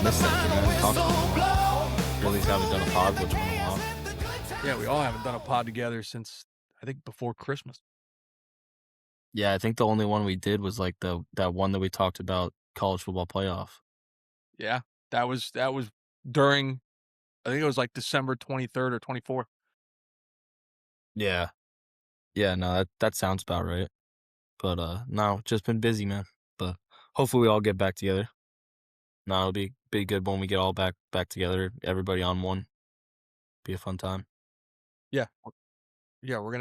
missed that, man. Talk really haven't done a pod with him in a while. Yeah, we all haven't done a pod together since I think before Christmas. Yeah, I think the only one we did was like that one that we talked about college football playoff. Yeah, that was during I think it was like December 23rd or 24th. Yeah. Yeah, no, that sounds about right. But no, just been busy, man. But hopefully we all get back together. No, it'll be good when we get all back together, everybody on one. Be a fun time. Yeah, yeah, we're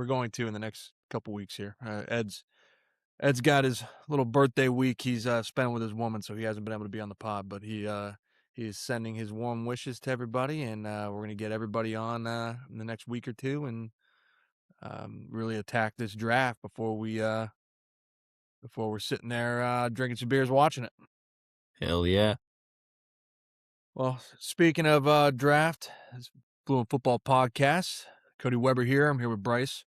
going to in the next couple weeks here. Ed's got his little birthday week. He's spent with his woman, so he hasn't been able to be on the pod. But he is sending his warm wishes to everybody, and we're gonna get everybody on in the next week or two, and really attack this draft before we're sitting there drinking some beers watching it. Hell yeah. Well, speaking of draft, it's Fluent Football Podcast. Cody Weber here. I'm here with Bryce.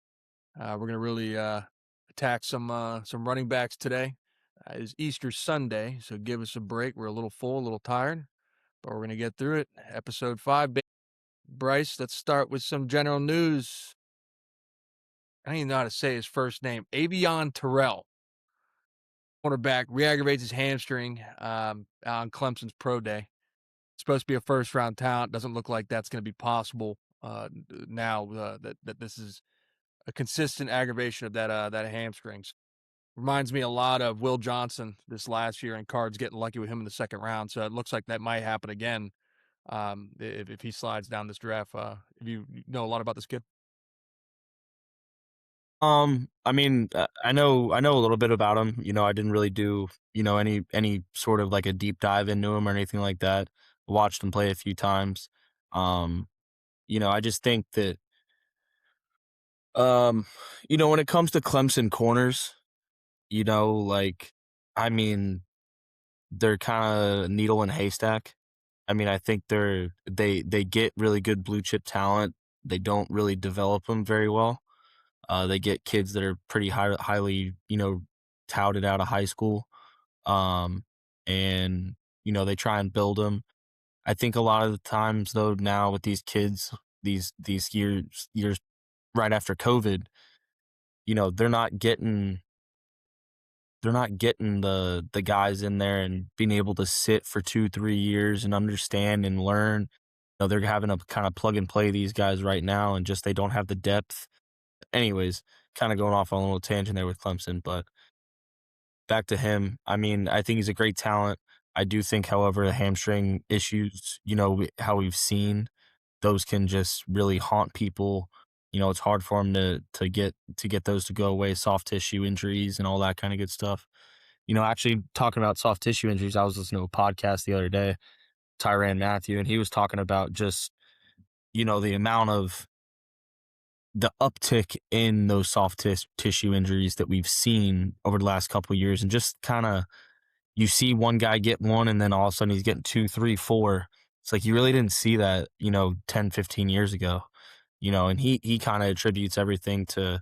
We're gonna really attack some running backs today. It's Easter Sunday, so give us a break. We're a little full, a little tired, but we're gonna get through it. Episode 5. Bryce, let's start with some general news. I don't even know how to say his first name. Avion Terrell, cornerback, re-aggravates his hamstring on Clemson's pro day. Supposed to be a first round talent. Doesn't look like that's going to be possible now that this is a consistent aggravation of that hamstrings. Reminds me a lot of Will Johnson this last year, and Cards getting lucky with him in the second round. So it looks like that might happen again if he slides down this draft. If you know a lot about this kid. I mean, I know a little bit about him. I didn't really do, any sort of like a deep dive into him or anything like that. Watched him play a few times. Um, I just think that um, when it comes to Clemson corners, like I mean, they're kind of needle in a haystack. I mean, I think they get really good blue chip talent. They don't really develop them very well. They get kids that are pretty highly, touted out of high school, um, and they try and build them. I think a lot of the times, though, now with these kids, these years right after COVID, they're not getting the guys in there and being able to sit for 2-3 years and understand and learn. They're having to kind of plug and play these guys right now, and just they don't have the depth. Anyways, kind of going off on a little tangent there with Clemson, but back to him. I mean, I think he's a great talent. I do think, however, the hamstring issues, how we've seen, those can just really haunt people. It's hard for them to get those to go away, soft tissue injuries and all that kind of good stuff. Actually talking about soft tissue injuries, I was listening to a podcast the other day, Tyrann Mathieu, and he was talking about just, the amount of the uptick in those soft tissue injuries that we've seen over the last couple of years, and just kind of you see one guy get one and then all of a sudden he's getting 2, 3, 4. It's like you really didn't see that, 10, 15 years ago, and he kind of attributes everything to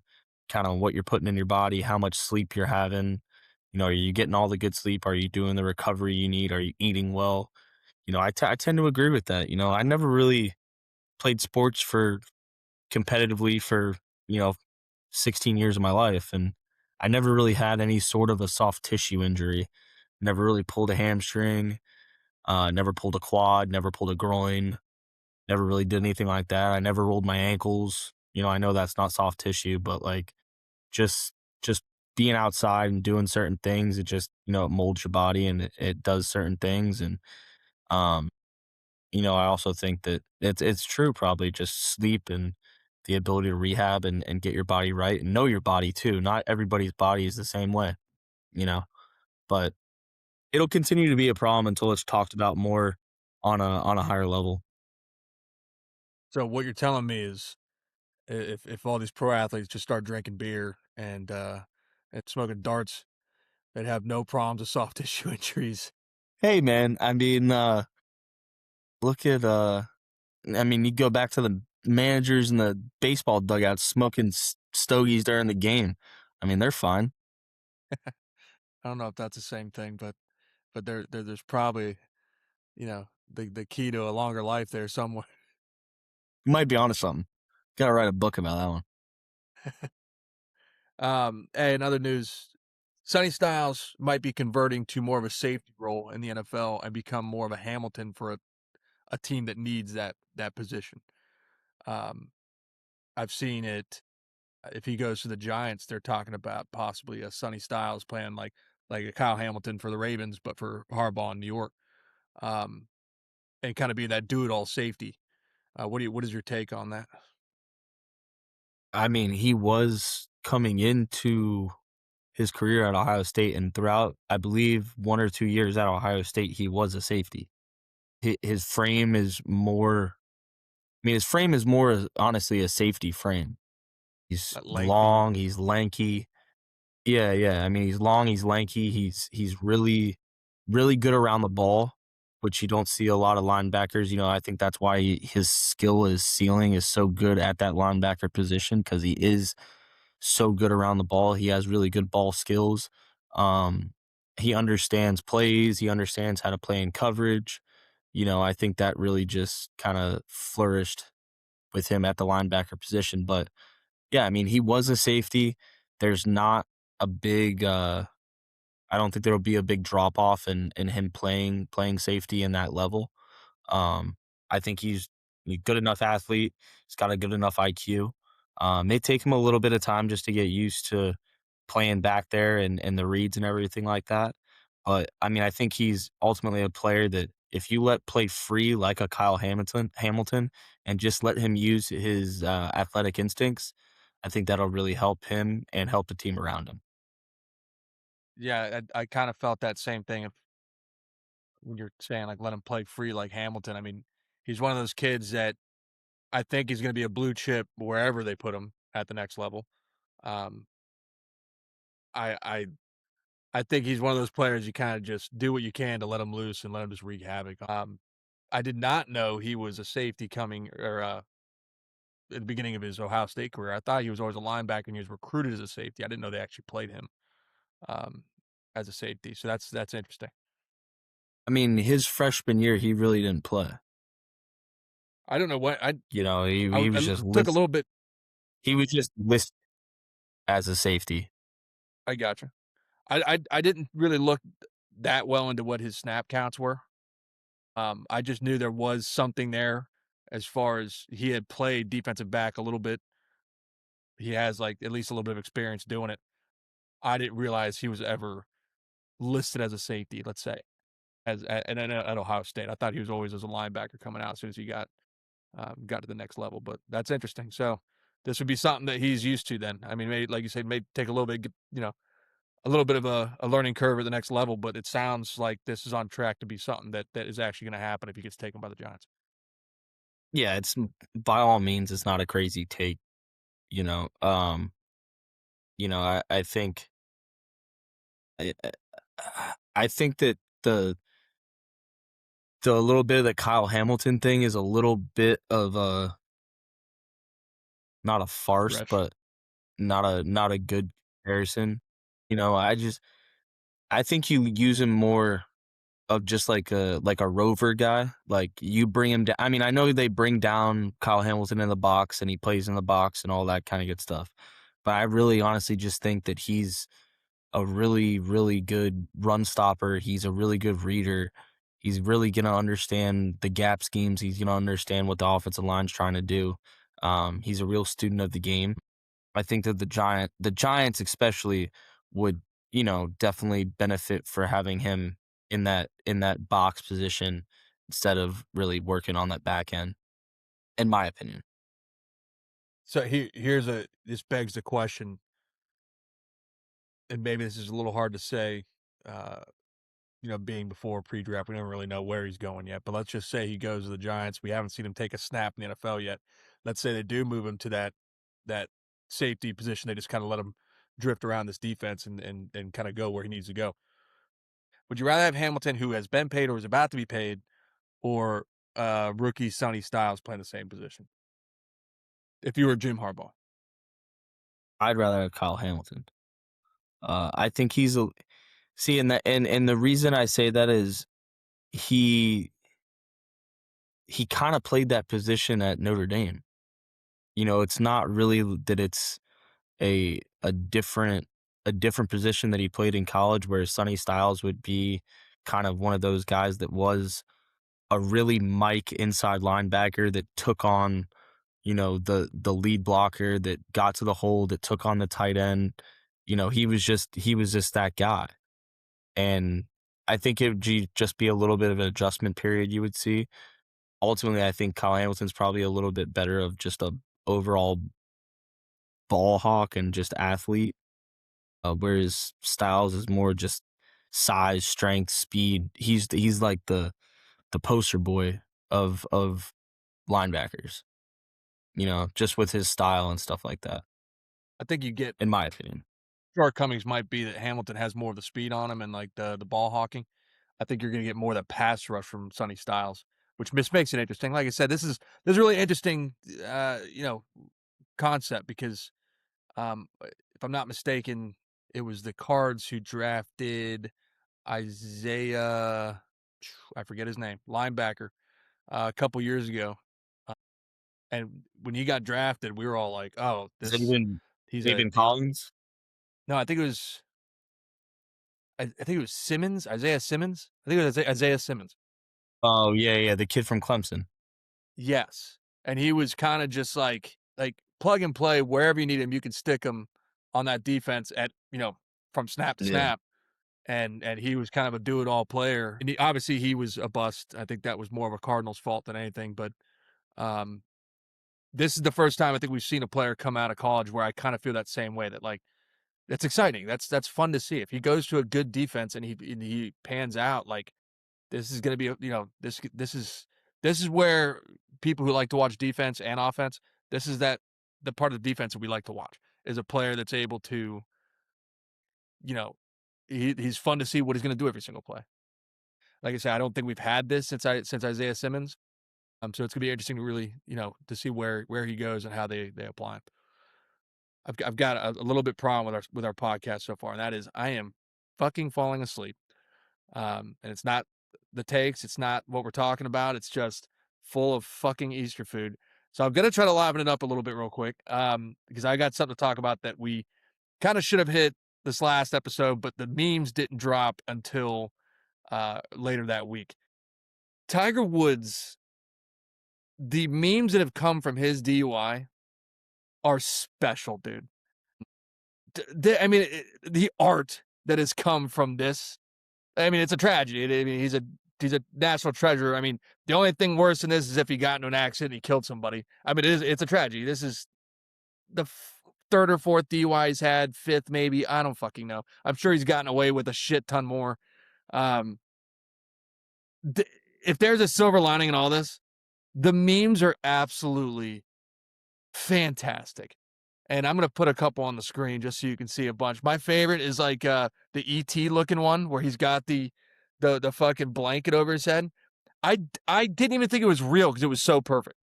kind of what you're putting in your body, how much sleep you're having. Are you getting all the good sleep? Are you doing the recovery you need? Are you eating well? I tend to agree with that. I never really played sports for competitively for, you know, 16 years of my life. And I never really had any sort of a soft tissue injury. Never really pulled a hamstring, never pulled a quad, never pulled a groin, never really did anything like that. I never rolled my ankles. I know that's not soft tissue, but like just being outside and doing certain things, it just, it molds your body and it does certain things. And um, I also think that it's true, probably just sleep and the ability to rehab and get your body right and know your body too. Not everybody's body is the same way, you know, but it'll continue to be a problem until it's talked about more on a higher level. So what you're telling me is if all these pro athletes just start drinking beer and smoking darts, they'd have no problems with soft tissue injuries. Hey man, I mean, look at I mean, you go back to the managers in the baseball dugouts smoking stogies during the game. I mean, they're fine. I don't know if that's the same thing, but there's probably the key to a longer life there somewhere. You might be onto something. Gotta write a book about that one. Hey, in other news, Sonny Styles might be converting to more of a safety role in the NFL and become more of a Hamilton for a team that needs that position. Um, I've seen it. If he goes to the Giants, they're talking about possibly a Sonny Styles playing like a Kyle Hamilton for the Ravens, but for Harbaugh in New York, um, and kind of be that do-it-all safety. What is your take on that? I mean, he was coming into his career at Ohio State, and throughout, I believe, 1 or 2 years at Ohio State, he was a safety. His frame is more I mean, his frame is more honestly a safety frame. He's That lengthy. long, he's lanky. Yeah, yeah. I mean, he's long, he's lanky, he's really, really good around the ball, which you don't see a lot of linebackers. I think that's why his his ceiling is so good at that linebacker position because he is so good around the ball. He has really good ball skills. Um, he understands plays. He understands how to play in coverage. I think that really just kind of flourished with him at the linebacker position. But yeah, I mean, he was a safety. There's not a big I don't think there'll be a big drop off in him playing safety in that level. Um, I think he's a good enough athlete. He's got a good enough IQ. May take him a little bit of time just to get used to playing back there and the reads and everything like that. But I mean, I think he's ultimately a player that if you let play free like a Kyle Hamilton, and just let him use his athletic instincts, I think that'll really help him and help the team around him. Yeah, I kind of felt that same thing when you're saying like let him play free like Hamilton. I mean, he's one of those kids that I think he's going to be a blue chip wherever they put him at the next level. Um, I I I think he's one of those players you kind of just do what you can to let him loose and let him just wreak havoc. I did not know he was a safety coming or at the beginning of his Ohio State career. I thought he was always a linebacker and he was recruited as a safety. I didn't know they actually played him um, as a safety. So that's interesting. I mean, his freshman year, he really didn't play. I don't know what He was just took a listed. little bit. He was just listed as a safety. I gotcha. I didn't really look that well into what his snap counts were. I just knew there was something there as far as he had played defensive back a little bit. He has like at least a little bit of experience doing it. I didn't realize he was ever listed as a safety, let's say, at Ohio State. I thought he was always as a linebacker coming out as soon as he got to the next level. But that's interesting. So this would be something that he's used to then. I mean, maybe like you said, may take a little bit, a little bit of a learning curve at the next level. But it sounds like this is on track to be something that is actually going to happen if he gets taken by the Giants. Yeah, it's by all means, it's not a crazy take. You know, um, I think, I, I think that the little bit of the Kyle Hamilton thing is a little bit of a not a farce, Stretch. but not a good comparison. I think you use him more of just like a rover guy. Like you bring him down. I mean, I know they bring down Kyle Hamilton in the box and he plays in the box and all that kind of good stuff. But I really honestly just think that he's a really, really good run stopper. He's a really good reader. He's really gonna understand the gap schemes. He's gonna understand what the offensive line's trying to do. He's a real student of the game. I think that the Giants especially would, definitely benefit for having him in that box position instead of really working on that back end, in my opinion. So this begs the question, and maybe this is a little hard to say. Uh, being before pre-draft, we don't really know where he's going yet. But let's just say he goes to the Giants. We haven't seen him take a snap in the NFL yet. Let's say they do move him to that safety position. They just kind of let him drift around this defense and kind of go where he needs to go. Would you rather have Hamilton, who has been paid or is about to be paid, or rookie Sonny Styles playing the same position? If you were Jim Harbaugh, I'd rather have Kyle Hamilton. I think he's a see, and the reason I say that is he he kind of played that position at Notre Dame. It's not really that it's a different position that he played in college, where Sonny Styles would be kind of one of those guys that was a really Mike inside linebacker that took on, the lead blocker, that got to the hole, that took on the tight end. He was just that guy. And I think it would just be a little bit of an adjustment period you would see. Ultimately, I think Kyle Hamilton's probably a little bit better of just a overall ball hawk and just athlete, whereas Styles is more just size, strength, speed. He's like the poster boy of linebackers, just with his style and stuff like that, I think you get in my opinion. shortcomings might be that Hamilton has more of the speed on him and like the ball hawking. I think you're going to get more of the pass rush from Sonny Styles, which makes it interesting. Like I said, this is really interesting, concept because if I'm not mistaken, it was the Cards who drafted Isaiah, I forget his name, linebacker, a couple years ago. And when he got drafted, we were all like, "Oh, Zaven he's Zaven Collins. no, I think it was I think it was Simmons, Isaiah Simmons. I think it was Isaiah Simmons. Oh yeah, yeah, the kid from Clemson. Yes, and he was kind of just like plug and play wherever you need him, you can stick him on that defense at from snap to Yeah. snap. And he was kind of a do it all player. And obviously he was a bust. I think that was more of a Cardinals fault than anything. But um, this is the first time I think we've seen a player come out of college where I kind of feel that same way, that like that's exciting. That's fun to see. If he goes to a good defense and he pans out, like this is going to be this is where people who like to watch defense and offense, this is the part of the defense that we like to watch, is a player that's able to, you know, he's fun to see what he's going to do every single play. Like I said, I don't think we've had this since Isaiah Simmons. So it's gonna be interesting to really, to see where he goes and how they apply him. I've got a little bit problem with our podcast so far, and that is I am fucking falling asleep. And it's not the takes, it's not what we're talking about. It's just full of fucking Easter food. So I'm gonna try to liven it up a little bit real quick, because I got something to talk about that we kind of should have hit this last episode, but the memes didn't drop until later that week. Tiger Woods, the memes that have come from his DUI are special, dude. I mean, the art that has come from this. I mean, it's a tragedy. I mean, he's a national treasure. I mean, the only thing worse than this is if he got into an accident and he killed somebody. I mean, it's a tragedy. This is the third or fourth DUI he's had, fifth maybe. I don't fucking know. I'm sure he's gotten away with a shit ton more. Um, if there's a silver lining in all this, the memes are absolutely fantastic. And I'm going to put a couple on the screen just so you can see a bunch. My favorite is like the ET looking one where he's got the fucking blanket over his head. I didn't even think it was real because it was so perfect.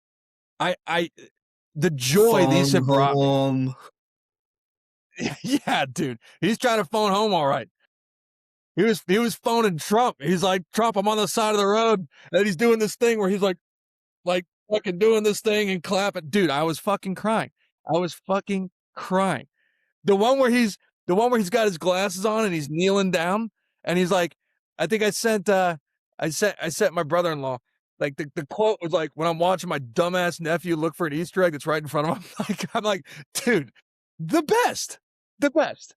I the joy these have brought me. Yeah, dude. He's trying to phone home all right. He was phoning Trump. He's like, Trump, I'm on the side of the road. And he's doing this thing where he's like fucking doing this thing and clapping. Dude, I was fucking crying. I was fucking crying. The one where he's got his glasses on and he's kneeling down and he's like, I think I sent my brother-in-law, like the quote was like, when I'm watching my dumbass nephew look for an Easter egg that's right in front of him. I'm like, dude, the best. The best.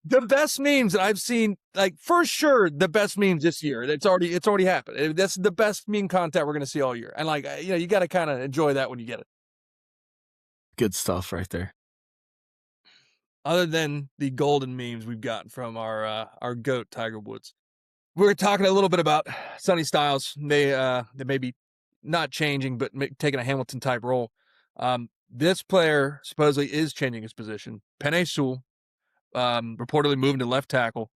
The best memes that I've seen, like for sure, the best memes this year. It's already happened. That's the best meme content we're gonna see all year. And like, you got to kind of enjoy that when you get it. Good stuff right there. Other than the golden memes we've gotten from our goat Tiger Woods, we were talking a little bit about Sonny Styles. They may be not changing, but taking a Hamilton type role. This player supposedly is changing his position. Penei Sewell, reportedly moving to left tackle.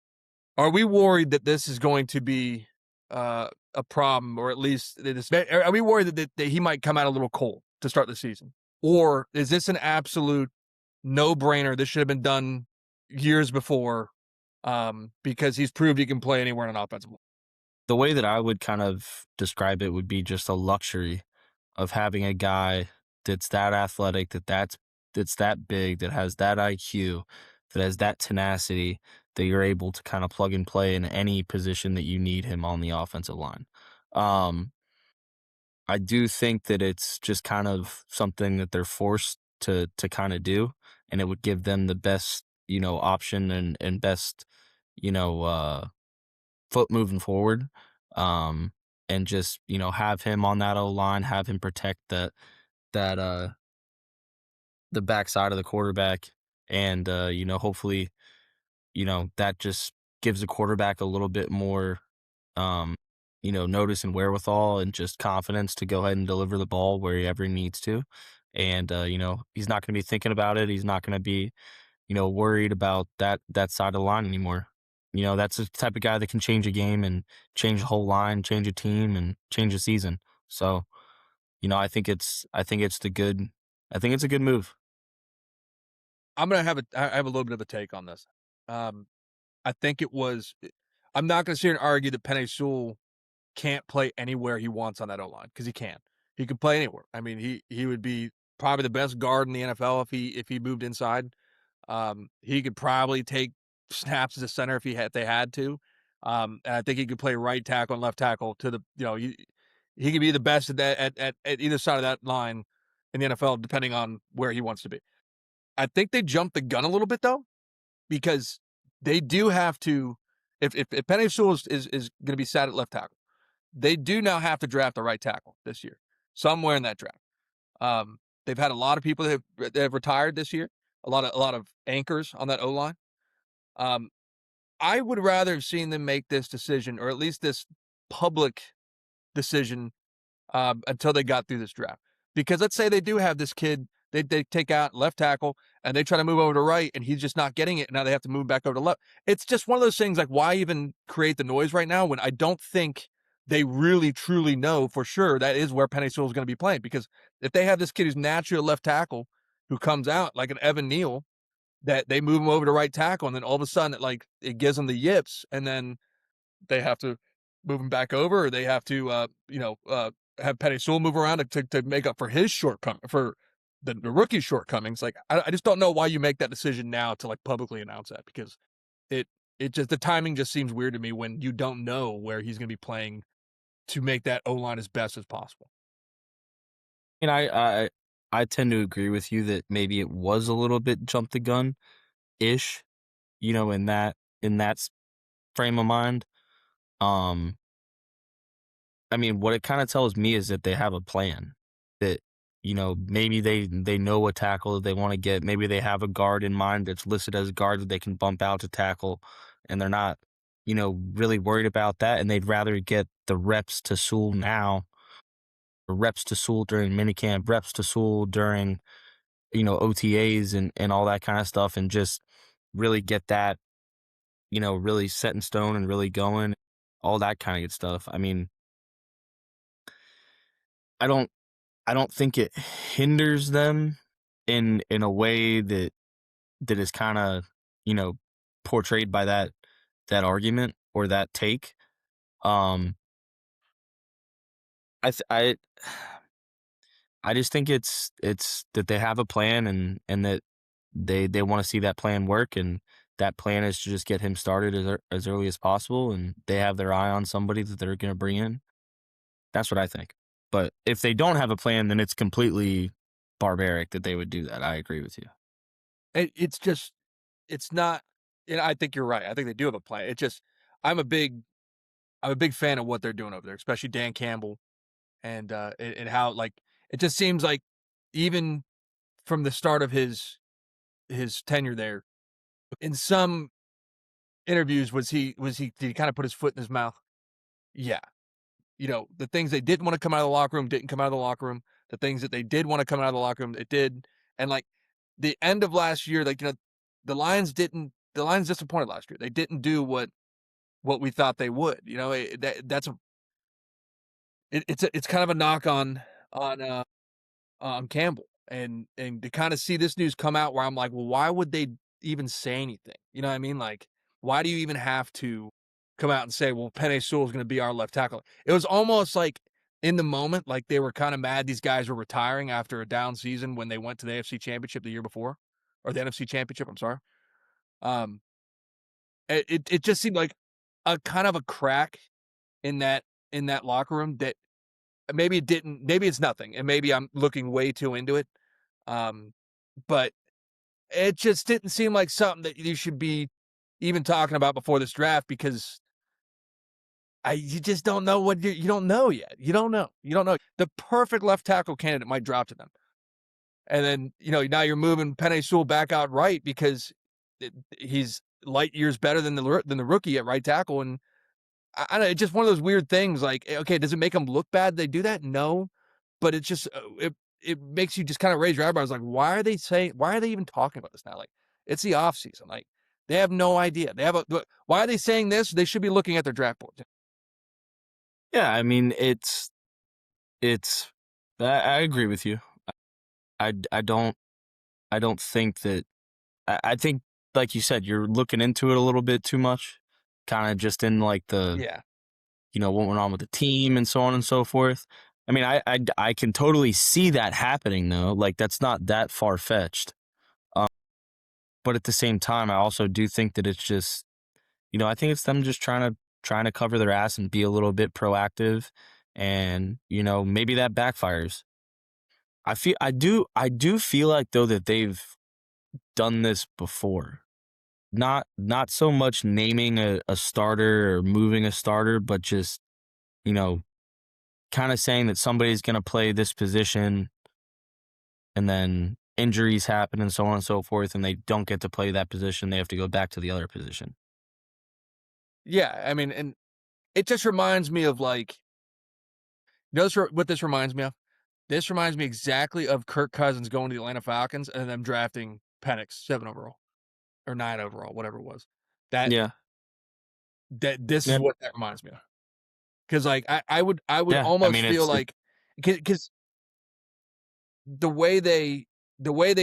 Are we worried that this is going to be a problem, or at least are we worried that he might come out a little cold to start the season? Or is this an absolute no-brainer? This should have been done years before, because he's proved he can play anywhere in an offensive line. The way that I would kind of describe it would be just a luxury. of having a guy that's that athletic, that's that big, that has that IQ, that has that tenacity, that you're able to kind of plug and play in any position that you need him on the offensive line. Um, I do think that it's just kind of something that they're forced to kind of do, and it would give them the best, option and best, you know, foot moving forward. Um, and just, have him on that O line, have him protect that the backside of the quarterback. And hopefully, that just gives the quarterback a little bit more um, notice and wherewithal and just confidence to go ahead and deliver the ball wherever he needs to. And he's not gonna be thinking about it. He's not gonna be, worried about that side of the line anymore. That's the type of guy that can change a game and change the whole line, change a team, and change a season. So, I think it's a good move. I have a little bit of a take on this. Um, I think it was. I'm not going to sit here and argue that Penei Sewell can't play anywhere he wants on that O line because he can. He could play anywhere. I mean, he would be probably the best guard in the NFL if he moved inside. He could probably take snaps as a center if they had to. And I think he could play right tackle and left tackle to the he could be the best at that at either side of that line in the NFL depending on where he wants to be. I think they jumped the gun a little bit though because they do have to if Penei Sewell is going to be sat at left tackle, they do now have to draft a right tackle this year somewhere in that draft. They've had a lot of people that have retired this year, a lot of anchors on that O line. Um, I would rather have seen them make this decision, or at least this public decision, until they got through this draft. Because let's say they do have this kid, they take out left tackle and they try to move over to right, and he's just not getting it. And now they have to move back over to left. It's just one of those things. Like, why even create the noise right now when I don't think they really truly know for sure that is where Penei Sewell is going to be playing? Because if they have this kid who's naturally a left tackle who comes out like an Evan Neal, that they move him over to right tackle, and then all of a sudden it gives them the yips, and then they have to move him back over, or they have to have Penei Sewell move around to make up for his shortcoming for the rookie shortcomings. Like I just don't know why you make that decision now to like publicly announce that because it it just the timing just seems weird to me when you don't know where he's going to be playing to make that O line as best as possible. And I tend to agree with you that maybe it was a little bit jump the gun ish, in that frame of mind. Um, I mean, what it kind of tells me is that they have a plan. That maybe they know a tackle that they want to get. Maybe they have a guard in mind that's listed as a guard that they can bump out to tackle, and they're not really worried about that, and they'd rather get the reps to Sewell now, or reps to Sewell during minicamp, reps to Sewell during OTAs and all that kind of stuff, and just really get that really set in stone and really going, all that kind of good stuff. I mean, I don't I don't think it hinders them in a way that is kind of you know portrayed by that argument or that take. Um, I th- I just think it's that they have a plan and that they want to see that plan work, and that plan is to just get him started as early as possible, and they have their eye on somebody that they're going to bring in. That's what I think. But if they don't have a plan, then it's completely barbaric that they would do that. I agree with you. It's just it's not. I think you're right. I think they do have a plan. It just I'm a big I'm a big fan of what they're doing over there, especially Dan Campbell and how like it just seems like even from the start of his tenure there, in some interviews did he kind of put his foot in his mouth? Yeah. The things they didn't want to come out of the locker room didn't come out of the locker room. The things that they did want to come out of the locker room, it did. And like the end of last year, like the Lions disappointed last year. They didn't do what we thought they would. It's kind of a knock on Campbell. And to kind of see this news come out where I'm like, well, why would they even say anything? You know what I mean? Like, why do you even have to come out and say, well, Penei Sewell is going to be our left tackle? It was almost like in the moment, like, they were kinda mad these guys were retiring after a down season when they went to the AFC Championship the year before, or the NFC Championship, I'm sorry. Um, it just seemed like a kind of a crack in that locker room that maybe it's nothing, and maybe I'm looking way too into it, um, but it just didn't seem like something that you should be even talking about before this draft because you just don't know what you don't know yet. You don't know. You don't know. The perfect left tackle candidate might drop to them. And then, now you're moving Penei Sewell back out right because he's light years better than the rookie at right tackle. And I don't know, it's just one of those weird things. Like, okay, does it make them look bad? They do that? No, but it's just it makes you just kind of raise your eyebrows. Like, why are they even talking about this now? Like, it's the off season. Like, they have no idea. Why are they saying this? They should be looking at their draft board. Yeah, I mean, it's I agree with you. I don't think that I think, like you said, you're looking into it a little bit too much, kind of just in like the, Yeah. what went on with the team and so on and so forth. I mean, I can totally see that happening though. Like that's not that far fetched. But at the same time, I also do think that it's just, I think it's them just trying to cover their ass and be a little bit proactive, and maybe that backfires. I do feel like though that they've done this before. Not so much naming a starter or moving a starter, but just, you know, kind of saying that somebody's going to play this position and then injuries happen and so on and so forth, and they don't get to play that position. They have to go back to the other position. Yeah. I mean, and it just reminds me of like, what this reminds me of? This reminds me exactly of Kirk Cousins going to the Atlanta Falcons and them drafting Penix 7 overall or 9 overall, whatever it was. That Yeah. this is Yeah. what that reminds me of. Because like I would Yeah. I almost mean, feel it's like because the way they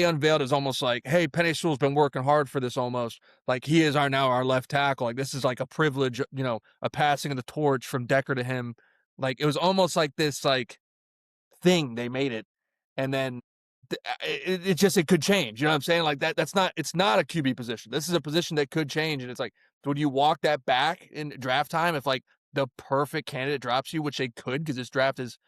unveiled is almost like, hey, Penei Sewell's been working hard for this almost. Like he is our left tackle. Like this is like a privilege, a passing of the torch from Decker to him. Like it was almost like this like thing they made it, and then it could change. You know what I'm saying? Like it's not a QB position. This is a position that could change, and it's like, would you walk that back in draft time if like the perfect candidate drops you, which they could because this draft is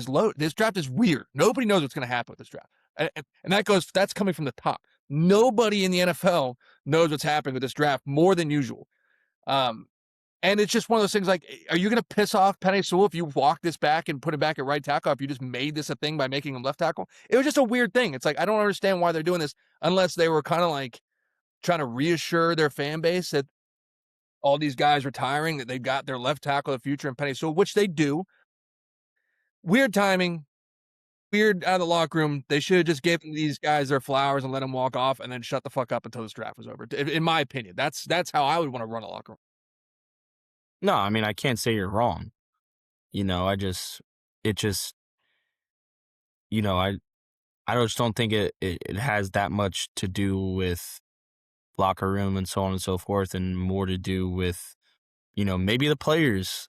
low. This draft is weird. Nobody knows what's going to happen with this draft, and that's coming from the top. Nobody in the NFL knows what's happening with this draft more than usual. Um, and it's just one of those things like, are you going to piss off Penei Sewell if you walk this back and put him back at right tackle if you just made this a thing by making him left tackle? It was just a weird thing. It's like, I don't understand why they're doing this unless they were kind of like trying to reassure their fan base that all these guys retiring, that they've got their left tackle of the future in Penei Sewell, which they do. Weird timing, weird out of the locker room. They should have just given these guys their flowers and let them walk off and then shut the fuck up until this draft was over. In my opinion, that's how I would want to run a locker room. No, I mean, I can't say you're wrong. It just, you know, I just don't think it has that much to do with locker room and so on and so forth, and more to do with, maybe the players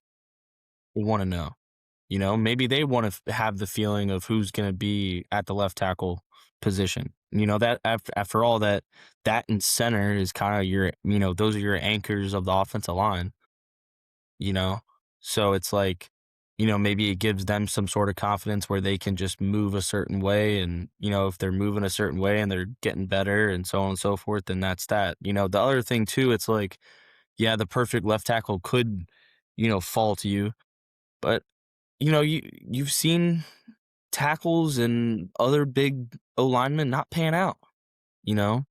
want to know. Maybe they want to have the feeling of who's going to be at the left tackle position. That after all that and center is kind of your, those are your anchors of the offensive line. you know? So it's like, maybe it gives them some sort of confidence where they can just move a certain way. And, if they're moving a certain way and they're getting better and so on and so forth, then that's that. The other thing too, it's like, yeah, the perfect left tackle could, fall to you. But, you've seen tackles and other big O linemen not pan out, you know?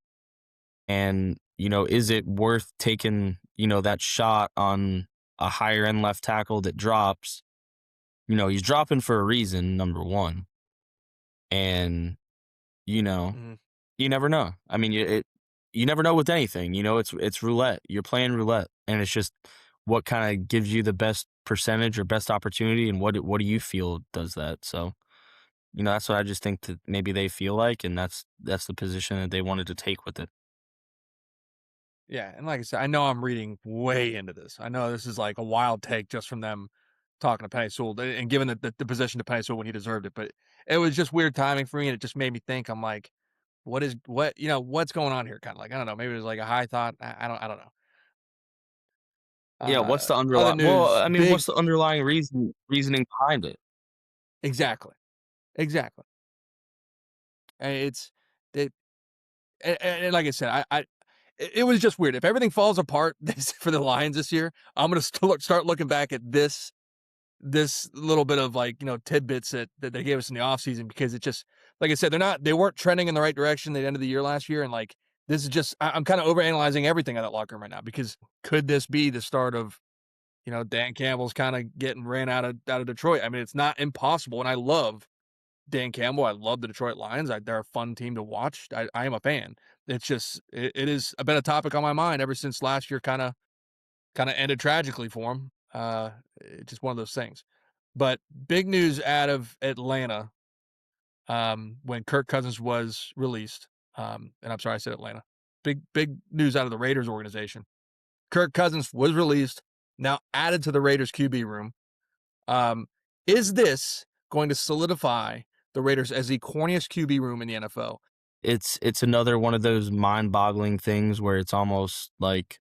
And, is it worth taking, that shot on a higher end left tackle that drops? He's dropping for a reason, number one. And, you know, Mhm. you never know. I mean, you never know with anything. It's roulette. You're playing roulette, and it's just what kind of gives you the best percentage or best opportunity, and what do you feel does that? So, that's what I just think that maybe they feel like, and that's the position that they wanted to take with it. Yeah, and like I said, I know I'm reading way into this. I know this is like a wild take just from them talking to Penei Sewell and giving the position to Penei Sewell when he deserved it. But it was just weird timing for me, and it just made me think. I'm like, what's going on here? Kind of like, I don't know. Maybe it was like a high thought. I don't know. Yeah, what's the Other underlying well, news, I mean, big what's the underlying reasoning behind it? exactly, exactly. And it's it, and like I said, it was just weird. If everything falls apart this, for the Lions this year, I'm gonna start looking back at this little bit of like tidbits that they gave us in the offseason, because it just, like I said, they weren't trending in the right direction at the end of the year last year, and like this is just I'm kind of overanalyzing everything in that locker room right now, because could this be the start of Dan Campbell's kind of getting ran out of Detroit? I mean, it's not impossible, and I love Dan Campbell. I love the Detroit Lions. They're a fun team to watch. I am a fan. It's just it is been a topic on my mind ever since last year kind of ended tragically for him. It's just one of those things. But big news out of Atlanta, when Kirk Cousins was released. And I'm sorry I said Atlanta. Big news out of the Raiders organization. Kirk Cousins was released, now added to the Raiders QB room. Is this going to solidify the Raiders as the corniest QB room in the NFL? It's another one of those mind-boggling things where it's almost like,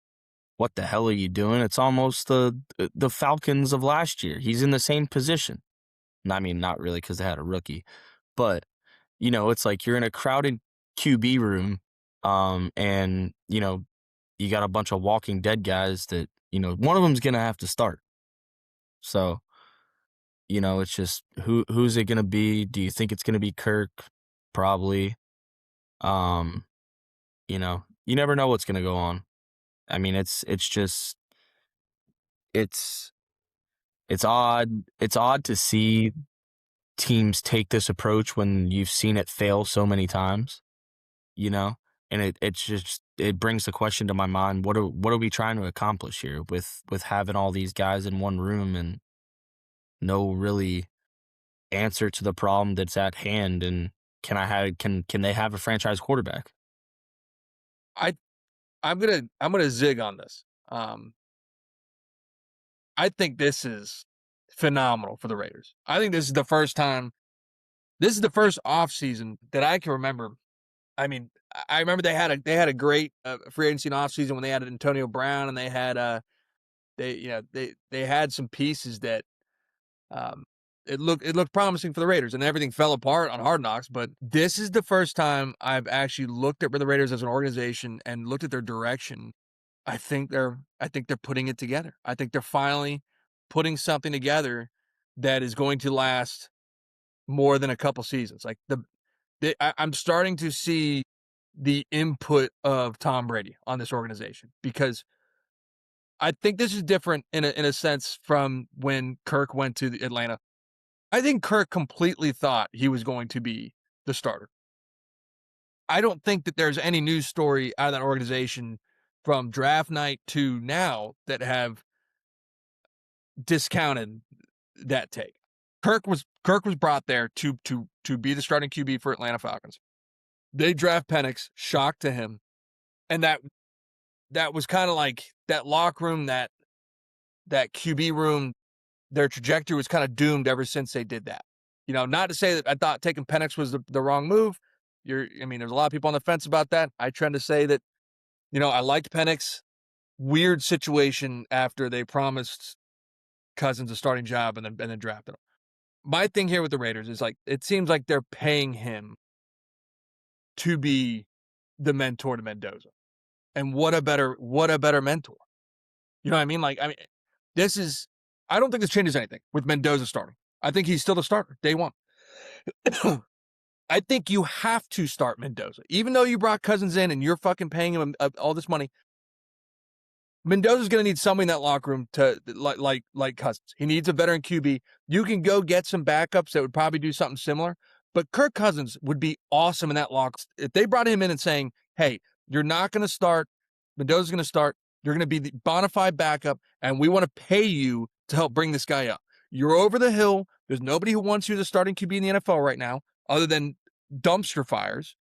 what the hell are you doing? It's almost the Falcons of last year. He's in the same position. I mean, not really, because they had a rookie, but it's like you're in a crowded QB room, and you got a bunch of Walking Dead guys that one of them's gonna have to start. So it's just who's it gonna be? Do you think it's gonna be Kirk? Probably. Um, you never know what's gonna go on. I mean, it's just it's it's odd. It's odd to see teams take this approach when you've seen it fail so many times, you know? And it brings the question to my mind, what are we trying to accomplish here with having all these guys in one room and no really answer to the problem that's at hand, and can they have a franchise quarterback? I I'm gonna zig on this. I think this is phenomenal for the Raiders. I think this is the first time. This is the first offseason that I can remember. I mean, I remember they had a great free agency and offseason when they had Antonio Brown, and they had they had some pieces that um it looked promising for the Raiders, and everything fell apart on Hard Knocks. But this is the first time I've actually looked at the Raiders as an organization and looked at their direction. I think they're putting it together. I think they're finally putting something together that is going to last more than a couple seasons. Like I'm starting to see the input of Tom Brady on this organization, because I think this is different in a sense from when Kirk went to Atlanta. I think Kirk completely thought he was going to be the starter. I don't think that there's any news story out of that organization from draft night to now that have discounted that take. Kirk was brought there to be the starting QB for Atlanta Falcons. They draft Penix, shock to him, and that was kind of like that locker room, that QB room. Their trajectory was kind of doomed ever since they did that. Not to say that I thought taking Penix was the wrong move. I mean, there's a lot of people on the fence about that. I tend to say that, I liked Penix. Weird situation after they promised Cousins a starting job and then drafted him. My thing here with the Raiders is, like, it seems like they're paying him to be the mentor to Mendoza. And what a better mentor. You know what I mean? Like, I mean, I don't think this changes anything with Mendoza starting. I think he's still the starter, day one. I think you have to start Mendoza. Even though you brought Cousins in and you're fucking paying him all this money, Mendoza's going to need somebody in that locker room to like Cousins. He needs a veteran QB. You can go get some backups that would probably do something similar, but Kirk Cousins would be awesome in that locker. If they brought him in and saying, hey, you're not going to start, Mendoza's going to start, you're going to be the bona fide backup, and we want to pay you to help bring this guy up. You're over the hill. There's nobody who wants you to starting QB in the NFL right now other than dumpster fires.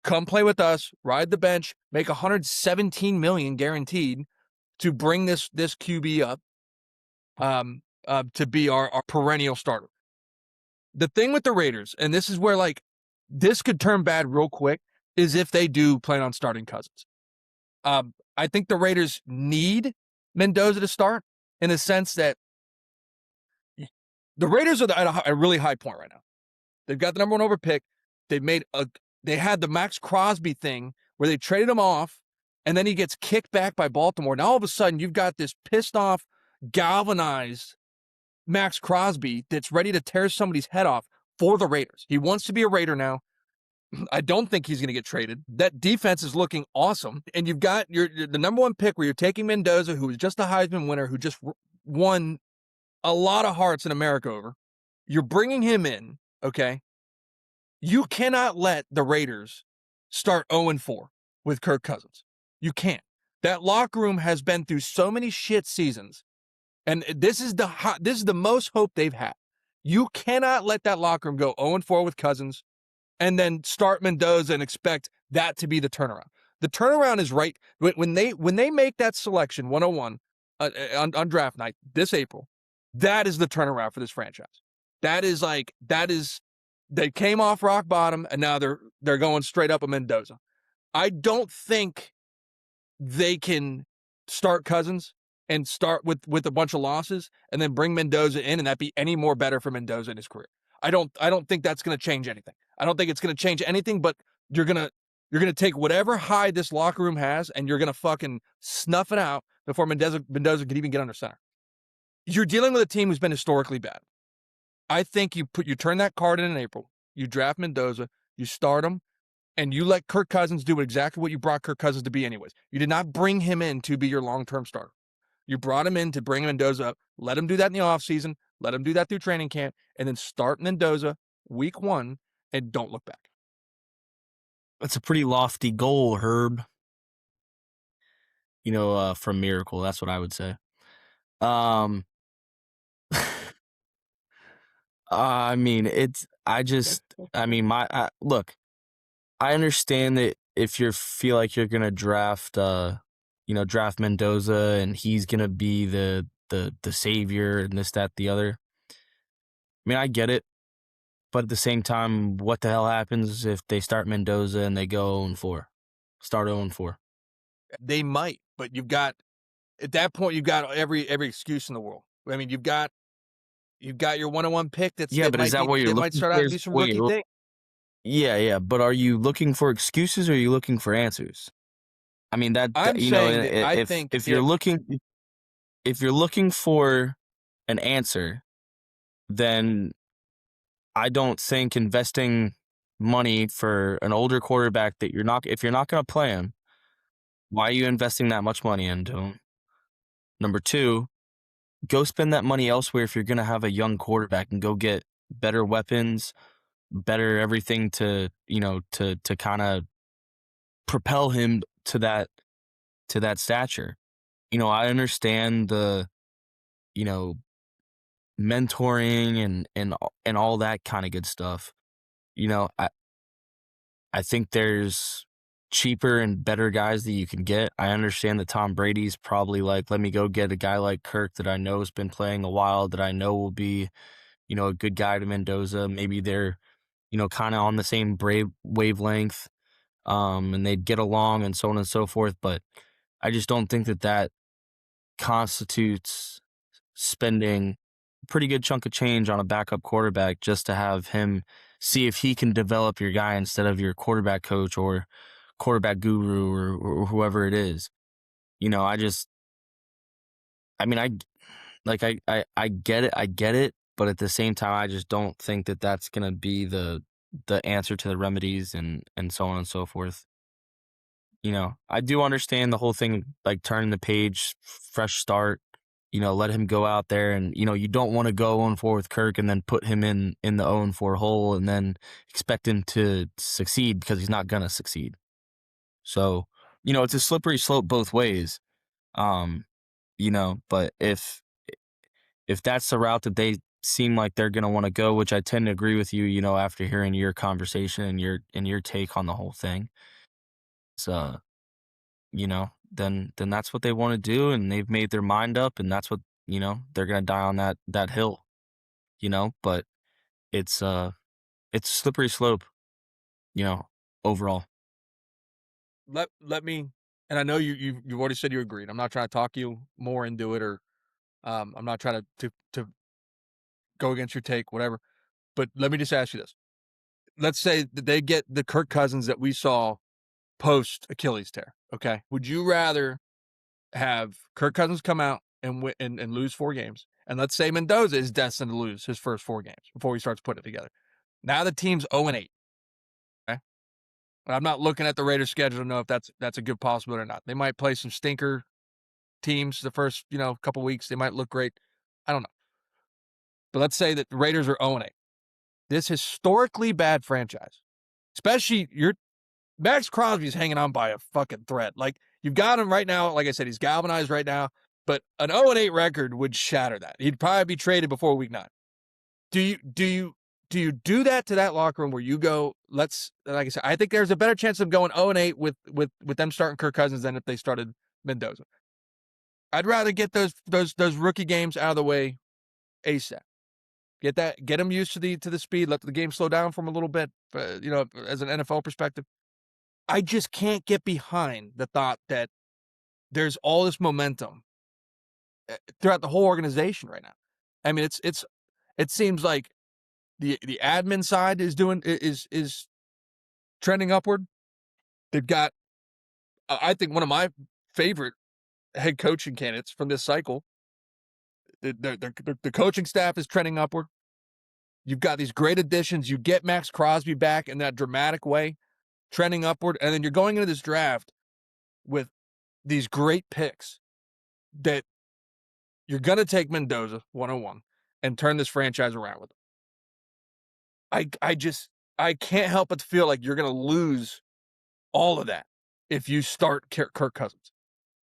Come play with us, ride the bench, make $117 million guaranteed to bring this QB up. to be our perennial starter. The thing with the Raiders, and this is where like this could turn bad real quick, is if they do plan on starting Cousins. I think the Raiders need Mendoza to start in the sense that the Raiders are at a really high point right now. They've got the number 1 over pick. They had the Max Crosby thing where they traded him off, and then he gets kicked back by Baltimore. Now all of a sudden you've got this pissed off, galvanized Max Crosby that's ready to tear somebody's head off for the Raiders. He wants to be a Raider now. I don't think he's going to get traded. That defense is looking awesome. And you've got the number 1 pick where you're taking Mendoza, who was just a Heisman winner, who just won a lot of hearts in America over. You're bringing him in, okay? You cannot let the Raiders start 0-4 with Kirk Cousins. You can't. That locker room has been through so many shit seasons, and this is the most hope they've had. You cannot let that locker room go 0-4 with Cousins and then start Mendoza and expect that to be the turnaround. The turnaround is right when they make that selection 101 on draft night this April. That is the turnaround for this franchise. They came off rock bottom and now they're going straight up a Mendoza. I don't think they can start Cousins and start with a bunch of losses and then bring Mendoza in and that be any more better for Mendoza in his career. I don't think that's going to change anything. I don't think it's going to change anything, but you're going to take whatever high this locker room has and you're going to fucking snuff it out before Mendoza could even get under center. You're dealing with a team who's been historically bad. I think you turn that card in April, you draft Mendoza, you start him, and you let Kirk Cousins do exactly what you brought Kirk Cousins to be anyways. You did not bring him in to be your long-term starter. You brought him in to bring Mendoza up, let him do that in the offseason, let him do that through training camp, and then start Mendoza week 1 and don't look back. That's a pretty lofty goal, Herb. From Miracle, that's what I would say. Look, I understand that if you feel like you're gonna draft Mendoza and he's gonna be the savior and this, that, the other. I mean, I get it, but at the same time, what the hell happens if they start Mendoza and they go 0-4, start 0-4? They might, but at that point you've got every excuse in the world. I mean, you've got your 101 pick. But is that what you're looking for? Might start out to do some rookie thing. Yeah. But are you looking for excuses or are you looking for answers? I mean, if you're looking for an answer, then I don't think investing money for an older quarterback if you're not going to play him, why are you investing that much money into him? Number 2, go spend that money elsewhere if you're going to have a young quarterback and go get better weapons, better everything to kind of propel him to that stature. I understand the mentoring and all that kind of good stuff. I think there's cheaper and better guys that you can get. I understand that Tom Brady's probably like, let me go get a guy like Kirk that I know has been playing a while, that I know will be, a good guy to Mendoza. Maybe they're, kind of on the same wavelength, and they'd get along and so on and so forth. But I just don't think that constitutes spending a pretty good chunk of change on a backup quarterback just to have him see if he can develop your guy instead of your quarterback coach or quarterback guru or whoever it is. I get it, but at the same time, I just don't think that that's going to be the answer to the remedies and so on and so forth. I do understand the whole thing, like turning the page, fresh start, let him go out there and, you don't want to go 0-4 with Kirk and then put him in the 0-4 hole and then expect him to succeed because he's not going to succeed. So, it's a slippery slope both ways. But if that's the route that they seem like they're going to want to go, which I tend to agree with you, after hearing your conversation and your take on the whole thing. So, then that's what they want to do and they've made their mind up and that's what they're gonna die on that hill, but it's it's a slippery slope, you know, overall. Let me, and I know you've already said you agreed. I'm not trying to talk you more into it, or I'm not trying to go against your take, whatever. But let me just ask you this: let's say that they get the Kirk Cousins that we saw post Achilles tear. Okay, would you rather have Kirk Cousins come out and win and lose 4 games, and let's say Mendoza is destined to lose his first 4 games before he starts putting it together? Now the team's 0-8. Okay, I'm not looking at the Raiders' schedule to know if that's a good possibility or not. They might play some stinker teams the first couple weeks. They might look great. I don't know. But let's say that the Raiders are 0-8. This historically bad franchise, especially Max Crosby's hanging on by a fucking thread. Like, you've got him right now. Like I said, he's galvanized right now. But an 0-8 record would shatter that. He'd probably be traded before week 9. Do you do that to that locker room where you go, like I said, I think there's a better chance of going 0-8 with them starting Kirk Cousins than if they started Mendoza. I'd rather get those rookie games out of the way ASAP. Get them used to the speed, let the game slow down for them a little bit, as an NFL perspective. I just can't get behind the thought that there's all this momentum throughout the whole organization right now. I mean, it seems like the admin side is trending upward. They've got, I think, one of my favorite head coaching candidates from this cycle. The coaching staff is trending upward. You've got these great additions. You get Max Crosby back in that dramatic way, trending upward, and then you're going into this draft with these great picks that you're going to take Mendoza 101 and turn this franchise around with him. I can't help but feel like you're going to lose all of that if you start Kirk Cousins.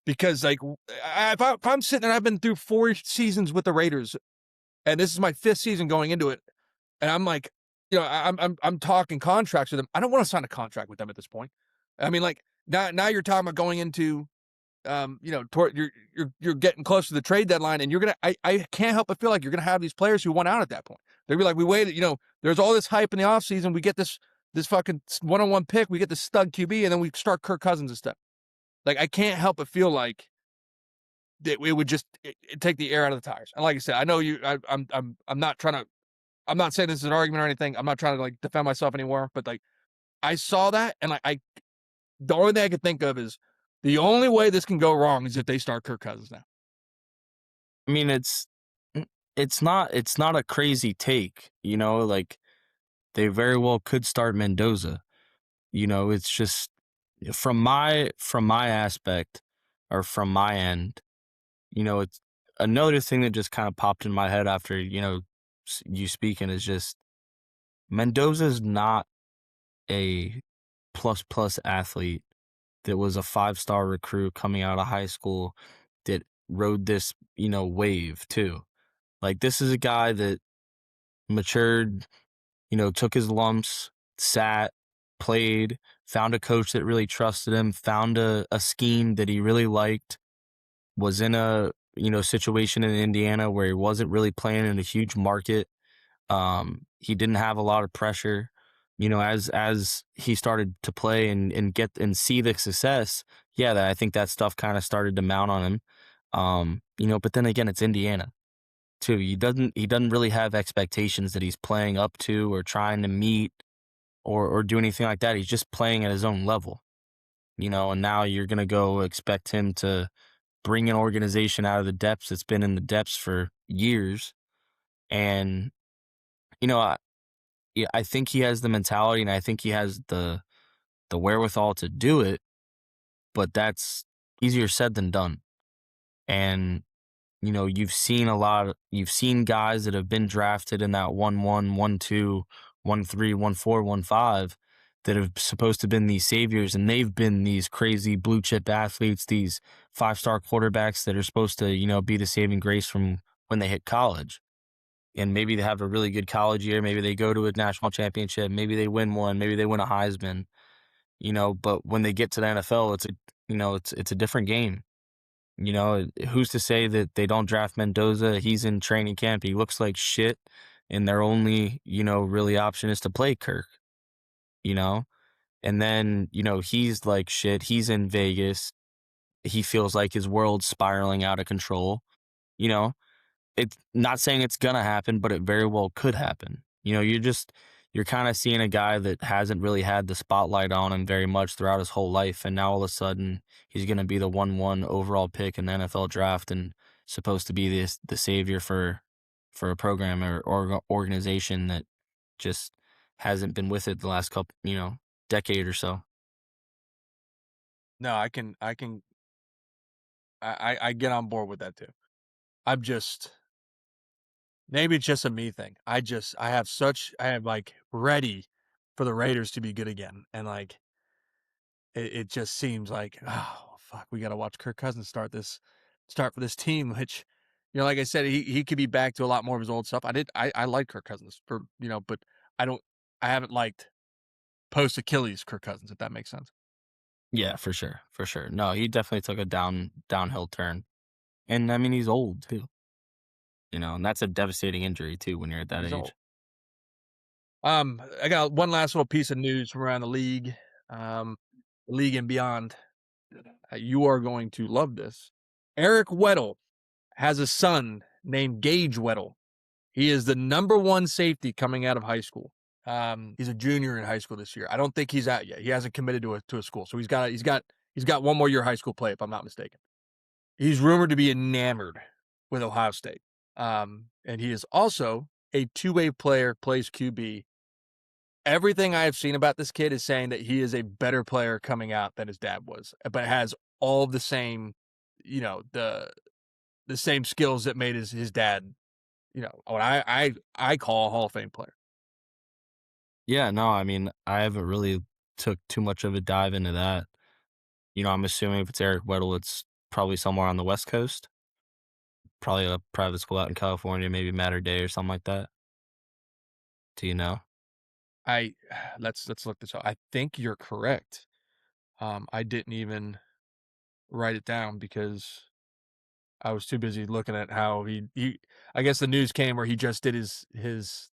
Because, like, if I'm sitting there, I've been through 4 seasons with the Raiders, and this is my 5th season going into it, and I'm like, I'm talking contracts with them. I don't want to sign a contract with them at this point. I mean, like, now you're talking about going into, you're getting close to the trade deadline, and I can't help but feel like you're gonna have these players who want out at that point. They'll be like, we waited, there's all this hype in the offseason. We get this fucking 101 pick, we get this stud QB, and then we start Kirk Cousins instead. Like, I can't help but feel like that it would just take the air out of the tires. And like I said, I know I'm not trying to. I'm not saying this is an argument or anything. I'm not trying to, like, defend myself anymore. But, like, I saw that, and the only thing I could think of is the only way this can go wrong is if they start Kirk Cousins now. I mean, it's not a crazy take, like, they very well could start Mendoza. It's just from my aspect, or from my end, it's another thing that just kind of popped in my head after, you speaking, is just Mendoza's not a plus athlete that was a 5-star recruit coming out of high school that rode this, wave too. Like, this is a guy that matured, took his lumps, sat, played, found a coach that really trusted him, found a scheme that he really liked, was in a, situation in Indiana where he wasn't really playing in a huge market. He didn't have a lot of pressure. As he started to play and get and see the success, I think that stuff kind of started to mount on him. But then again, it's Indiana too. He doesn't really have expectations that he's playing up to or trying to meet or do anything like that. He's just playing at his own level, and now you're gonna go expect him to bring an organization out of the depths that's been in the depths for years. And, I think he has the mentality, and I think he has the wherewithal to do it, but that's easier said than done. And, you've seen guys that have been drafted in that 1-1, 1-2, 1-3, 1-4, 1-5 that have supposed to have been these saviors, and they've been these crazy blue chip athletes, these 5-star quarterbacks that are supposed to, be the saving grace from when they hit college. And maybe they have a really good college year. Maybe they go to a national championship. Maybe they win one. Maybe they win a Heisman. But when they get to the NFL, it's a different game. Who's to say that they don't draft Mendoza? He's in training camp. He looks like shit, and their only, really option is to play Kirk, you know? And then, he's like shit. He's in Vegas. He feels like his world's spiraling out of control. You know, it's not saying it's gonna happen, but it very well could happen. You're kind of seeing a guy that hasn't really had the spotlight on him very much throughout his whole life, and now all of a sudden he's gonna be the 1-1 overall pick in the NFL draft and supposed to be the savior for a program or organization that just hasn't been with it the last couple decade or so. No, I get on board with that too. I'm just maybe it's just a me thing. I have like ready for the Raiders to be good again. And like it just seems like, oh fuck, we gotta watch Kirk Cousins start for this team, which like I said, he could be back to a lot more of his old stuff. I like Kirk Cousins but I don't I haven't liked post Achilles Kirk Cousins, if that makes sense. Yeah, for sure, for sure. No, he definitely took a downhill turn, and I mean he's old too, and that's a devastating injury too when you're at that He's old. age. I got one last little piece of news from around the league, um, the league and beyond. You are going to love this. Eric Weddle has a son named Gage Weddle. He is the number one safety coming out of high school. He's a junior in high school this year. I don't think he's out yet. He hasn't committed to a school, so he's got one more year of high school play, if I'm not mistaken. He's rumored to be enamored with Ohio State, and he is also a two-way player, plays QB. Everything I have seen about this kid is saying that he is a better player coming out than his dad was, but has all the same, the same skills that made his dad, what I call a Hall of Fame player. Yeah, no, I mean I haven't really took too much of a dive into that. I'm assuming if it's Eric Weddle, it's probably somewhere on the West Coast, probably a private school out in California, maybe Mater Day or something like that. Do you know? I let's look this up. I think you're correct. I didn't even write it down because I was too busy looking at how he I guess the news came where he just did his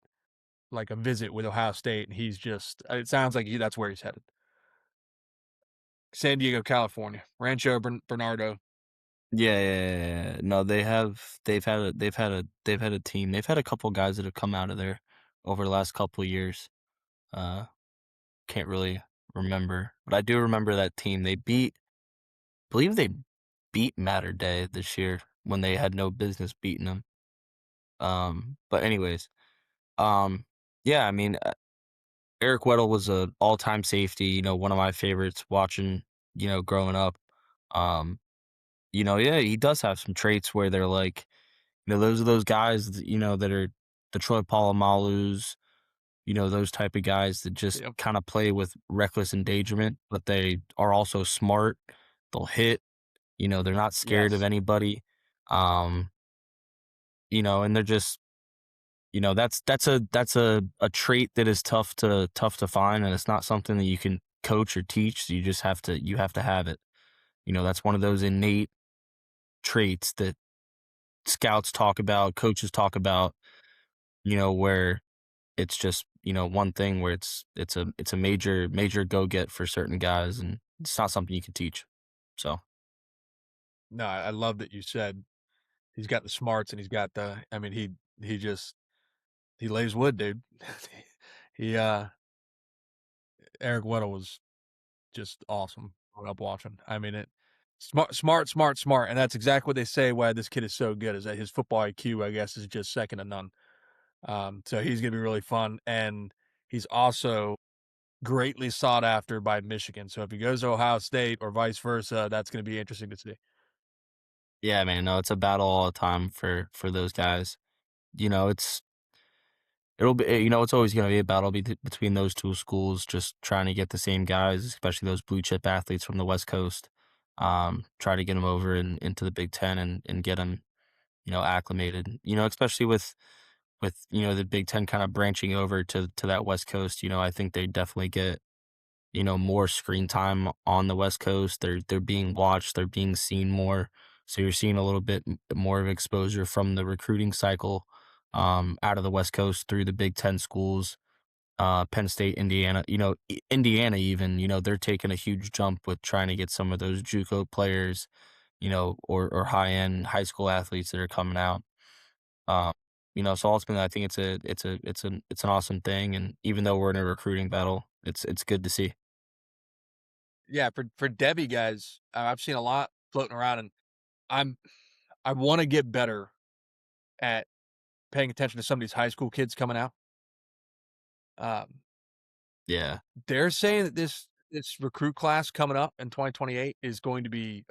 like a visit with Ohio State, and he's just it sounds like that's where he's headed. San Diego, California, Rancho Bernardo. Yeah, yeah, yeah, yeah. No, they've had a team. They've had a couple guys that have come out of there over the last couple of years. Uh, can't really remember, but I do remember that team. Believe they beat Matter Day this year when they had no business beating them. But anyways, um, yeah, I mean, Eric Weddle was a all-time safety. One of my favorites watching. Growing up. Um, yeah, he does have some traits where they're like, those are those guys, that are the Troy Polamalu's, those type of guys that just Yep. kind of play with reckless endangerment, but they are also smart. They'll hit, they're not scared of Yes. anybody. Um, and they're just, that's a trait that is tough to find, and it's not something that you can coach or teach. So you have to have it. That's one of those innate traits that scouts talk about, coaches talk about, where it's just, one thing where it's a major go get for certain guys, and it's not something you can teach. So, No, I love that you said he's got the smarts and he's got the. I mean, he just he lays wood, dude. he Eric Weddle was just awesome growing up watching. I mean, it smart, and that's exactly what they say. Why this kid is so good is that his football IQ, I guess, is just second to none. So he's gonna be really fun, and he's also greatly sought after by Michigan. So if he goes to Ohio State or vice versa, that's gonna be interesting to see. yeah, man, no, it's a battle all the time for those guys. You know, it's it'll be it's always gonna be a battle between those two schools, just trying to get the same guys, especially those blue chip athletes from the West Coast. Try to get them over into the Big Ten and get them, acclimated. Especially with the Big Ten kind of branching over to that West Coast. I think they definitely get more screen time on the West Coast. They're being watched. They're being seen more. So you're seeing a little bit more of exposure from the recruiting cycle out of the West Coast through the Big Ten schools, Penn State, Indiana. Indiana even. They're taking a huge jump with trying to get some of those JUCO players, or high end high school athletes that are coming out. Um, so ultimately, I think it's an awesome thing, and even though we're in a recruiting battle, it's good to see. Yeah, for Debbie guys, I've seen a lot floating around, and I'm I want to get better at paying attention to some of these high school kids coming out. Um, Yeah, they're saying that this recruit class coming up in 2028 is going to be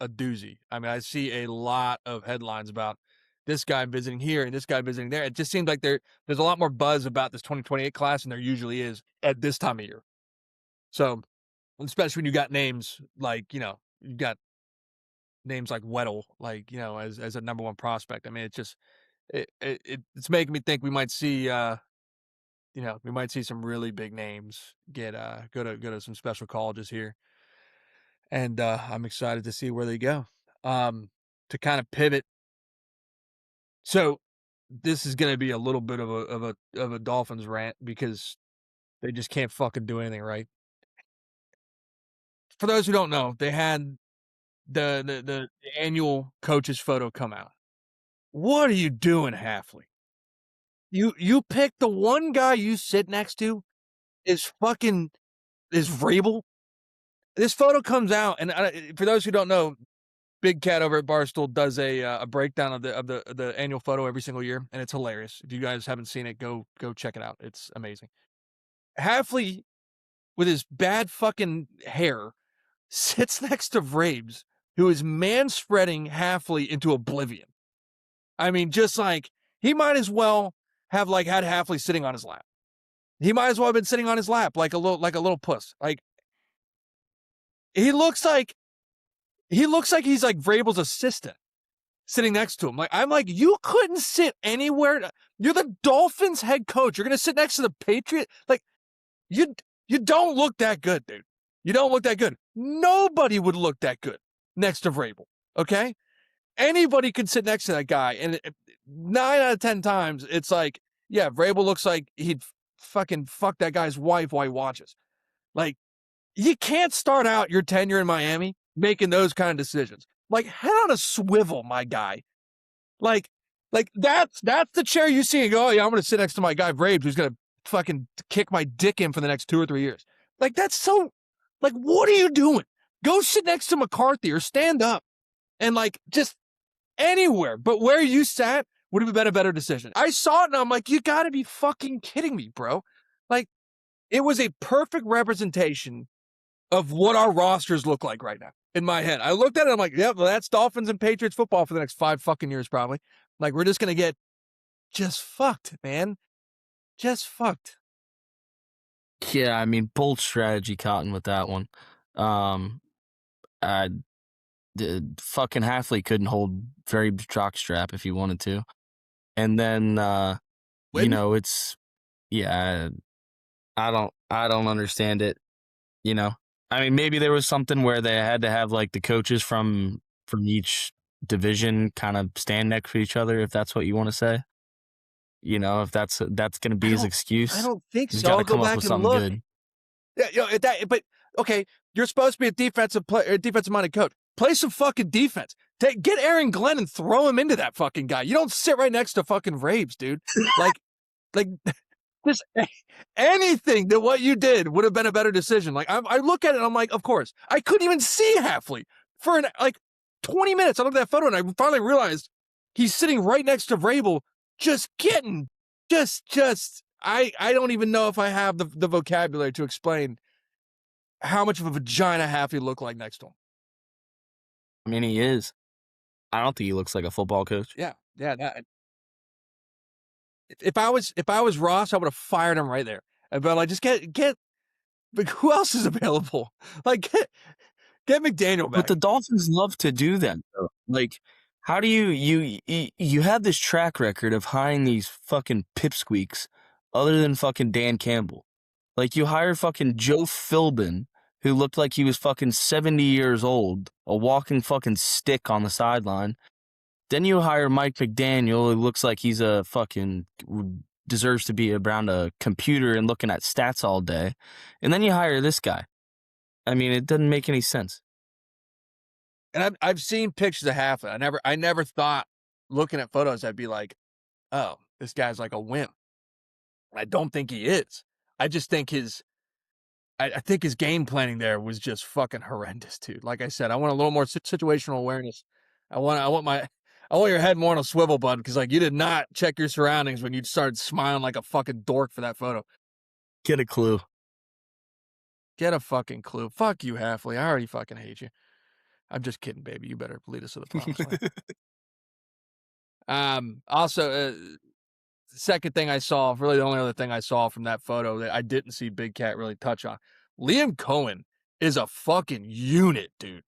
a doozy. I mean, I see a lot of headlines about this guy visiting here and this guy visiting there. It just seems like there's a lot more buzz about this 2028 class than there usually is at this time of year. So, especially when you got names like, you got names like Weddle, like, as a number one prospect. I mean, it's just it's making me think we might see we might see some really big names get go to some special colleges here. And I'm excited to see where they go. To kind of pivot. So this is gonna be a little bit of a Dolphins rant because they just can't fucking do anything right. For those who don't know, they had the annual coaches photo come out. What are you doing, Halfley? You picked the one guy you sit next to is fucking is Vrabel. This photo comes out, and for those who don't know, Big Cat over at Barstool does a breakdown of the annual photo every single year, and it's hilarious. If you guys haven't seen it, go check it out. It's amazing. Halfley with his bad fucking hair sits next to Vrabes, who is man spreading Halfley into oblivion. I mean, just like he might as well have like had Halfley sitting on his lap. He might as well have been sitting on his lap like a little puss. Like he looks like he's like Vrabel's assistant sitting next to him. Like I'm like, you couldn't sit anywhere. You're the Dolphins head coach. You're gonna sit next to the Patriot. Like you don't look that good, dude. You don't look that good. Nobody would look that good next to Vrabel. Okay, anybody could sit next to that guy, and 9 out of 10 times it's like, yeah, Vrabel looks like he'd fucking fuck that guy's wife while he watches. Like you can't start out your tenure in Miami making those kind of decisions. Like head on a swivel, my guy. Like that's the chair you see and go, oh yeah, I'm gonna sit next to my guy Vrabes, who's gonna fucking kick my dick in for the next 2 or 3 years. Like that's so. Like what are you doing? Go sit next to McCarthy or stand up and like just anywhere. But where you sat would have been a better decision. I saw it and I'm like, you got to be fucking kidding me, bro. Like it was a perfect representation of what our rosters look like right now in my head. I looked at it, I'm like, yeah, well, that's Dolphins and Patriots football for the next 5 fucking years, probably. Like, we're just going to get just fucked, man. Just fucked. yeah. I mean, bold strategy, Cotton, with that one. I the fucking Halfley couldn't hold very jockstrap if he wanted to, and then it's yeah. I don't understand it. I mean, maybe there was something where they had to have like the coaches from each division kind of stand next to each other, if that's what you want to say. If that's going to be his I excuse, don't think he's so. got to I'll go come up back with and something look. good. Yeah, but okay, you're supposed to be a defensive minded coach. Play some fucking defense. Get Aaron Glenn and throw him into that fucking guy. You don't sit right next to fucking Vrabes, dude. like just anything that what you did would have been a better decision. Like I look at it, and I'm like, of course. I couldn't even see Halfley for 20 minutes. I looked at that photo and I finally realized he's sitting right next to Vrabel, just getting just. I don't even know if I have the vocabulary to explain how much of a vagina Halfley looked like next to him. I mean, he is. I don't think he looks like a football coach. Yeah. If I was Ross, I would have fired him right there. But like, just get. Like, who else is available? Like, get McDaniel back. But the Dolphins love to do that, though. Like, how do you have this track record of hiring these fucking pipsqueaks other than fucking Dan Campbell? Like, you hire fucking Joe Philbin who looked like he was fucking 70 years old, a walking fucking stick on the sideline. Then you hire Mike McDaniel, who looks like he's a fucking deserves to be around a computer and looking at stats all day. And then you hire this guy. I mean, it doesn't make any sense. And I've seen pictures of Halfley. I never thought, looking at photos, I'd be like, oh, this guy's like a wimp. I don't think he is. I just think I think his game planning there was just fucking horrendous, dude. Like I said, I want a little more situational awareness. I want your head more on a swivel, bud, because like you did not check your surroundings when you started smiling like a fucking dork for that photo. Get a clue. Get a fucking clue. Fuck you, Halfley. I already fucking hate you. I'm just kidding, baby. You better lead us to the promised land. Also, second thing I saw, really the only other thing I saw from that photo that I didn't see Big Cat really touch on, Liam Cohen is a fucking unit, dude.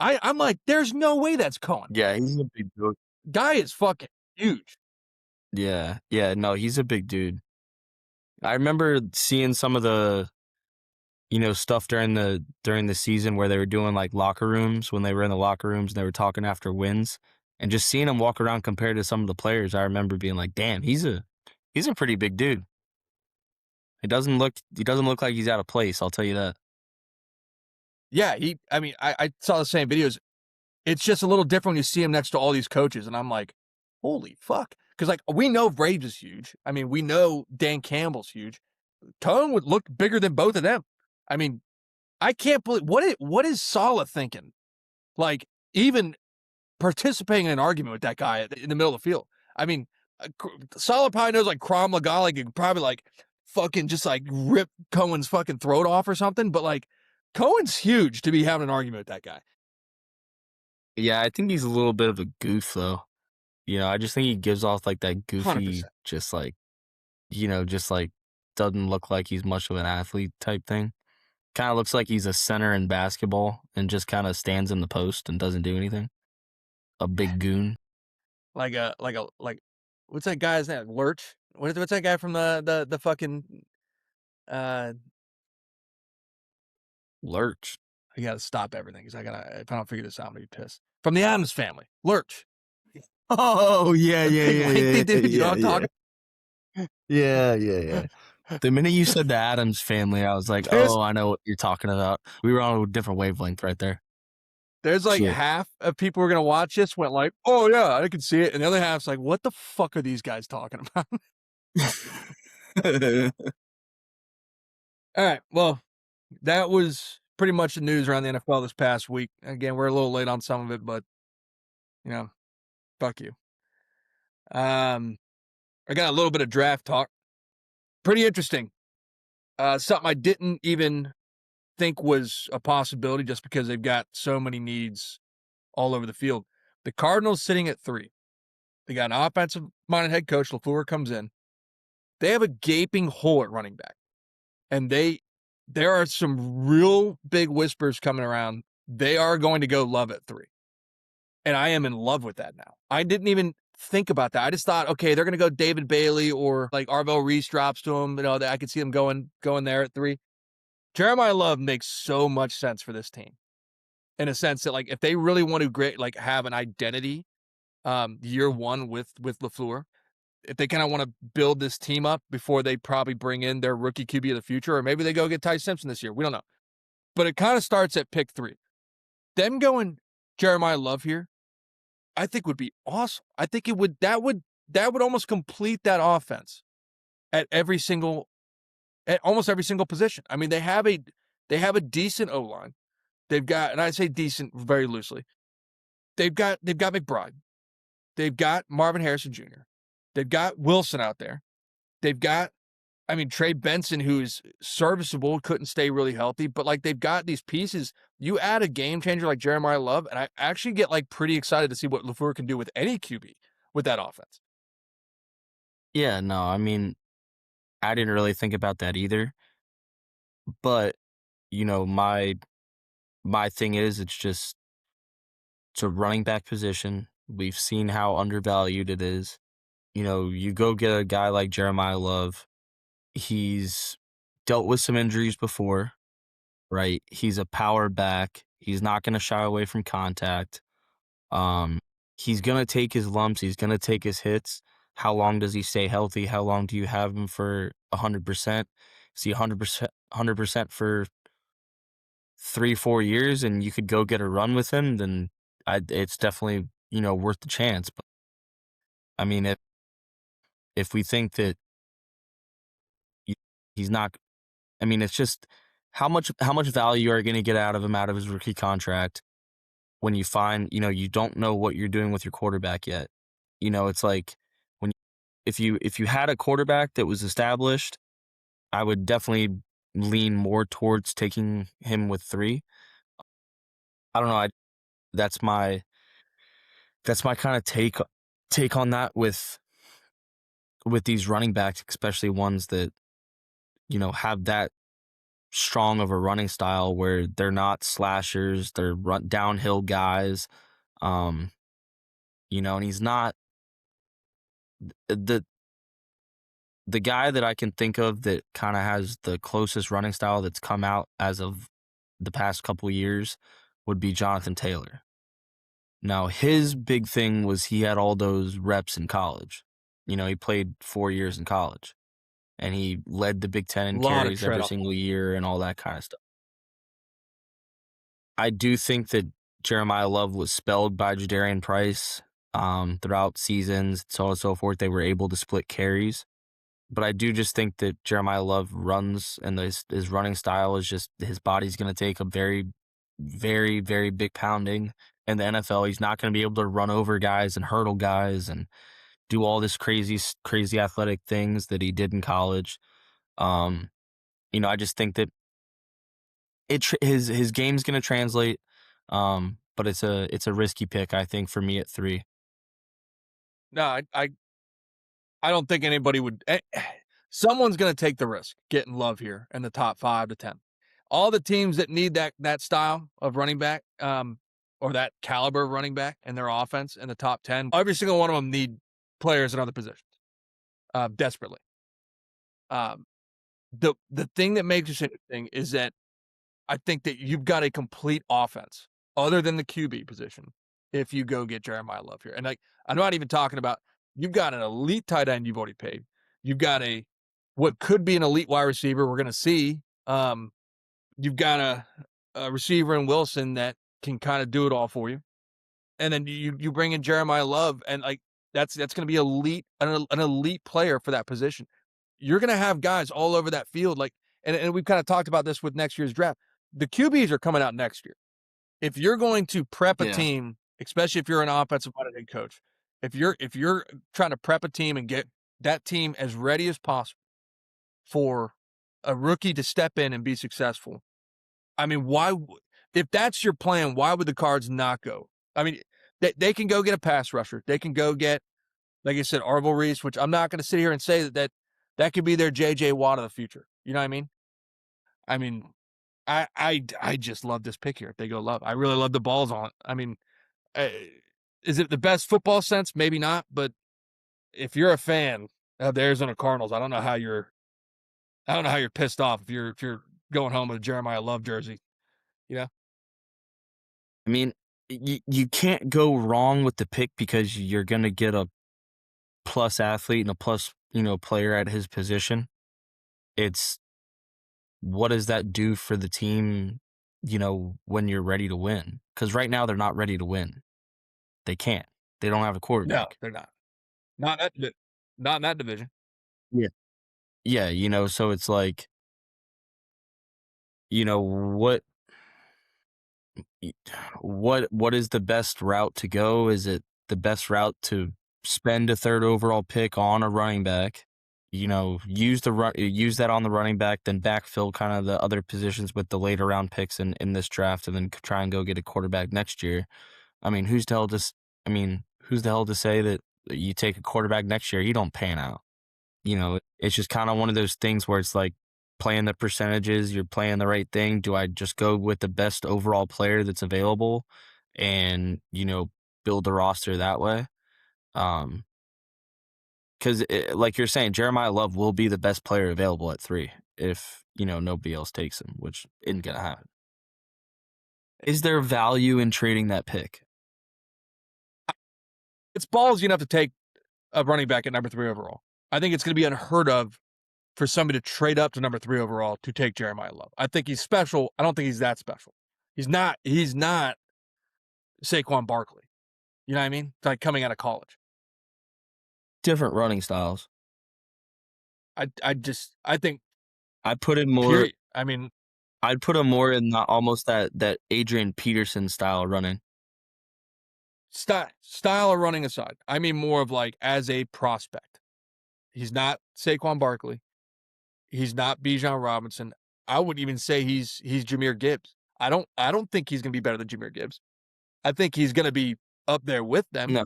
I'm like, there's no way that's Cohen. Yeah, he's a big dude. Guy is fucking huge. Yeah, no, he's a big dude. I remember seeing some of the, stuff during the season where they were doing like locker rooms, when they were in the locker rooms and they were talking after wins, and just seeing him walk around compared to some of the players. I remember being like, damn, he's a pretty big dude. He doesn't look like he's out of place, I'll tell you that. Yeah, I saw the same videos. It's just a little different when you see him next to all these coaches, and I'm like, holy fuck. Because, like, we know Braves is huge. I mean, we know Dan Campbell's huge. Cohen would look bigger than both of them. I mean, I can't believe, what is Saleh thinking? Like, even participating in an argument with that guy in the middle of the field. I mean, Saleh probably knows, like, Crom Legale could probably, like, fucking just, like, rip Cohen's fucking throat off or something, but, like, Cohen's huge to be having an argument with that guy. Yeah, I think he's a little bit of a goof, though. I just think he gives off like that goofy, 100%. just like doesn't look like he's much of an athlete type thing. Kind of looks like he's a center in basketball and just kind of stands in the post and doesn't do anything. A big goon. Like what's that guy's name? Lurch? What's that guy from the fucking Lurch. I gotta stop everything because if I don't figure this out, I'm gonna be pissed. From the Addams Family, Lurch. Oh yeah. Dude, you know what I'm talking? Yeah. The minute you said the Addams Family, I was like, oh, I know what you're talking about. We were on a different wavelength right there. There's like half of people who are gonna watch this went like, oh yeah, I can see it, and the other half's like, what the fuck are these guys talking about? All right, well, that was pretty much the news around the NFL this past week. Again, we're a little late on some of it, but fuck you. I got a little bit of draft talk. Pretty interesting. Something I didn't even think was a possibility just because they've got so many needs all over the field. The Cardinals sitting at 3. They got an offensive-minded head coach. LaFleur comes in. They have a gaping hole at running back. And there are some real big whispers coming around. They are going to go Love at 3. And I am in love with that now. I didn't even think about that. I just thought, okay, they're going to go David Bailey or like Arvell Reese drops to him. That I could see them going there at 3. Jeremiah Love makes so much sense for this team in a sense that, like, if they really want to have an identity year one with LaFleur, if they kind of want to build this team up before they probably bring in their rookie QB of the future, or maybe they go get Ty Simpson this year. We don't know. But it kind of starts at pick 3. Them going Jeremiah Love here, I think would be awesome. I think that would almost complete that offense at almost every single position. I mean, they have a decent O-line. They've got, and I say decent very loosely. They've got McBride. They've got Marvin Harrison Jr. They've got Wilson out there. They've got, Trey Benson, who is serviceable, couldn't stay really healthy, but like they've got these pieces. You add a game changer like Jeremiah Love, and I actually get like pretty excited to see what LaFleur can do with any QB with that offense. Yeah, no, I didn't really think about that either. But, my thing is, it's a running back position. We've seen how undervalued it is. You go get a guy like Jeremiah Love. He's dealt with some injuries before. right? He's a power back. He's not going to shy away from contact. Um, he's going to take his lumps. He's going to take his hits. How long does he stay healthy? How long do you have him for 100%? Is he 100% for 3, 4 years, and you could go get a run with him? Then it's definitely worth the chance. But I mean, if we think that he- he's not, I mean, it's just how much value are you going to get out of him out of his rookie contract when you find you don't know what you're doing with your quarterback yet. It's like when if you had a quarterback that was established, I would definitely lean more towards taking him with 3. I don't know. That's my that's my kind of take on that with these running backs, especially ones that have that strong of a running style where they're not slashers, they're downhill guys. Um, and he's not the the guy that I can think of that kind of has the closest running style that's come out as of the past couple years would be Jonathan Taylor. Now, his big thing was he had all those reps in college. He played 4 years in college and he led the Big Ten A in lot of carries tread every off. single year and all that kind of stuff. I do think that Jeremiah Love was spelled by Jadarian Price throughout seasons, so on and so forth. They were able to split carries. But I do just think that Jeremiah Love runs and his running style is just his body's going to take a very, very, very big pounding in the NFL. He's not going to be able to run over guys and hurdle guys and do all this crazy, crazy athletic things that he did in college. Um, I just think that his game's going to translate, but it's a risky pick, I think, for me at 3. No, I don't think anybody would. Someone's going to take the risk getting Love here in the top 5 to 10. All the teams that need that style of running back, or that caliber of running back in their offense in the top 10, every single one of them need players in other positions, desperately. The thing that makes this interesting is that I think that you've got a complete offense other than the QB position if you go get Jeremiah Love here. And I'm not even talking about, you've got an elite tight end you've already paid. You've got what could be an elite wide receiver. We're going to see. You've got a receiver in Wilson that can kind of do it all for you. And then you bring in Jeremiah Love, and that's going to be an elite player for that position. You're going to have guys all over that field. And we've kind of talked about this with next year's draft. The QBs are coming out next year. If you're going to prep a team, especially if you're an offensive-minded head coach, if you're trying to prep a team and get that team as ready as possible for a rookie to step in and be successful, I mean, if that's your plan, why would the Cards not go? I mean, they can go get a pass rusher. They can go get, like I said, Arvil Reese, which I'm not going to sit here and say that could be their J.J. Watt of the future. You know what I mean? I mean, I just love this pick here. If they go Love, I really love the balls on it. I mean, is it the best football sense? Maybe not, but if you're a fan of the Arizona Cardinals, I don't know how you're pissed off if you're going home with a Jeremiah Love jersey. You know? I mean, you can't go wrong with the pick because you're going to get a plus athlete and a plus, player at his position. It's what does that do for the team, when you're ready to win? Because right now they're not ready to win. They can't. They don't have a No, quarterback. they're not. Not in that division. Yeah. Yeah, so it's like, what what is the best route to go? Is it the best route to spend a 3rd overall pick on a running back? Use that on the running back, then backfill kind of the other positions with the later round picks in this draft, and then try and go get a quarterback next year. I mean, who's the hell to say that you take a quarterback next year, he don't pan out? It's just kind of one of those things where it's like playing the percentages, you're playing the right thing. Do I just go with the best overall player that's available and, build the roster that way? Because like you're saying, Jeremiah Love will be the best player available at 3. if, nobody else takes him, which isn't gonna happen. Is there value in trading that pick? It's ballsy enough to take a running back at number 3 overall. I think it's going to be unheard of for somebody to trade up to number 3 overall to take Jeremiah Love. I think he's special. I don't think he's that special. He's not Saquon Barkley. You know what I mean? It's like coming out of college. Different running styles. I think I put him more. period. I mean, I'd put him more in almost that Adrian Peterson style running. style of running aside, I mean more of like as a prospect. He's not Saquon Barkley. He's not Bijan Robinson. I wouldn't even say he's Jahmyr Gibbs. I don't think he's going to be better than Jahmyr Gibbs. I think he's going to be up there with them. No.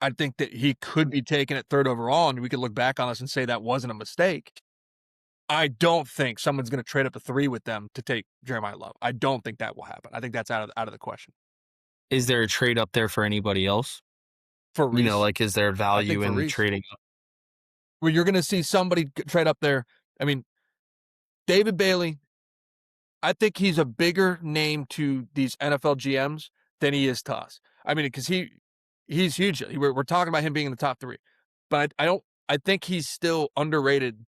I think that he could be taken at 3rd overall, and we could look back on this and say that wasn't a mistake. I don't think someone's going to trade up to 3 with them to take Jeremiah Love. I don't think that will happen. I think that's out of the question. Is there a trade up there for anybody else? For Reese, Like, is there value in Reese, trading up? where you're going to see somebody trade up there. I mean, David Bailey, I think he's a bigger name to these NFL GMs than he is to us. I mean, because he's huge. We're talking about him being in the top 3, but I think he's still underrated.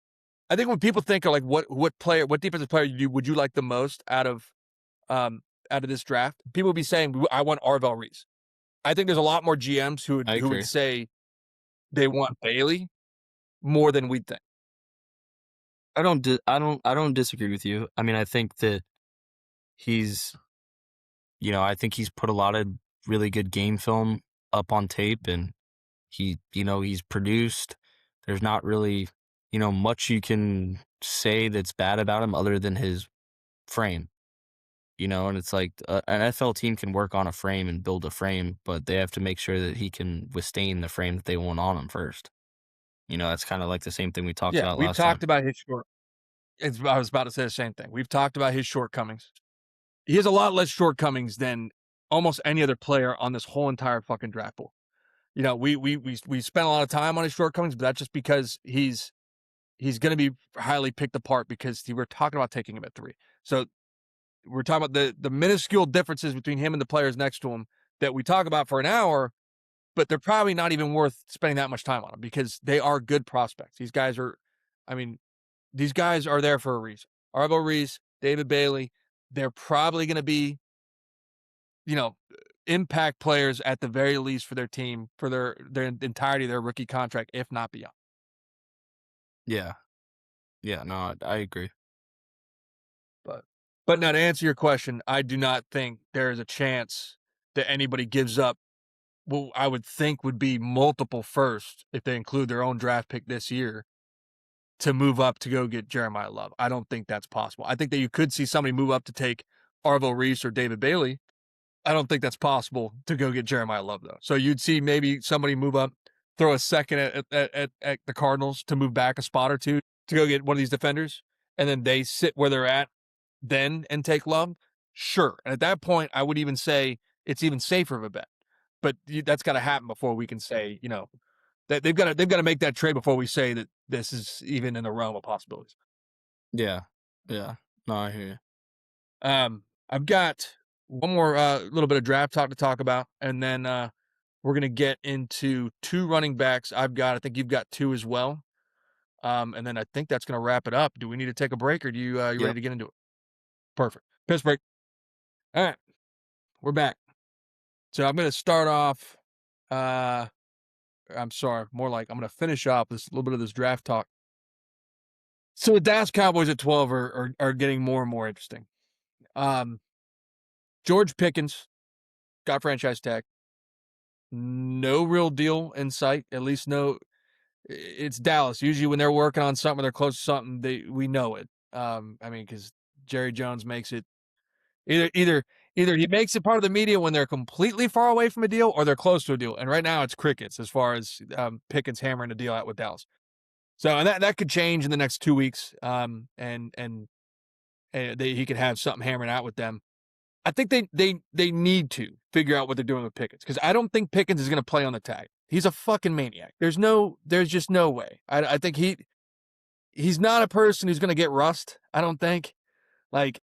I think when people think of like what defensive player would you like the most out of this draft, people would be saying I want Arvell Reese. I think there's a lot more GMs who would say they want Bailey more than we think. I don't disagree with you. I mean, I think that he's, I think he's put a lot of really good game film up on tape, and he's produced. There's not really, much you can say that's bad about him other than his frame. And it's like an NFL team can work on a frame and build a frame, but they have to make sure that he can withstand the frame that they want on him first. That's kind of like the same thing we talked about last time. We've talked about his I was about to say the same thing. We've talked about his shortcomings. He has a lot less shortcomings than almost any other player on this whole entire fucking draft pool. We spent a lot of time on his shortcomings, but that's just because he's going to be highly picked apart because we're talking about taking him at 3. So we're talking about the minuscule differences between him and the players next to him that we talk about for an hour, but they're probably not even worth spending that much time on them because they are good prospects. These guys are there for a reason. Arvell Reese, David Bailey, they're probably going to be, impact players at the very least for their team for their entirety of their rookie contract, if not beyond. Yeah. Yeah, no, I agree. But now to answer your question, I do not think there is a chance that anybody gives up what I would think would be multiple firsts if they include their own draft pick this year to move up to go get Jeremiah Love. I don't think that's possible. I think that you could see somebody move up to take Arvell Reese or David Bailey. I don't think that's possible to go get Jeremiah Love, though. So you'd see maybe somebody move up, throw a second at the Cardinals to move back a spot or two to go get one of these defenders, and then they sit where they're at then and take Love. Sure. And at that point, I would even say it's even safer of a bet. But that's got to happen before we can say, that they've got to make that trade before we say that this is even in the realm of possibilities. Yeah. Yeah. No, I hear you. I've got one more little bit of draft talk to talk about, and then we're going to get into 2 running backs I think you've got 2 as well. And then I think that's going to wrap it up. Do we need to take a break, or do you ready to get into it? Perfect. Piss break. All right. We're back. So I'm going to start off. I'm sorry. More like I'm going to finish off this little bit of this draft talk. So the Dallas Cowboys at 12 are getting more and more interesting. George Pickens got franchise tag. No real deal in sight. At least no. It's Dallas. Usually when they're working on something, they're close to something. We know it. Because Jerry Jones makes it either he makes it part of the media when they're completely far away from a deal or they're close to a deal. And right now it's crickets as far as Pickens hammering a deal out with Dallas. So and that could change in the next 2 weeks. And he could have something hammering out with them. I think they need to figure out what they're doing with Pickens because I don't think Pickens is going to play on the tag. He's a fucking maniac. There's just no way. I think he's not a person who's going to get rust, I don't think. Like,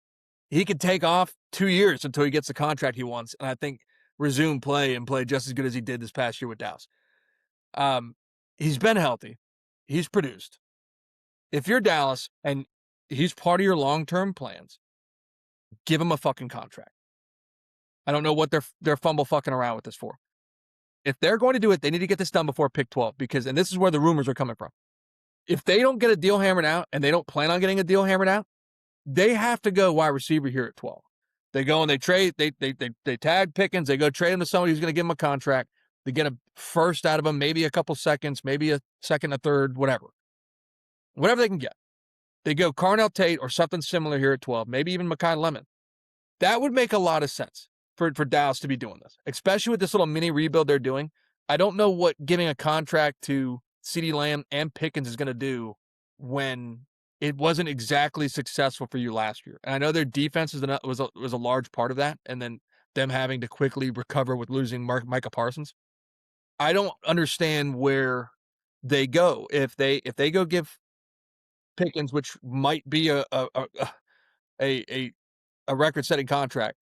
he could take off 2 years until he gets the contract he wants, and I think resume play and play just as good as he did this past year with Dallas. He's been healthy. He's produced. If you're Dallas and he's part of your long-term plans, give him a fucking contract. I don't know what they're fumble fucking around with this for. If they're going to do it, they need to get this done before pick 12 because, and this is where the rumors are coming from. If they don't get a deal hammered out and they don't plan on getting a deal hammered out, they have to go wide receiver here at 12. They go and they trade, they tag Pickens, they go trade him to somebody who's going to give him a contract. They get a first out of him, maybe a couple seconds, maybe a second, a third, whatever. Whatever they can get. They go Carnell Tate or something similar here at 12, maybe even Mekhi Lemon. That would make a lot of sense for Dallas to be doing this, especially with this little mini rebuild they're doing. I don't know what giving a contract to CeeDee Lamb and Pickens is going to do when it wasn't exactly successful for you last year. And I know their defense was a large part of that, and then them having to quickly recover with losing Micah Parsons. I don't understand where they go if they go give Pickens, which might be a record-setting contract.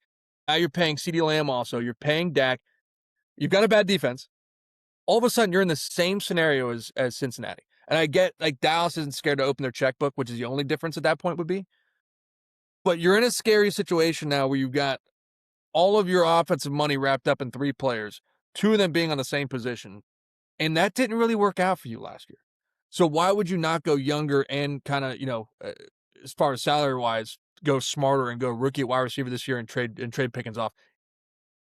Now you're paying CeeDee Lamb also. You're paying Dak. You've got a bad defense. All of a sudden, you're in the same scenario as Cincinnati. And I get, like, Dallas isn't scared to open their checkbook, which is the only difference at that point would be. But you're in a scary situation now where you've got all of your offensive money wrapped up in 3 players, 2 of them being on the same position. And that didn't really work out for you last year. So why would you not go younger and kind of, as far as salary-wise, go smarter and go rookie at wide receiver this year and trade Pickens off?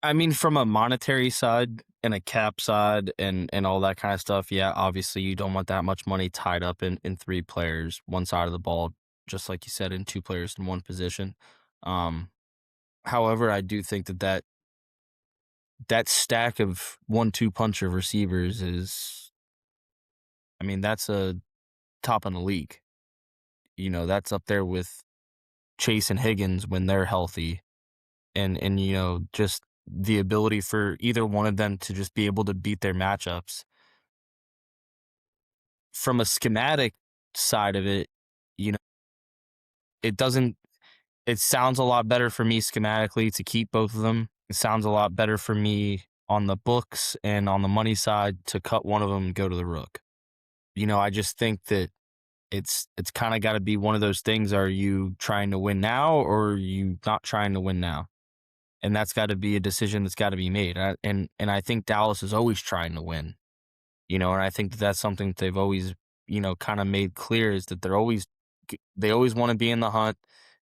I mean, from a monetary side and a cap side and all that kind of stuff, yeah, obviously you don't want that much money tied up in 3 players, one side of the ball, just like you said, in 2 players in one position. However, I do think that stack of 1-2 punch of receivers is, I mean, that's a top in the league. That's up there with Chase and Higgins when they're healthy. And just the ability for either one of them to just be able to beat their matchups. From a schematic side of it, it doesn't it sounds a lot better for me schematically to keep both of them. It sounds a lot better for me on the books and on the money side to cut one of them and go to the rook. I just think that it's kind of got to be one of those things. Are you trying to win now or are you not trying to win now? And that's got to be a decision that's got to be made. And I think Dallas is always trying to win, and I think that's something that they've always, kind of made clear is that they always want to be in the hunt.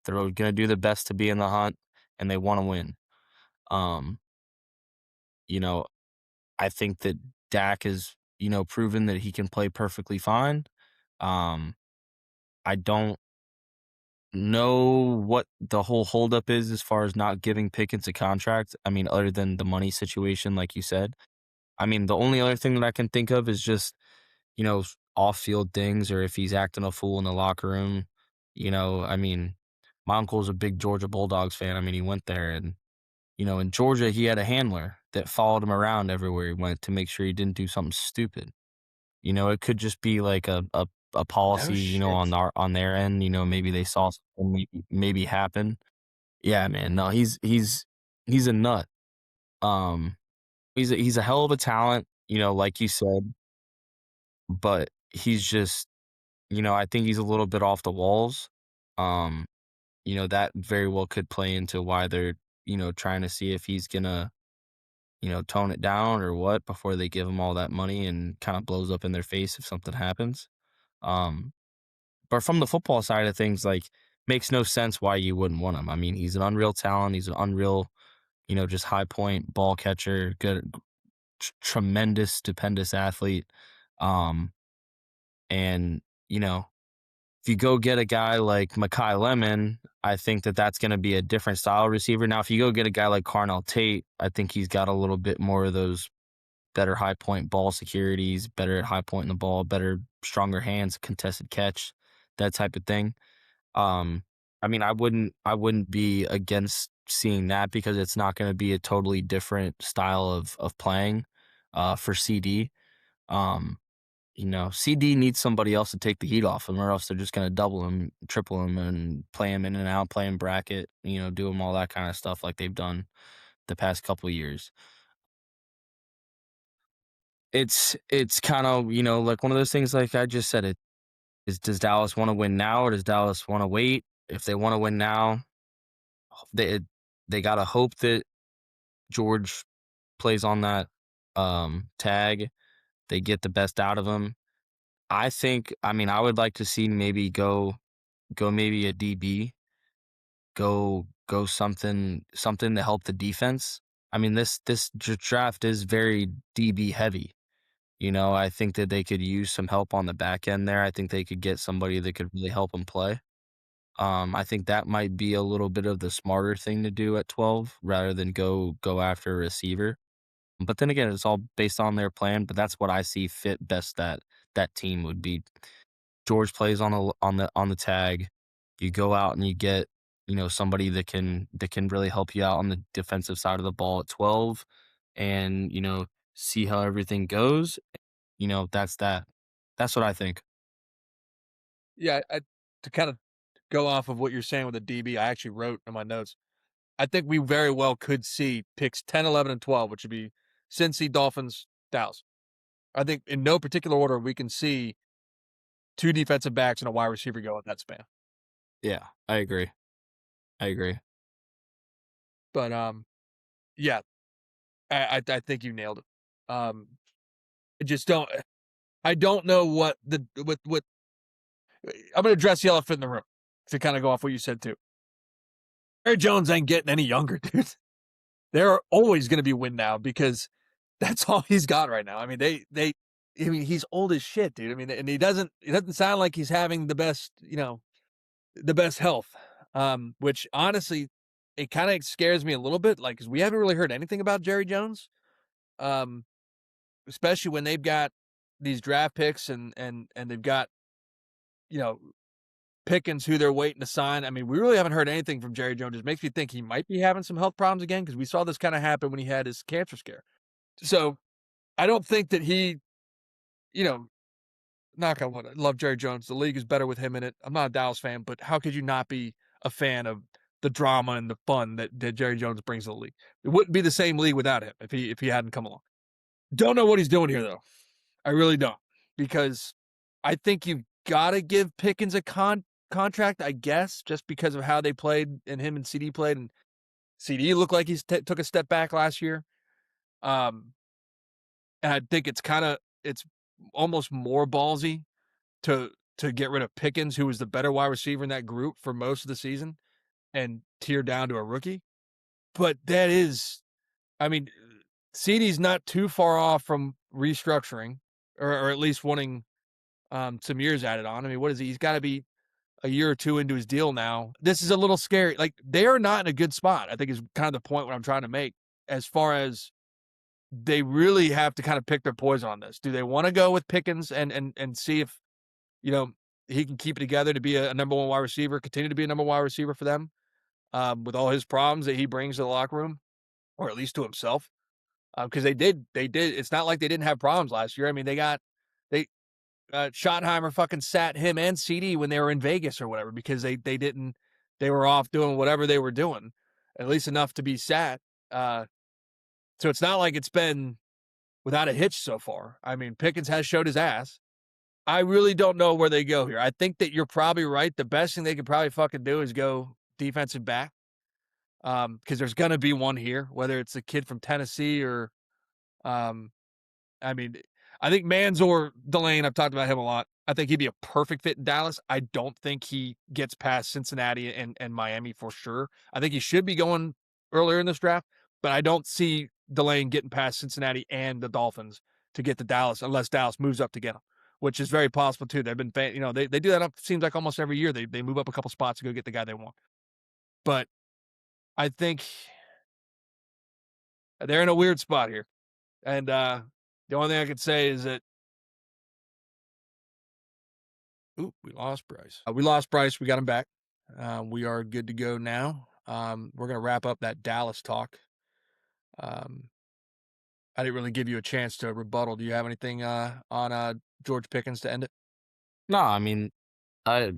They're going to do the best to be in the hunt and they want to win. I think that Dak has, proven that he can play perfectly fine. I don't know what the whole holdup is as far as not giving Pickens a contract. I mean, other than the money situation, like you said. I mean, the only other thing that I can think of is just, off-field things or if he's acting a fool in the locker room. I mean, my uncle's a big Georgia Bulldogs fan. I mean, he went there and, in Georgia, he had a handler that followed him around everywhere he went to make sure he didn't do something stupid. It could just be like a policy, on their end. Maybe they saw something maybe happen. Yeah, man. No, he's a nut. He's a hell of a talent, like you said, but he's just, I think he's a little bit off the walls. That very well could play into why they're, trying to see if he's gonna, tone it down or what before they give him all that money and kind of blows up in their face if something happens. But from the football side of things, like, makes no sense why you wouldn't want him. I mean, he's an unreal talent. He's an unreal, just high point ball catcher, good, tremendous, stupendous athlete. And, if you go get a guy like Mekhi Lemon, I think that that's going to be a different style receiver. Now, if you go get a guy like Carnell Tate, I think he's got a little bit more of those better high point ball securities, better at high point in the ball, better, stronger hands, contested catch, that type of thing. I mean, I wouldn't be against seeing that because it's not going to be a totally different style of playing for CD. CD needs somebody else to take the heat off him, or else they're just going to double him, triple him, and play him in and out, play him bracket, do him all that kind of stuff like they've done the past couple of years. It's kind of, like one of those things like I just said, does Dallas want to win now or does Dallas want to wait? If they want to win now, they they got to hope that George plays on that tag. They get the best out of him. I would like to see maybe go maybe a DB, go something to help the defense. I mean, this draft is very DB heavy. I think that they could use some help on the back end there. I think they could get somebody that could really help them play. I think that might be a little bit of the smarter thing to do at 12 rather than go after a receiver. But then again, it's all based on their plan, but that's what I see fit best that team would be. George plays on the tag. You go out and you get, somebody that can really help you out on the defensive side of the ball at 12 and, see how everything goes. That's that. That's what I think. Yeah, to kind of go off of what you're saying with the DB, I actually wrote in my notes. I think we very well could see picks 10, 11, and 12, which would be Cincy, Dolphins, Dallas. I think in no particular order we can see two defensive backs and a wide receiver go in that span. Yeah, I agree. I agree. But yeah, I think you nailed it. I just don't. I don't know what what. I'm going to address the elephant in the room to kind of go off what you said too. Jerry Jones ain't getting any younger, dude. They're always going to be win now because that's all he's got right now. I mean, he's old as shit, dude. I mean, and it doesn't sound like he's having the best, the best health. Which honestly, it kind of scares me a little bit, like, because we haven't really heard anything about Jerry Jones. Um, especially when they've got these draft picks and they've got, you know, Pickens who they're waiting to sign. I mean, we really haven't heard anything from Jerry Jones. It makes me think he might be having some health problems again because we saw this kind of happen when he had his cancer scare. So I don't think that he, you know, knock on wood. I love Jerry Jones. The league is better with him in it. I'm not a Dallas fan, but how could you not be a fan of the drama and the fun that Jerry Jones brings to the league? It wouldn't be the same league without him if he hadn't come along. Don't know what he's doing here though. I really don't, because I think you've got to give Pickens a contract, I guess, just because of how they played and him and CD played. And CD looked like he took a step back last year. And I think it's almost more ballsy to get rid of Pickens, who was the better wide receiver in that group for most of the season, and tear down to a rookie. But that is, I mean, CD's not too far off from restructuring, or at least wanting some years added on. I mean, what is he? He's got to be a year or two into his deal now. This is a little scary. Like, they are not in a good spot, I think, is kind of the point what I'm trying to make, as far as they really have to kind of pick their poison on this. Do they want to go with Pickens and see if, he can keep it together to be a number one wide receiver, continue to be a number one wide receiver for them, with all his problems that he brings to the locker room, or at least to himself? Because they did. It's not like they didn't have problems last year. I mean, they Schottenheimer fucking sat him and CD when they were in Vegas or whatever, because they were off doing whatever they were doing, at least enough to be sat. So it's not like it's been without a hitch so far. I mean, Pickens has showed his ass. I really don't know where they go here. I think that you're probably right. The best thing they could probably fucking do is go defensive back. Because there's gonna be one here, whether it's a kid from Tennessee or, um, I mean, I think Manzor Delane, I've talked about him a lot. I think he'd be a perfect fit in Dallas. I don't think he gets past Cincinnati and Miami for sure. I think he should be going earlier in this draft, but I don't see Delane getting past Cincinnati and the Dolphins to get to Dallas unless Dallas moves up to get him, which is very possible too. They've been, they do that up, seems like almost every year. They move up a couple spots to go get the guy they want. But I think they're in a weird spot here. And the only thing I could say is that, we lost Bryce. We lost Bryce. We got him back. We are good to go now. We're going to wrap up that Dallas talk. I didn't really give you a chance to rebuttal. Do you have anything on George Pickens to end it? No, I mean, I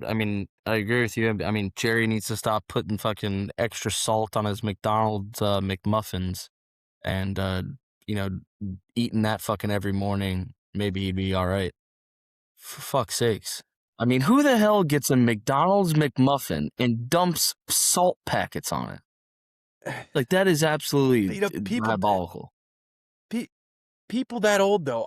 agree with you. I mean, Jerry needs to stop putting fucking extra salt on his McDonald's McMuffins and you know, eating that fucking every morning. Maybe he'd be all right. For fuck's sakes. I mean, who the hell gets a McDonald's McMuffin and dumps salt packets on it? Like that is absolutely You know, diabolical. people that old though,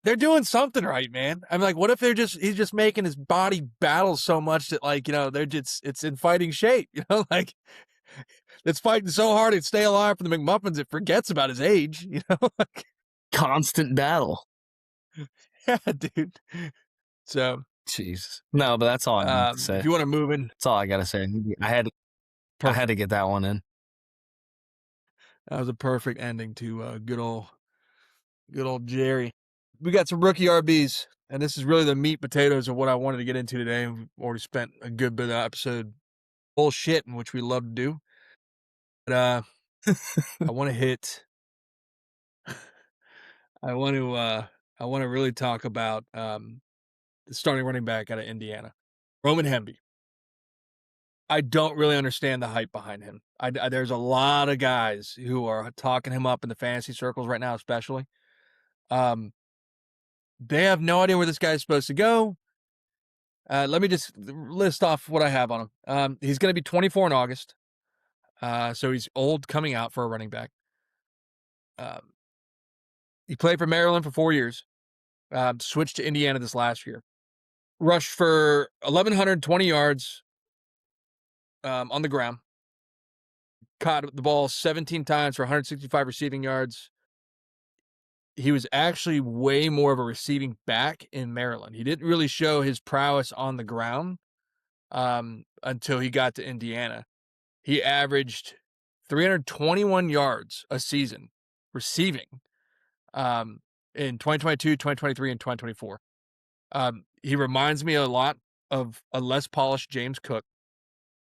they're doing something right, man. I'm like, what if he's just making his body battle so much that like, it's in fighting shape, like it's fighting so hard to stay alive for the McMuffins, it forgets about his age, like, Constant battle. yeah, dude. So, Jesus. No, but that's all I need to say. if you want to move in, That's all I gotta say. I had to get that one in. that was a perfect ending to good old Jerry. We got some rookie RBs, and this is really the meat potatoes of what I wanted to get into today. We've already spent a good bit of episode bullshit, in which we love to do. But I want to hit. I want to really talk about the starting running back out of Indiana, Roman Hemby. I don't really understand the hype behind him. There's a lot of guys who are talking him up in the fantasy circles right now, especially. They have no idea where this guy is supposed to go. Let me just list off what I have on him. He's going to be 24 in August. So he's old coming out for a running back. He played for Maryland for 4 years. Switched to Indiana this last year. Rushed for 1,120 yards on the ground. Caught the ball 17 times for 165 receiving yards. He was actually way more of a receiving back in Maryland. He didn't really show his prowess on the ground until he got to Indiana. He averaged 321 yards a season receiving in 2022, 2023, and 2024. He reminds me a lot of a less polished James Cook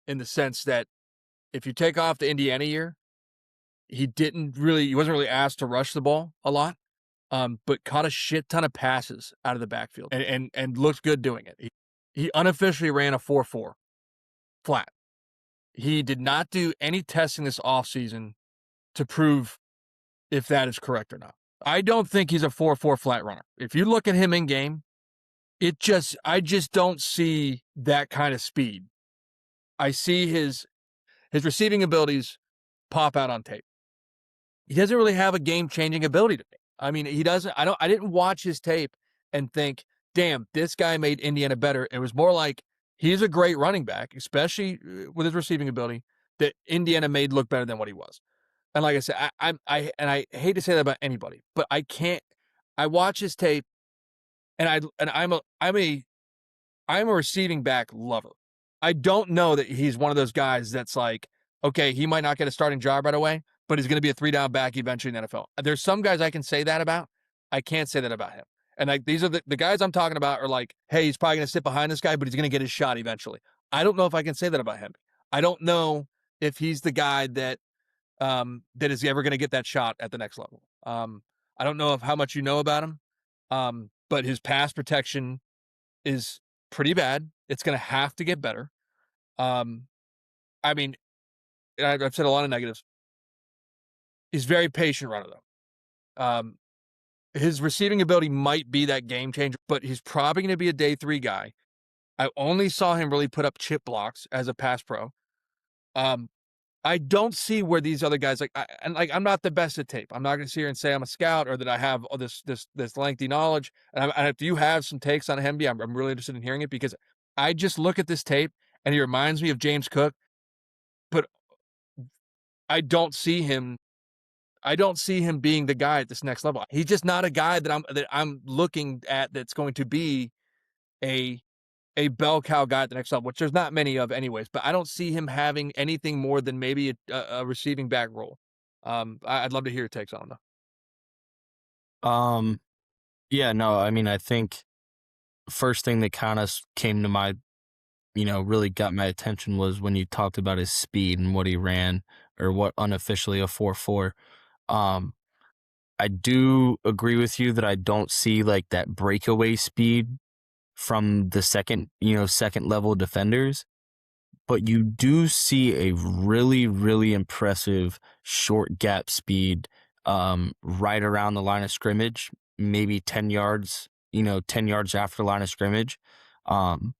in the sense that if you take off the Indiana year, he wasn't really asked to rush the ball a lot, but caught a shit ton of passes out of the backfield and looked good doing it. He unofficially ran a 4.4 flat. He did not do any testing this offseason to prove if that is correct or not. I don't think he's a 4.4 flat runner. If you look at him in game, I just don't see that kind of speed. I see his receiving abilities pop out on tape. He doesn't really have a game-changing ability to me. I mean, he doesn't. I didn't watch his tape and think, damn, this guy made Indiana better. It was more like he's a great running back, especially with his receiving ability, that Indiana made look better than what he was. And like I said, I hate to say that about anybody, but I can't. I watch his tape, and I'm a receiving back lover. I don't know that he's one of those guys that's like, okay, he might not get a starting job right away, but he's going to be a 3-down back eventually in the NFL. There's some guys I can say that about. I can't say that about him. And like these are the guys I'm talking about are like, hey, he's probably going to sit behind this guy, but he's going to get his shot eventually. I don't know if I can say that about him. I don't know if he's the guy that is ever going to get that shot at the next level. I don't know how much you know about him, but his pass protection is pretty bad. It's going to have to get better. I mean, I've said a lot of negatives. He's very patient runner though. His receiving ability might be that game changer, but he's probably going to be a day 3 guy. I only saw him really put up chip blocks as a pass pro. I don't see where these other guys I'm not the best at tape. I'm not going to sit here and say I'm a scout or that I have all this lengthy knowledge. And if you have some takes on Hemby, I'm really interested in hearing it because I just look at this tape and he reminds me of James Cook, but I don't see him being the guy at this next level. He's just not a guy that I'm looking at that's going to be a bell cow guy at the next level, which there's not many of anyways, but I don't see him having anything more than maybe a receiving back role. I'd love to hear your takes on him though. Yeah, no, I mean, I think first thing that kind of came to my, really got my attention was when you talked about his speed and what he ran or what unofficially a 4.4. Um, I do agree with you that I don't see like that breakaway speed from the second level defenders, but you do see a really, really impressive short gap speed right around the line of scrimmage, maybe 10 yards, 10 yards after line of scrimmage. Um,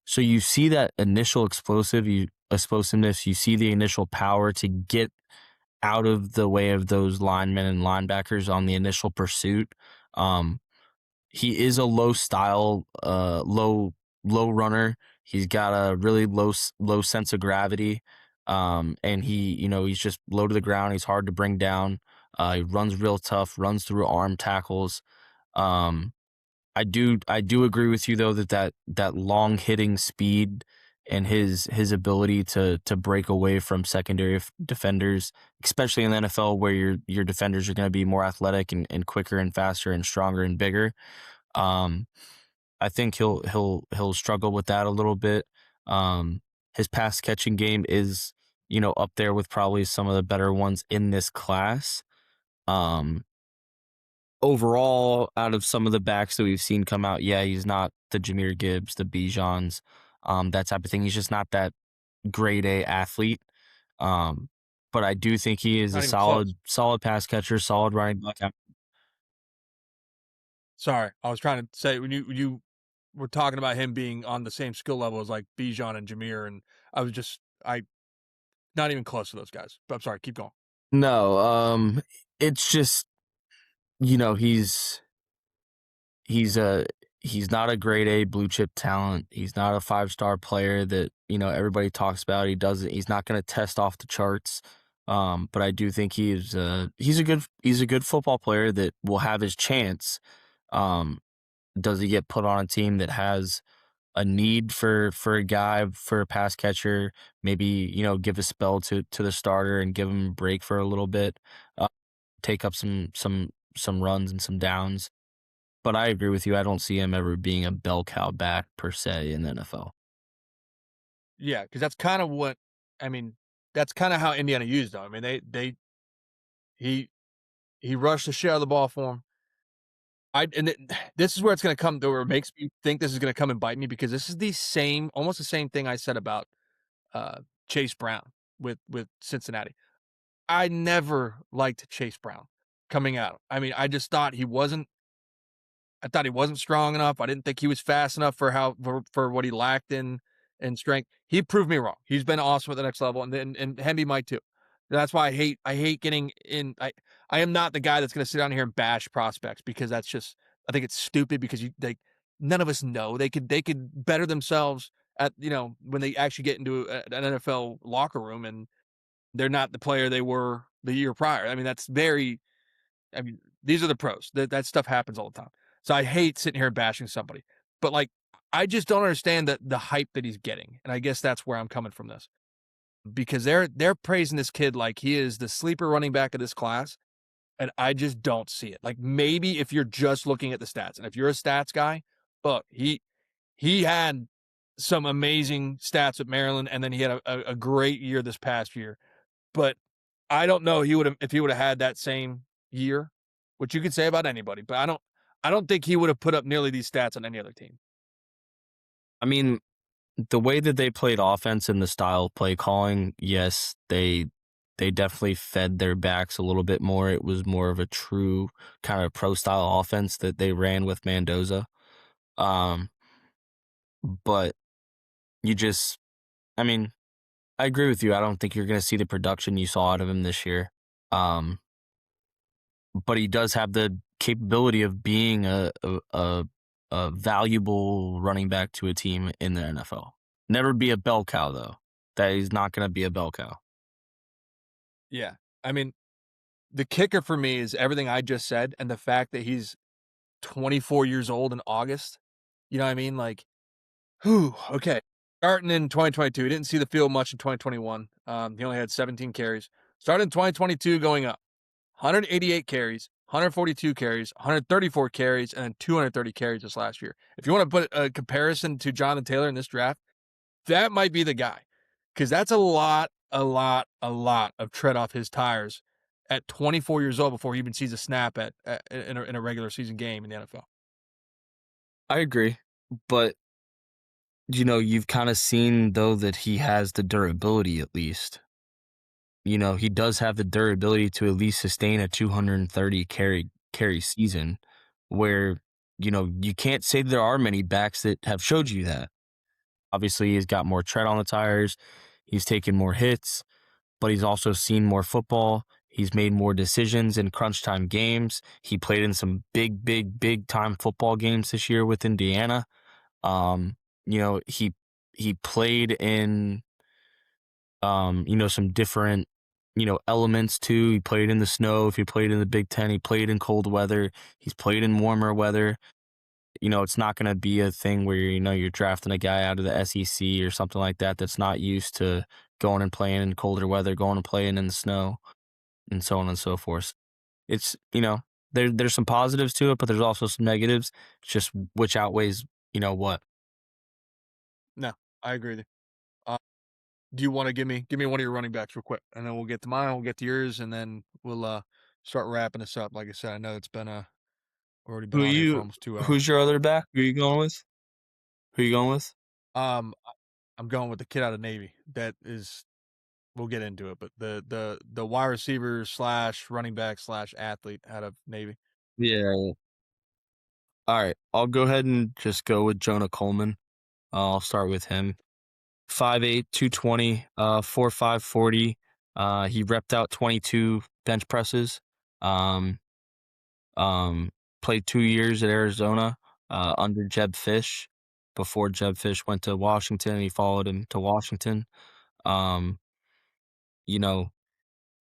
so you see that initial explosiveness, you see the initial power to get out of the way of those linemen and linebackers on the initial pursuit. Um, he is a low runner. He's got a really low sense of gravity, and he's just low to the ground. He's hard to bring down. He runs real tough, runs through arm tackles. Um, I do agree with you though that long hitting speed and his ability to break away from secondary defenders, especially in the NFL where your defenders are going to be more athletic and quicker and faster and stronger and bigger. Um, I think he'll struggle with that a little bit. His pass catching game is, up there with probably some of the better ones in this class. Um, Overall, out of some of the backs that we've seen come out, yeah, he's not the Jahmyr Gibbs, the Bijans, that type of thing. He's just not that grade A athlete. Um, but I do think he is a Not even close. solid pass catcher, solid running back. Sorry, I was trying to say when you were talking about him being on the same skill level as like Bijan and Jahmyr, and I not even close to those guys. But I'm sorry, keep going. No, it's just, you know, he's a he's not a grade A blue chip talent. He's not a 5-star player that, everybody talks about. He's not going to test off the charts. But I do think he's a good football player that will have his chance. Um, does he get put on a team that has a need for a guy, for a pass catcher? Maybe, give a spell to the starter and give him a break for a little bit. Take up some runs and some downs. But I agree with you. I don't see him ever being a bell cow back per se in the NFL. Yeah, because that's kind of what I mean. That's kind of how Indiana used him. I mean, he he rushed the shit out of the ball for him. This is where it's going to come to where it makes me think this is going to come and bite me because this is almost the same thing I said about uh, Chase Brown with Cincinnati. I never liked Chase Brown coming out. I mean, I thought he wasn't strong enough. I didn't think he was fast enough for what he lacked in strength. He proved me wrong. He's been awesome at the next level, and Hemby might too. That's why I hate getting in. I am not the guy that's going to sit down here and bash prospects because that's just I think it's stupid because none of us know they could better themselves at when they actually get into an NFL locker room and they're not the player they were the year prior. I mean that's very I mean, these are the pros. That stuff happens all the time. So I hate sitting here bashing somebody. But like I just don't understand the hype that he's getting. And I guess that's where I'm coming from this. Because they're praising this kid like he is the sleeper running back of this class. And I just don't see it. Like maybe if you're just looking at the stats, and if you're a stats guy, look, he had some amazing stats at Maryland, and then he had a great year this past year. But I don't know if he would have had that same year, which you could say about anybody, but I don't think he would have put up nearly these stats on any other team. I mean, the way that they played offense and the style of play calling, yes, they definitely fed their backs a little bit more. It was more of a true kind of pro style offense that they ran with Mendoza. Um, but you just, I mean, I agree with you. I don't think you're going to see the production you saw out of him this year. Um, but he does have the capability of being a valuable running back to a team in the NFL. Never be a bell cow though. That he's not going to be a bell cow. Yeah. I mean, the kicker for me is everything I just said and the fact that he's 24 years old in August. You know what I mean? Like, whew, okay. Starting in 2022, he didn't see the field much in 2021. He only had 17 carries. Started in 2022 going up. 188 carries, 142 carries, 134 carries, and then 230 carries this last year. If you want to put a comparison to Jonathan Taylor in this draft, that might be the guy because that's a lot of tread off his tires. at 24 years old before he even sees a snap in a regular season game in the NFL. I agree, but you've kind of seen though that he has the durability at least. He does have the durability to at least sustain a 230 carry season where, you can't say there are many backs that have showed you that. Obviously, he's got more tread on the tires, he's taken more hits, but he's also seen more football. He's made more decisions in crunch time games. He played in some big, big, big time football games this year with Indiana. Um, he played in some different, elements too. He played in the snow. If he played in the Big Ten, he played in cold weather. He's played in warmer weather. It's not going to be a thing where, you're drafting a guy out of the SEC or something like that that's not used to going and playing in colder weather, going and playing in the snow, and so on and so forth. It's, there's some positives to it, but there's also some negatives. It's just which outweighs, what. No, I agree with you. Do you want to give me one of your running backs real quick, and then we'll get to mine, we'll get to yours, and then we'll start wrapping this up. Like I said, I know it's been already been Who on here for you? almost 2 hours. Who's your other back? Who are you going with? Who are you going with? I'm going with the kid out of Navy. That is, we'll get into it, but the wide receiver slash running back slash athlete out of Navy. Yeah. All right. I'll go ahead and just go with Jonah Coleman. I'll start with him. 5'8", 220, 4'5", 40. He repped out 22 bench presses. Um, Played 2 years at Arizona under Jeb Fish. Before Jeb Fish went to Washington, he followed him to Washington. Um, you know,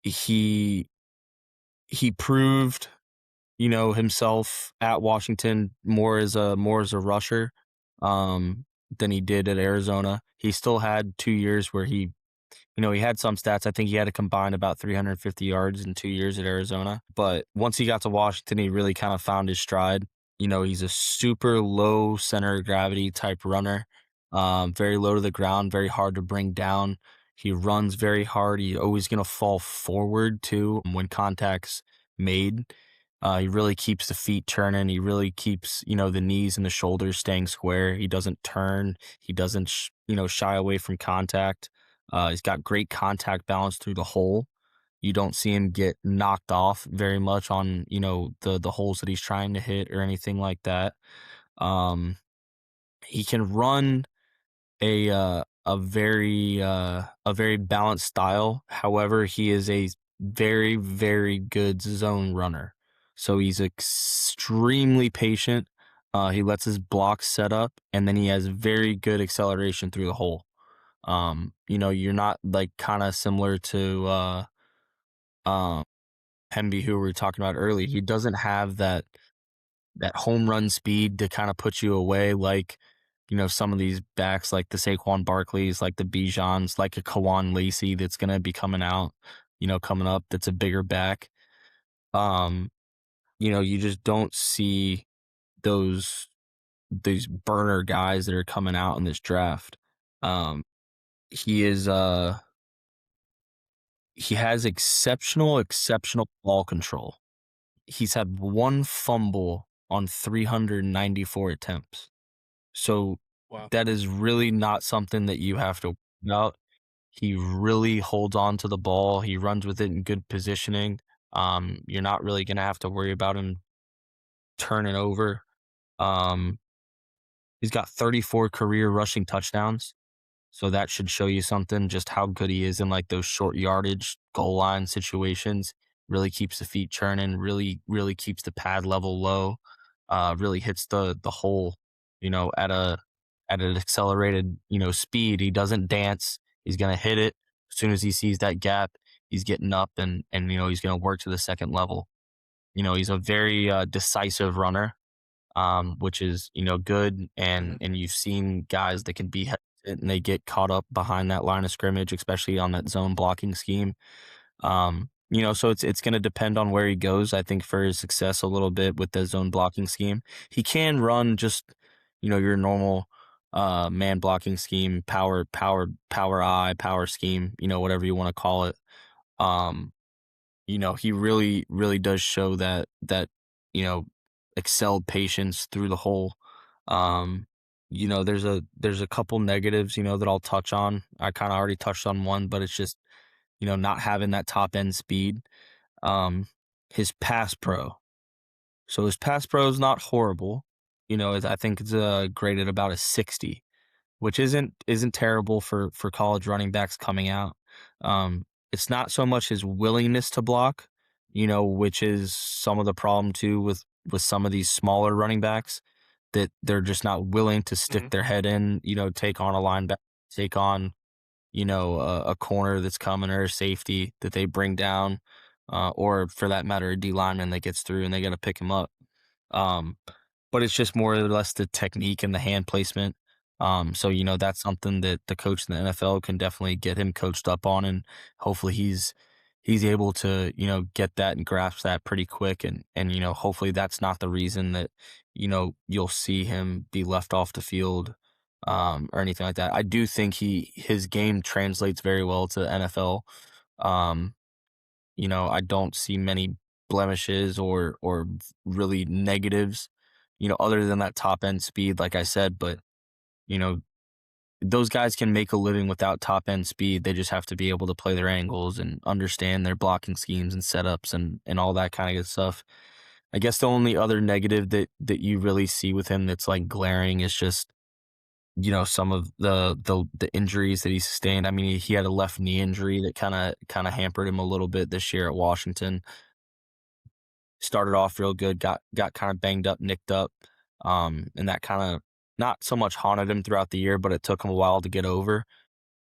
he proved himself at Washington more as a rusher than he did at Arizona. He still had 2 years where he had some stats. I think he had a combined about 350 yards in 2 years at Arizona. But once he got to Washington, he really kind of found his stride. He's a super low center of gravity type runner, very low to the ground, very hard to bring down. He runs very hard. He's always going to fall forward too when contact's made. He really keeps the feet turning. He really keeps, the knees and the shoulders staying square. He doesn't turn. He doesn't, shy away from contact. He's got great contact balance through the hole. You don't see him get knocked off very much on, the holes that he's trying to hit or anything like that. He can run a very balanced style. However, he is a very, very good zone runner. So he's extremely patient. He lets his blocks set up, and then he has very good acceleration through the hole. You're not like kind of similar to um Hemby, who we were talking about earlier. He doesn't have that home run speed to kind of put you away like some of these backs like the Saquon Barkleys, like the Bijans, like a Kawan Lacey that's gonna be coming out, coming up, that's a bigger back. Um, you just don't see these burner guys that are coming out in this draft. Um, he is he has exceptional ball control. He's had one fumble on 394 attempts. So Wow. that is really not something that you have to worry about. He really holds on to the ball. He runs with it in good positioning. You're not really going to have to worry about him turning over. Um, he's got 34 career rushing touchdowns. So that should show you something, just how good he is in like those short yardage goal line situations. Really keeps the feet churning, really, really keeps the pad level low, really hits the hole, at an accelerated, speed. He doesn't dance. He's gonna hit it. As soon as he sees that gap, he's getting up and he's gonna work to the second level. He's a very decisive runner, which is good. And Mhm. and you've seen guys that can be hesitant and they get caught up behind that line of scrimmage, especially on that zone blocking scheme. So it's going to depend on where he goes. I think for his success a little bit with the zone blocking scheme, he can run just your normal man blocking scheme, power eye, power scheme, whatever you want to call it. Um, he really, really does show that, you know, excelled patience through the whole. Um, there's a couple negatives, that I'll touch on. I kind of already touched on one, but it's just, not having that top end speed. Um, his pass pro. So his pass pro is not horrible. I think it's graded about a 60, which isn't terrible for college running backs coming out. It's not so much his willingness to block, which is some of the problem too with some of these smaller running backs that they're just not willing to stick Mhm. their head in, take on a linebacker, take on, a corner that's coming or a safety that they bring down, or for that matter, a D lineman that gets through and they got to pick him up. Um, but it's just more or less the technique and the hand placement. So that's something that the coach in the NFL can definitely get him coached up on, and hopefully he's able to get that and grasp that pretty quick, and hopefully that's not the reason that you'll see him be left off the field, or anything like that. I do think his game translates very well to the NFL. Um, I don't see many blemishes or really negatives, other than that top end speed, like I said. But you know, those guys can make a living without top end speed. They just have to be able to play their angles and understand their blocking schemes and setups and all that kind of good stuff. I guess the only other negative that you really see with him that's like glaring is just some of the injuries that he sustained. I mean, he had a left knee injury that kind of hampered him a little bit this year at Washington. Started off real good, got kind of banged up, nicked up, and that kind of not so much haunted him throughout the year, but it took him a while to get over.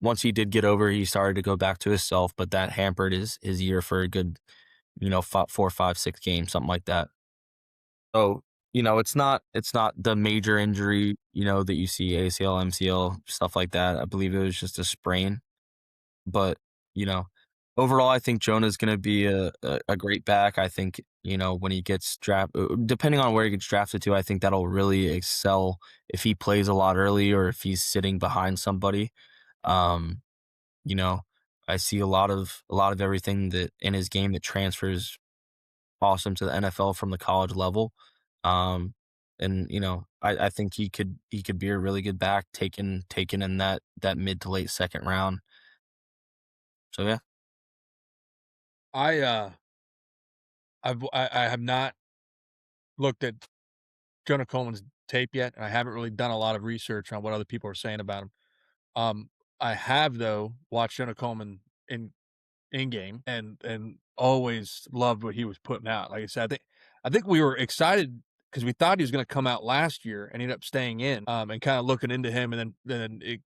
Once he did get over, he started to go back to himself, but that hampered his year for a good, 4, 5, 6 games, something like that. So, it's not the major injury, that you see ACL, MCL, stuff like that. I believe it was just a sprain. But, you know, overall, I think Jonah's gonna be a great back. I think, when he gets depending on where he gets drafted to, I think that'll really excel if he plays a lot early or if he's sitting behind somebody. Um, you know, I see a lot of everything that in his game that transfers awesome to the NFL from the college level. Um, and I think he could be a really good back taken in that mid to late second round. So yeah. I I have not looked at Jonah Coleman's tape yet, and I haven't really done a lot of research on what other people are saying about him. Um, I have though watched Jonah Coleman in game and always loved what he was putting out. Like I said, I think we were excited because we thought he was going to come out last year and ended up staying in. And kind of looking into him, and then it,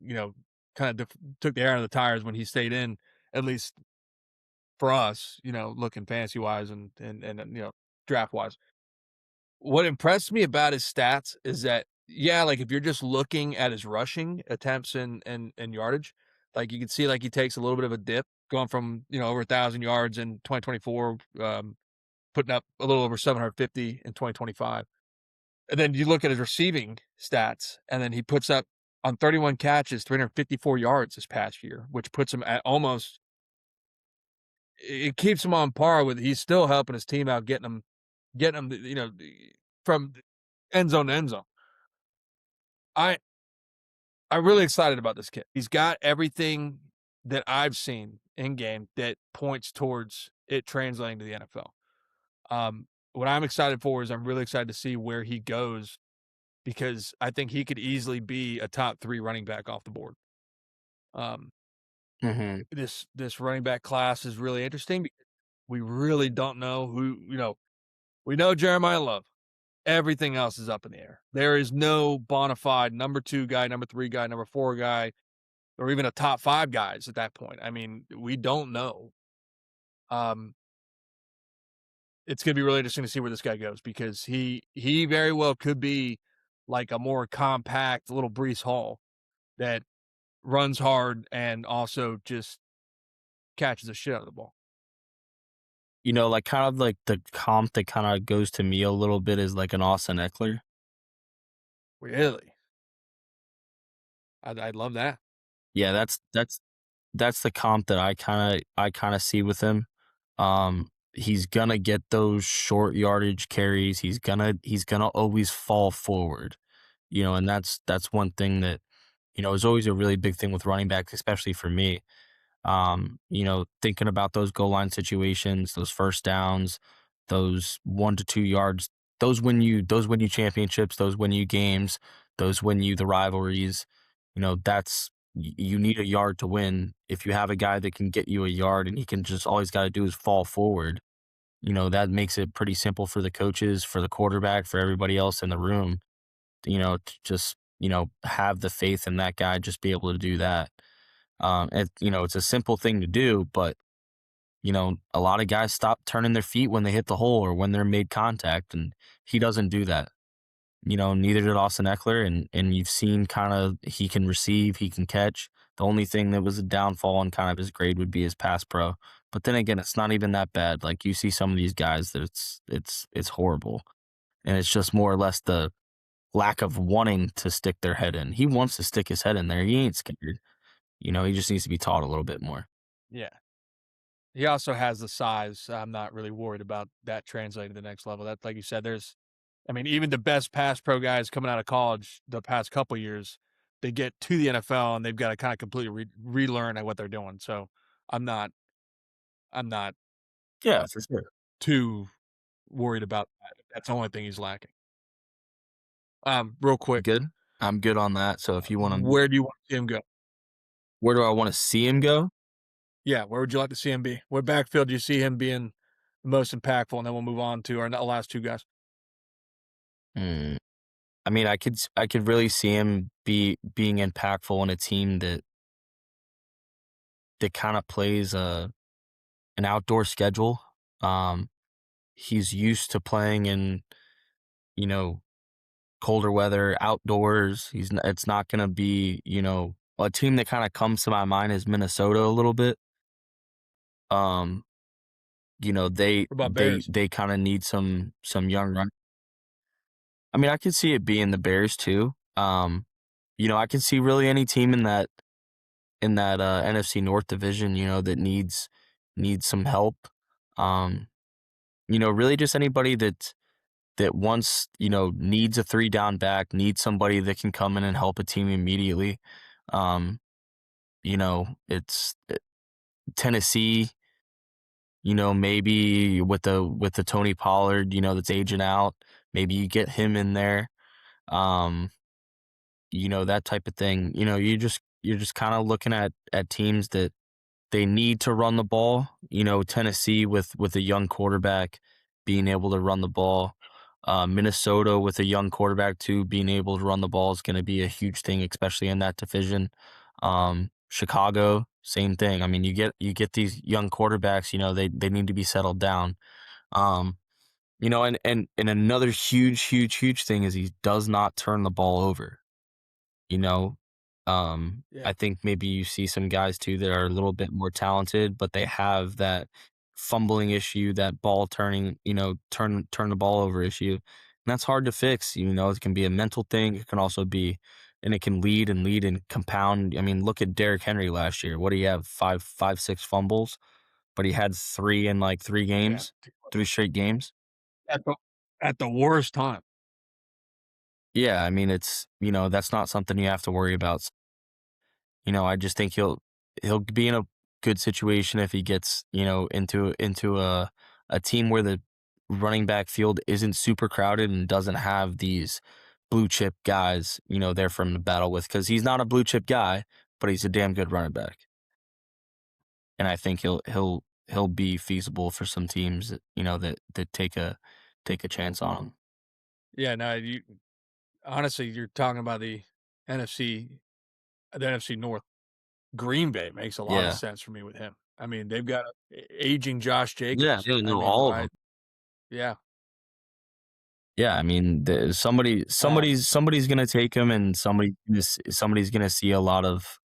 kind of took the air out of the tires when he stayed in. At least for us, looking fantasy wise and draft wise. What impressed me about his stats is that, yeah, like, if you're just looking at his rushing attempts and yardage, like, you can see, like, he takes a little bit of a dip going from, over 1,000 yards in 2024, putting up a little over 750 in 2025. And then you look at his receiving stats, and then he puts up on 31 catches, 354 yards this past year, which puts him at almost it keeps him on par with he's still helping his team out, getting them, from end zone to end zone. I I'm really excited about this kid. He's got everything that I've seen in game that points towards it translating to the NFL. What I'm excited for is I'm really excited to see where he goes because I think he could easily be a top 3 running back off the board. Um, Mhm. this running back class is really interesting because we really don't know who, we know Jeremiah Love. Everything else is up in the air. There is no bona fide number 2 guy, number 3 guy, number 4 guy, or even a top 5 guys at that point. I mean, we don't know. Um, it's gonna be really interesting to see where this guy goes because he very well could be like a more compact little Breece Hall that runs hard and also just catches the shit out of the ball. Like, kind of like the comp that kinda goes to me a little bit is like an Austin Eckler. Really? I'd love that. Yeah, that's the comp that I kinda see with him. he's gonna get those short yardage carries. He's gonna always fall forward, and that's one thing that is always a really big thing with running backs, especially for me. Thinking about those goal line situations, those first downs, those 1 to 2 yards, those win you championships, those win you games, those win you the rivalries. You need a yard to win. If you have a guy that can get you a yard and he can just all he's got to do is fall forward, that makes it pretty simple for the coaches, for the quarterback, for everybody else in the room, to just, have the faith in that guy, just be able to do that. It's a simple thing to do, but a lot of guys stop turning their feet when they hit the hole or when they're made contact, and he doesn't do that. Neither did Austin Eckler, and you've seen kind of he can receive, he can catch. The only thing that was a downfall on kind of his grade would be his pass pro. But then again, it's not even that bad. Like you see some of these guys that it's horrible. And it's just more or less the lack of wanting to stick their head in. He wants to stick his head in there. He ain't scared. He just needs to be taught a little bit more. Yeah. He also has the size. I'm not really worried about that translating to the next level. That, like you said, even the best pass pro guys coming out of college the past couple years, they get to the NFL and they've got to kind of completely relearn at what they're doing. So I'm not, I'm not Yeah, for sure. too worried about that. That's the only thing he's lacking. Real quick, Good. I'm good on that. So if you want to, where do you want to see him go? where do I want to see him go? Yeah, where would you like to see him be? What backfield do you see him being the most impactful? And then we'll move on to our last two guys. Mm, I mean, I could really see him being impactful in a team that kind of plays an outdoor schedule. Um, he's used to playing in you know colder weather, outdoors. It's not going to be a team that kind of comes to my mind is Minnesota a little bit. Um, they What about they Bears? they kind of need some young run. I mean, I could see it being the Bears too. I can see really any team in that NFC North division, that needs some help. Um, really just anybody that wants, needs a 3 down back, needs somebody that can come in and help a team immediately. Um, it's Tennessee, maybe with the Tony Pollard, that's aging out, maybe you get him in there. Um, that type of thing. You're just kind of looking at teams that they need to run the ball. Tennessee with a young quarterback being able to run the ball. Minnesota with a young quarterback too, being able to run the ball is going to be a huge thing, especially in that division. Chicago, same thing. I mean, you get these young quarterbacks. They need to be settled down. Um, and another huge thing is he does not turn the ball over. You know, Yeah. I think maybe you see some guys too that are a little bit more talented, but they have that fumbling issue, that ball turning, turn the ball over issue. And that's hard to fix. It can be a mental thing. It can also be, and it can lead and compound. I mean, look at Derrick Henry last year. What do you have? Five, 6 fumbles, but he had three in like three Yeah. games, 3 straight games. At the at the worst time. Yeah, I mean, that's not something you have to worry about. I just think he'll be in a good situation if he gets, into a team where the running back field isn't super crowded and doesn't have these blue chip guys, there for him to battle with because he's not a blue chip guy, but he's a damn good running back. And I think he'll be feasible for some teams that take a chance on him. Yeah, no, you honestly, you're talking about the NFC North. Green Bay makes a lot of Yeah. sense for me with him. I mean, they've got aging Josh Yeah, Jacobs. yeah, I no, mean, all of them. I yeah. Yeah, I mean, somebody Um, somebody's gonna take him, and somebody's gonna see a lot of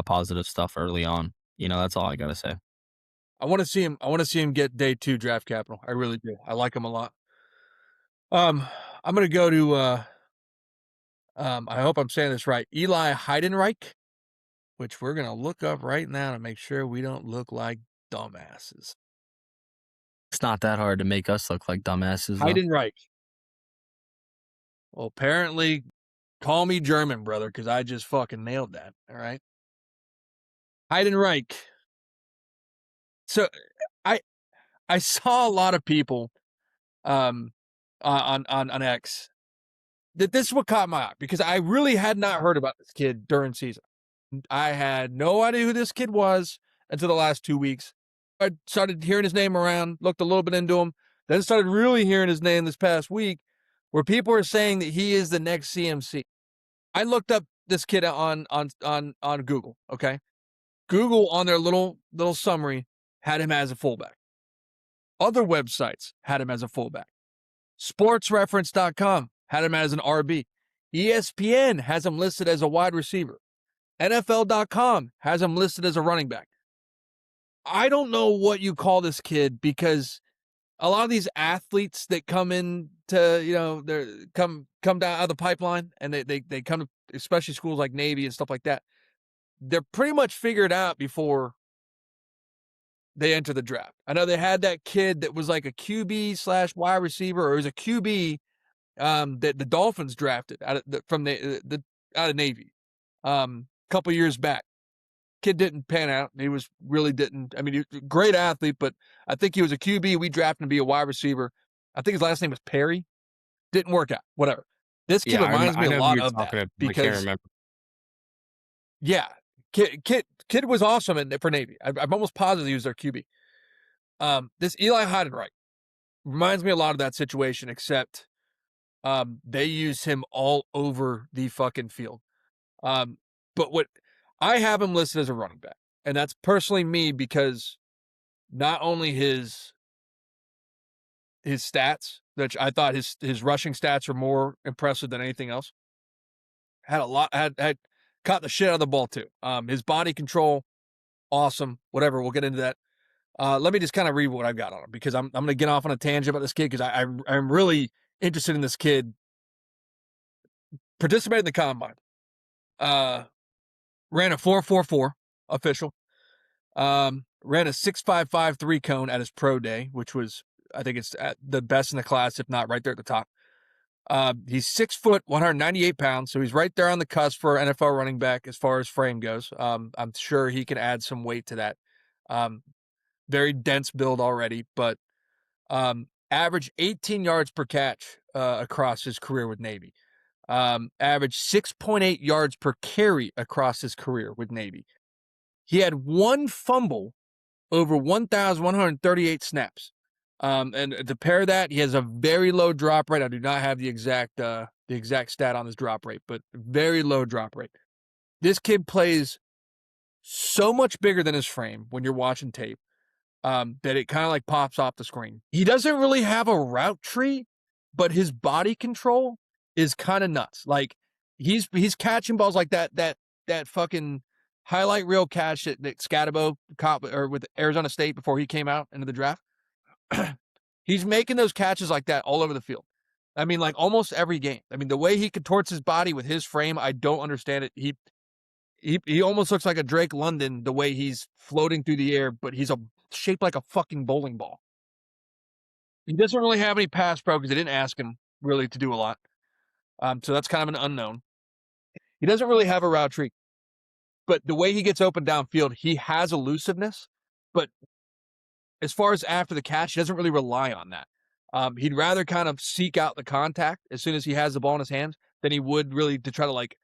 positive stuff early on. That's all I gotta say. I want to see him get day 2 draft capital. I really do. I like him a lot. Um, I'm gonna go to I hope I'm saying this right. Eli Heidenreich, which we're gonna look up right now to make sure we don't look like dumbasses. It's not that hard to make us look like dumbasses, though. Heidenreich. Well, apparently, call me German, brother, because I just fucking nailed that. All right. Heidenreich. So I saw a lot of people on X that this is what caught my eye because I really had not heard about this kid during season. I had no idea who this kid was until the last 2 weeks. I started hearing his name around, looked a little bit into him, then started really hearing his name this past week, where people are saying that he is the next CMC. I looked up this kid on Google. Okay, Google on their little summary had him as a fullback. Other websites had him as a fullback. SportsReference.com had him as an RB. ESPN has him listed as a wide receiver. NFL.com has him listed as a running back. I don't know what you call this kid because a lot of these athletes that come in to, they come down out of the pipeline and they come to especially schools like Navy and stuff like that. They're pretty much figured out before they enter the draft. I know they had that kid that was like a QB / wide receiver, or it was a QB that the Dolphins drafted out of Navy a couple years back. Kid didn't pan out. He was really didn't. I mean, he was a great athlete, but I think he was a QB. We drafted him to be a wide receiver. I think his last name was Perry. Didn't work out. Whatever. This kid reminds me a lot of that because I can't remember. Yeah, kid was awesome for Navy. I'm almost positive he was their QB. This Eli Heidenreich reminds me a lot of that situation, except they use him all over the fucking field. But what I have him listed as a running back, and that's personally me because not only his stats, which I thought his rushing stats were more impressive than anything else. Had caught the shit out of the ball too. His body control, awesome. Whatever, we'll get into that. Let me just kind of read what I've got on him because I'm going to get off on a tangent about this kid because I'm really interested in this kid. Participated in the combine. Ran a 4.44 official. Ran a 6.553 cone at his pro day, which was, I think it's the best in the class, if not right there at the top. He's 6 foot, 198 pounds, so he's right there on the cusp for NFL running back as far as frame goes. I'm sure he can add some weight to that. Very dense build already, but averaged 18 yards per catch across his career with Navy. Averaged 6.8 yards per carry across his career with Navy. He had one fumble over 1,138 snaps. And to pair that, he has a very low drop rate. I do not have the exact stat on his drop rate, but very low drop rate. This kid plays so much bigger than his frame when you're watching tape that it kind of like pops off the screen. He doesn't really have a route tree, but his body control is kind of nuts. Like he's catching balls like that fucking highlight reel catch that Scatabo caught with Arizona State before he came out into the draft. He's making those catches like that all over the field. I mean, like almost every game. I mean, the way he contorts his body with his frame, I don't understand it. He almost looks like a Drake London the way he's floating through the air, but he's shaped like a fucking bowling ball. He doesn't really have any pass pro because they didn't ask him really to do a lot. So that's kind of an unknown. He doesn't really have a route tree, but the way he gets open downfield, he has elusiveness, but as far as after the catch, he doesn't really rely on that. He'd rather kind of seek out the contact as soon as he has the ball in his hands than he would really to try to like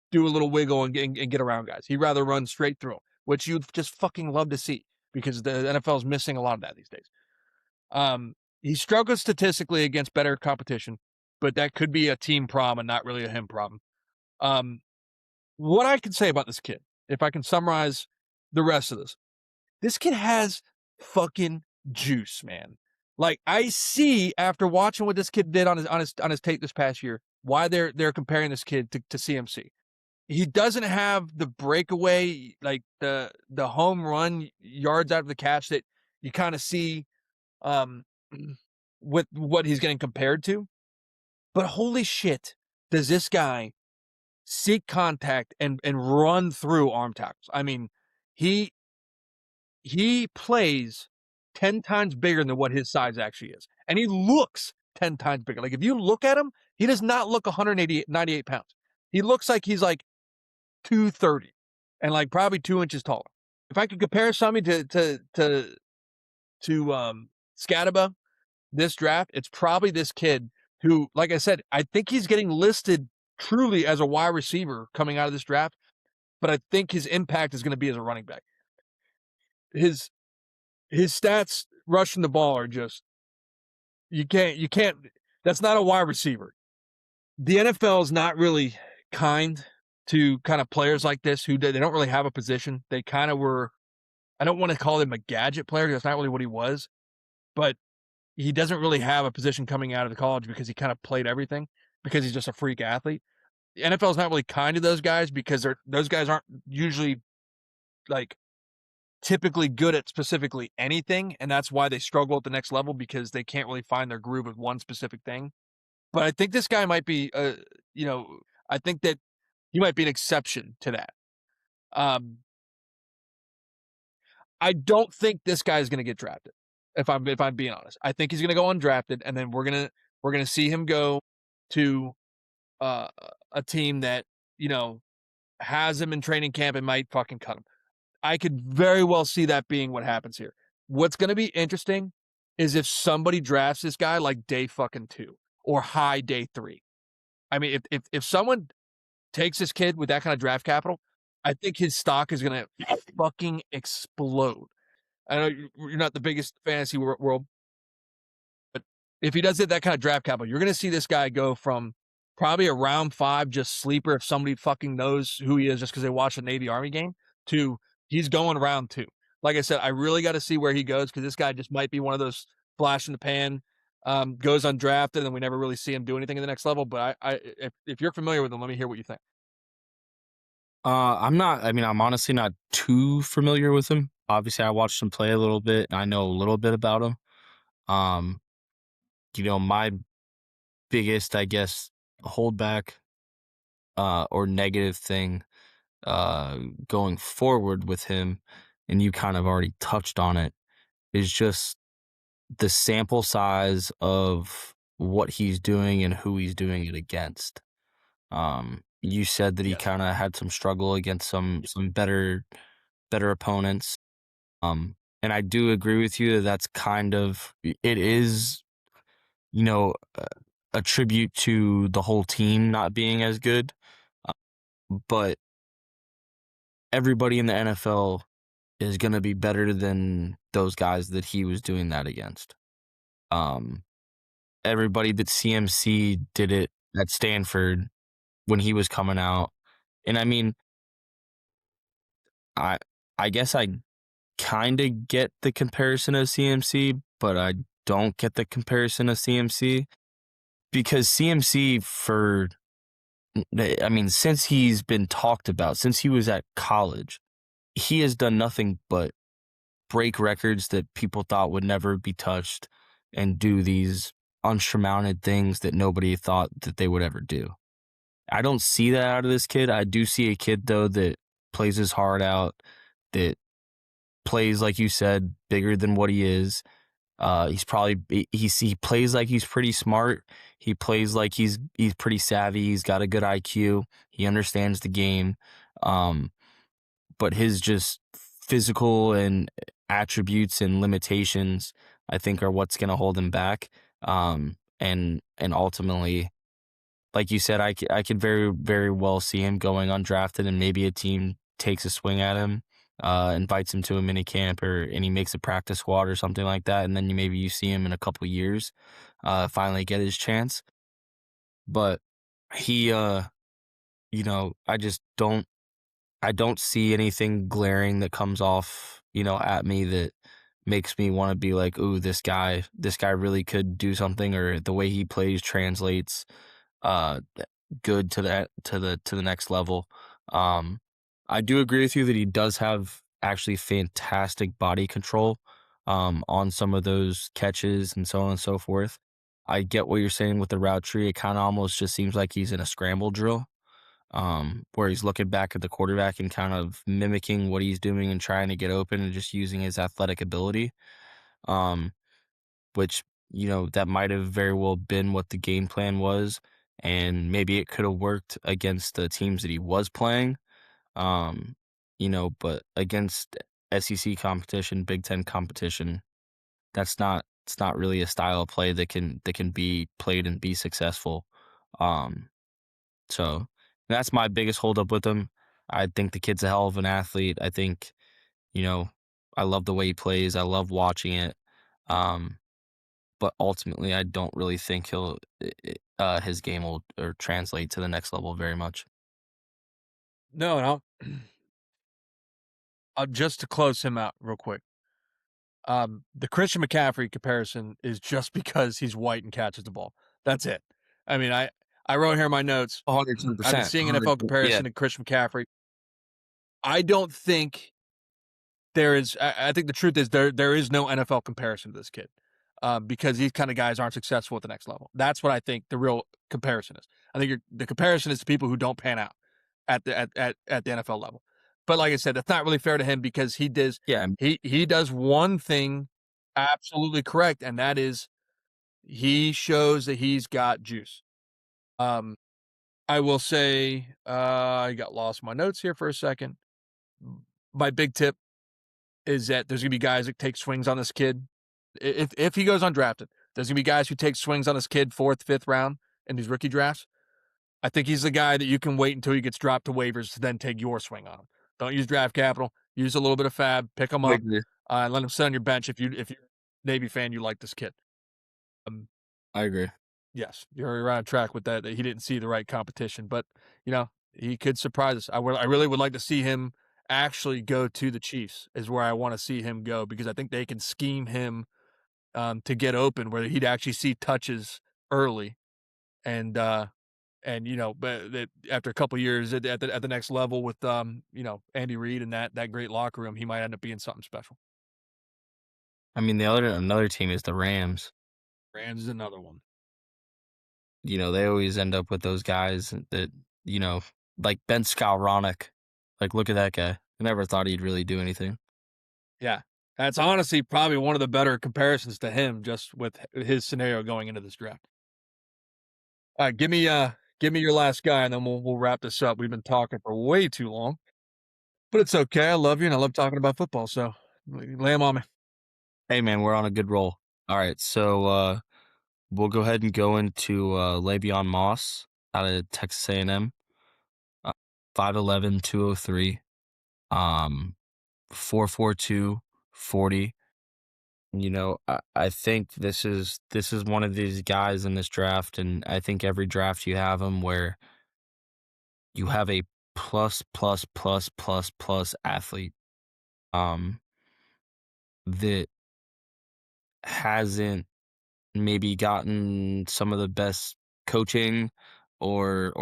do a little wiggle and get around guys. He'd rather run straight through them, which you'd just fucking love to see because the NFL is missing a lot of that these days. He struggles statistically against better competition, but that could be a team problem and not really a him problem. What I can say about this kid, if I can summarize the rest of this kid has fucking juice, man. Like I see after watching what this kid did on his tape this past year, why they're comparing this kid to CMC. He doesn't have the breakaway, like the home run yards out of the catch that you kind of see with what he's getting compared to. But holy shit, does this guy seek contact and run through arm tackles. I mean, he plays 10 times bigger than what his size actually is. And he looks 10 times bigger. Like if you look at him, he does not look 98 pounds. He looks like he's like 230 and like probably 2 inches taller. If I could compare somebody to Scataba this draft, it's probably this kid who, like I said, I think he's getting listed truly as a wide receiver coming out of this draft, but I think his impact is going to be as a running back. His stats rushing the ball are just you can't that's not a wide receiver. The NFL is not really kind to kind of players like this who they don't really have a position. They kind of were, I don't want to call him a gadget player because that's not really what he was, but he doesn't really have a position coming out of the college because he kind of played everything because he's just a freak athlete. The NFL is not really kind to those guys because those guys aren't usually like typically good at specifically anything, and that's why they struggle at the next level because they can't really find their groove with one specific thing. But I think this guy might be, I think that he might be an exception to that. I don't think this guy is going to get drafted. If I'm being honest, I think he's going to go undrafted, and then we're gonna see him go to a team that has him in training camp and might fucking cut him. I could very well see that being what happens here. What's going to be interesting is if somebody drafts this guy like day fucking 2 or high day 3. I mean, if someone takes this kid with that kind of draft capital, I think his stock is going to fucking explode. I know you're not the biggest fantasy world, but if he does it that kind of draft capital, you're going to see this guy go from probably a round 5 just sleeper if somebody fucking knows who he is just because they watched a Navy Army game to he's going round 2. Like I said, I really got to see where he goes because this guy just might be one of those flash in the pan, goes undrafted, and we never really see him do anything in the next level. But if you're familiar with him, let me hear what you think. I'm not. I mean, I'm honestly not too familiar with him. Obviously, I watched him play a little bit. And I know a little bit about him. Um, my biggest, I guess, holdback, or negative thing, going forward with him, and you kind of already touched on it, is just the sample size of what he's doing and who he's doing it against. You said that he Yes. kind of had some struggle against some better opponents. And I do agree with you that that's kind of it is, you know, a, a tribute to the whole team not being as good. Uh, but everybody in the NFL is going to be better than those guys that he was doing that against. Um, Everybody that CMC did it at Stanford when he was coming out. And I mean, I I guess I kind of get the comparison of CMC, but I don't get the comparison of CMC because CMC since he's been talked about, since he was at college, he has done nothing but break records that people thought would never be touched and do these unsurmounted things that nobody thought that they would ever do. I don't see that out of this kid. I do see a kid though that plays his heart out, that plays like you said, bigger than what he is. He plays like he's pretty smart. He plays like he's pretty savvy. He's got a good IQ. He understands the game. But his just physical and attributes and limitations, I think, are what's going to hold him back. And ultimately, like you said, I could very, very well see him going undrafted, and maybe a team takes a swing at him, invites him to a mini camp, and he makes a practice squad or something like that, and then maybe you see him in a couple years, finally get his chance. But he, I just I don't see anything glaring that comes off, at me that makes me want to be like, ooh, this guy really could do something, or the way he plays translates uh good to the next level. Um I do agree with you that he does have actually fantastic body control on some of those catches and so on and so forth. I get what you're saying with the route tree. It kind of almost just seems like he's in a scramble drill, where he's looking back at the quarterback and kind of mimicking what he's doing and trying to get open and just using his athletic ability. um, which, that might have very well been what the game plan was, and maybe it could have worked against the teams that he was playing. Um, but against SEC competition, Big Ten competition, it's not really a style of play that can be played and be successful. Um, so that's my biggest holdup with him. I think the kid's a hell of an athlete. I think, you know, I love the way he plays. I love watching it. Um, but ultimately, I don't really think his game will or translate to the next level very much. No, no. Just to close him out real quick. The Christian McCaffrey comparison is just because he's white and catches the ball. That's it. I mean, I wrote here in my notes. 110%. I've been seeing NFL 100%. Yeah. comparison to Christian McCaffrey. I don't think there is. I think the truth is there is no NFL comparison to this kid, because these kind of guys aren't successful at the next level. That's what I think the real comparison is. I think the comparison is to people who don't pan out at the NFL level. But like I said, that's not really fair to him because Yeah. he does one thing absolutely correct, and that is he shows that he's got juice. Um, I will say, I got lost in my notes here for a second. My big tip is that there's gonna be guys that take swings on this kid. If he goes undrafted, there's gonna be guys who take swings on this kid 4th, 5th round in these rookie drafts. I think he's the guy that you can wait until he gets dropped to waivers to then take your swing on him. Don't use draft capital. Use a little bit of fab. Pick him up, Agree. and let him sit on your bench if you're a Navy fan, you like this kid. Um, I agree. yes, you're on track with that. That he didn't see the right competition, but he could surprise us. I really would like to see him actually go to the Chiefs. Is where I want to see him go because I think they can scheme him to get open where he'd actually see touches early and but that after a couple years at the next level with Andy Reid and that great locker room, he might end up being something special. I mean, another team is the Rams. Rams is another one. They always end up with those guys that, you know, like Ben Skowronek. Like, look at that guy. I never thought he'd really do anything. Yeah, that's honestly probably one of the better comparisons to him, just with his scenario going into this draft. All right, give me your last guy, and then we'll wrap this up. We've been talking for way too long, but it's okay. I love you, and I love talking about football. So lay 'em on me. Hey, man, we're on a good roll. All right, so we'll go ahead and go into Le'Veon Moss out of Texas A&M. 5'11", 203, 4.42, 40. I think this is one of these guys in this draft, and I think every draft you have him where you have a plus, plus, plus, plus, plus athlete um, that hasn't maybe gotten some of the best coaching or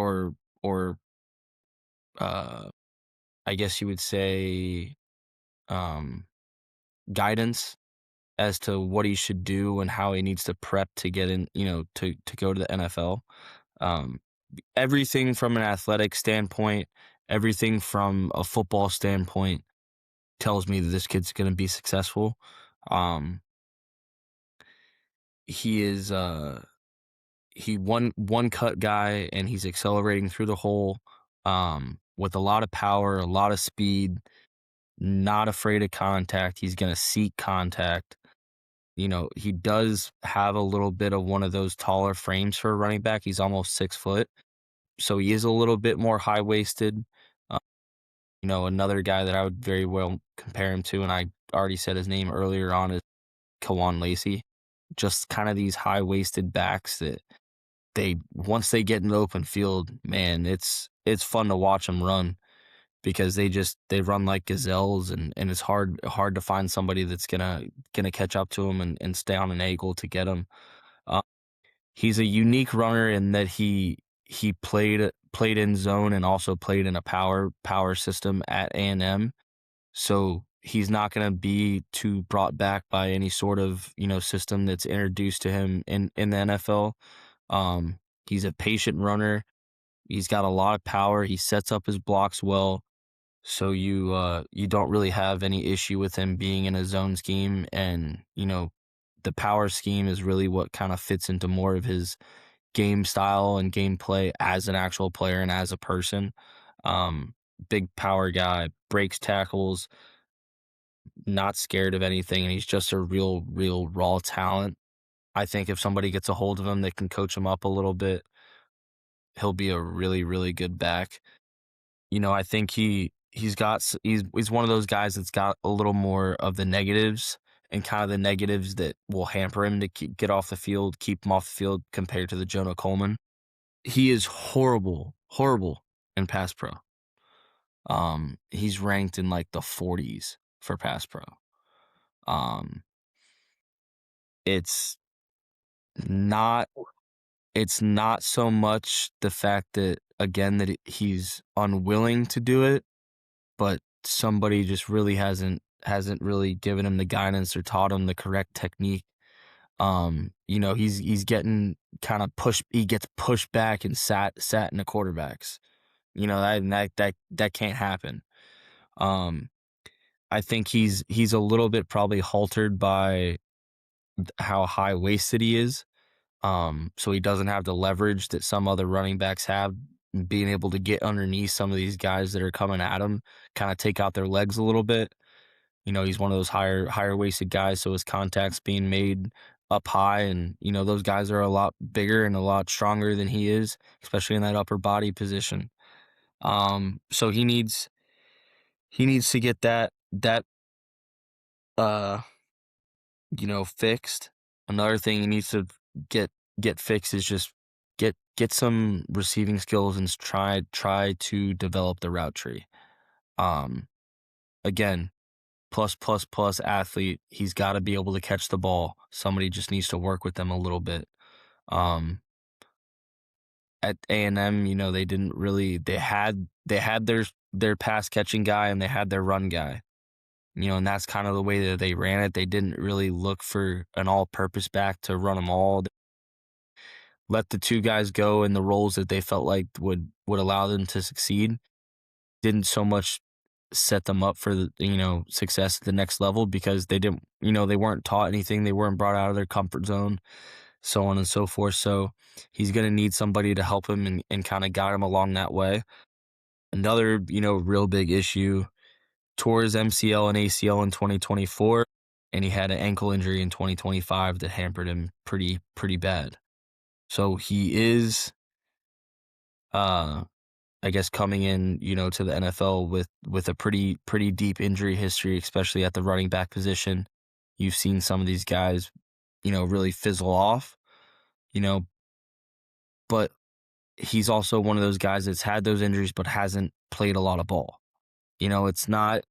uh, I guess you would say um, guidance as to what he should do and how he needs to prep to get in, to go to the NFL. Um, Everything from an athletic standpoint, everything from a football standpoint tells me that this kid's going to be successful. Um, he is he one cut guy and he's accelerating through the hole with a lot of power, a lot of speed, not afraid of contact. He's going to seek contact. He does have a little bit of one of those taller frames for a running back. He's almost 6 foot. So he is a little bit more high waisted. Uh, another guy that I would very well compare him to, and I already said his name earlier on, is Kawan Lacey. Just kind of these high waisted backs that once they get in the open field, man, it's fun to watch them run because they run like gazelles and it's hard to find somebody that's gonna catch up to him and stay on an angle to get him. Uh, he's a unique runner in that he played in zone and also played in a power system at A&M. So he's not going to be too brought back by any sort of, system that's introduced to him in the NFL. He's a patient runner. He's got a lot of power. He sets up his blocks well. So you don't really have any issue with him being in a zone scheme and, the power scheme is really what kind of fits into more of his game style and gameplay as an actual player and as a person. Um, Big power guy, breaks tackles, not scared of anything, and he's just a real raw talent. I think if somebody gets a hold of him, they can coach him up a little bit. He'll be a really good back. I think he's one of those guys that's got a little more of the negatives and kind of the negatives that will hamper him to get off the field, keep him off the field compared to the Jonah Coleman. He is horrible in pass pro. He's ranked in like the 40s for pass pro. Um, it's not it's not so much the fact that again that he's unwilling to do it, but somebody just really hasn't really given him the guidance or taught him the correct technique. He's getting kind of pushed. He gets pushed back and sat in the quarterbacks. That can't happen. I think he's a little bit probably haltered by how high waisted he is. So he doesn't have the leverage that some other running backs have, being able to get underneath some of these guys that are coming at him, kind of take out their legs a little bit. He's one of those higher waisted guys, so his contact's being made up high, and those guys are a lot bigger and a lot stronger than he is, especially in that upper body position. So he needs to get that uh fixed. Another thing he needs to get fixed is just get some receiving skills and try to develop the route tree. Again, plus athlete. He's got to be able to catch the ball. Somebody just needs to work with them a little bit. At A&M, they didn't really they had their pass catching guy and they had their run guy. And that's kind of the way that they ran it. They didn't really look for an all-purpose back to run them all. They let the two guys go in the roles that they felt like would allow them to succeed. Didn't so much set them up for the, success at the next level because they didn't, they weren't taught anything. They weren't brought out of their comfort zone, so on and so forth. So he's going to need somebody to help him and kind of guide him along that way. Another, real big issue, tore his MCL and ACL in 2024, and he had an ankle injury in 2025 that hampered him pretty bad. So he is, I guess, coming in, to the NFL with a pretty deep injury history, especially at the running back position. You've seen some of these guys, really fizzle off, but he's also one of those guys that's had those injuries but hasn't played a lot of ball. It's not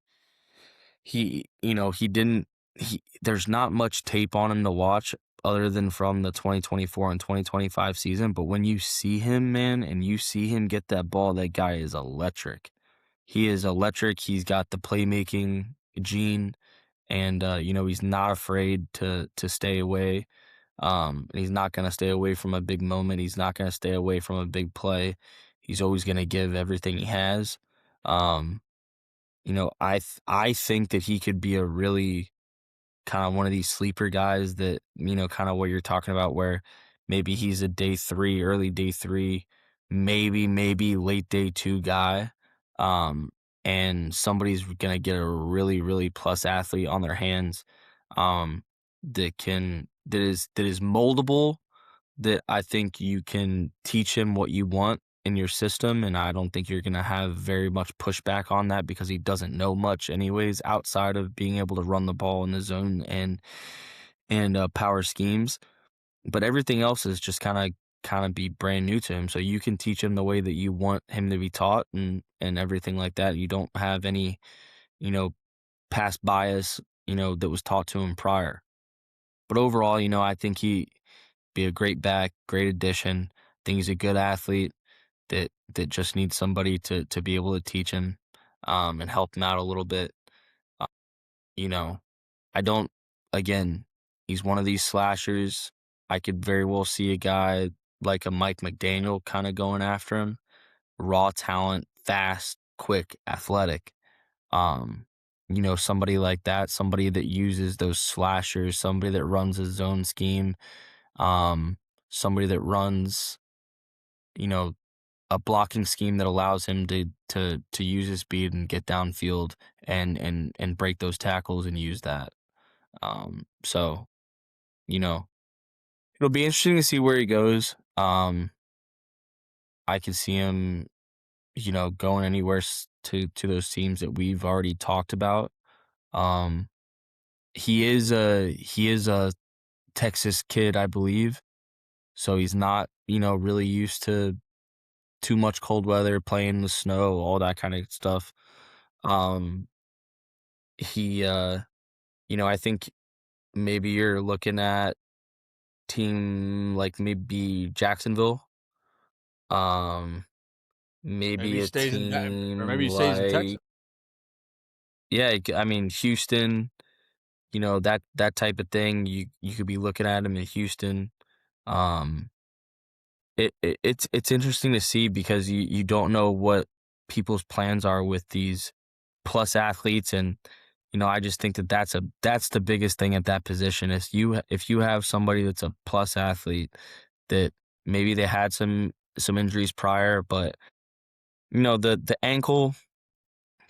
there's not much tape on him to watch other than from the 2024 and 2025 season. But when you see him, man, and you see him get that ball, that guy is electric. He is electric. He's got the playmaking gene, and he's not afraid to stay away. He's not going to stay away from a big moment. He's not going to stay away from a big play. He's always going to give everything he has. I think that he could be a really kind of one of these sleeper guys that, kind of what you're talking about, where maybe he's a early day 3, maybe late day 2 guy. And somebody's going to get a really plus athlete on their hands, that is moldable, that I think you can teach him what you want in your system, and I don't think you're going to have very much pushback on that because he doesn't know much anyways outside of being able to run the ball in the zone and power schemes. But everything else is just kind of be brand new to him, so you can teach him the way that you want him to be taught and everything like that. You don't have any, past bias, that was taught to him prior. But overall, I think he be a great back, great addition. I think he's a good athlete that just needs somebody to be able to teach him, and help him out a little bit. Uh, I don't. Again, he's one of these slashers. I could very well see a guy like a Mike McDaniel kind of going after him. Raw talent, fast, quick, athletic. Um, somebody like that, somebody that uses those slashers, somebody that runs a zone scheme, um, somebody that runs, you know, a blocking scheme that allows him to use his speed and get downfield and break those tackles and use that. So, you know, it'll be interesting to see where he goes. I could see him, going anywhere to those teams that we've already talked about. Um, he is a Texas kid, I believe. So he's not, really used to too much cold weather, playing in the snow, all that kind of stuff. Um, I think maybe you're looking at team like maybe Jacksonville. Um, Maybe maybe he a stays in that, or maybe team he stays in Texas. like, yeah, I mean Houston. That type of thing. You could be looking at him in Houston. Um, it's interesting to see because you don't know what people's plans are with these plus athletes, and I just think that that's the biggest thing at that position is if you have somebody that's a plus athlete that maybe they had some injuries prior, but the ankle,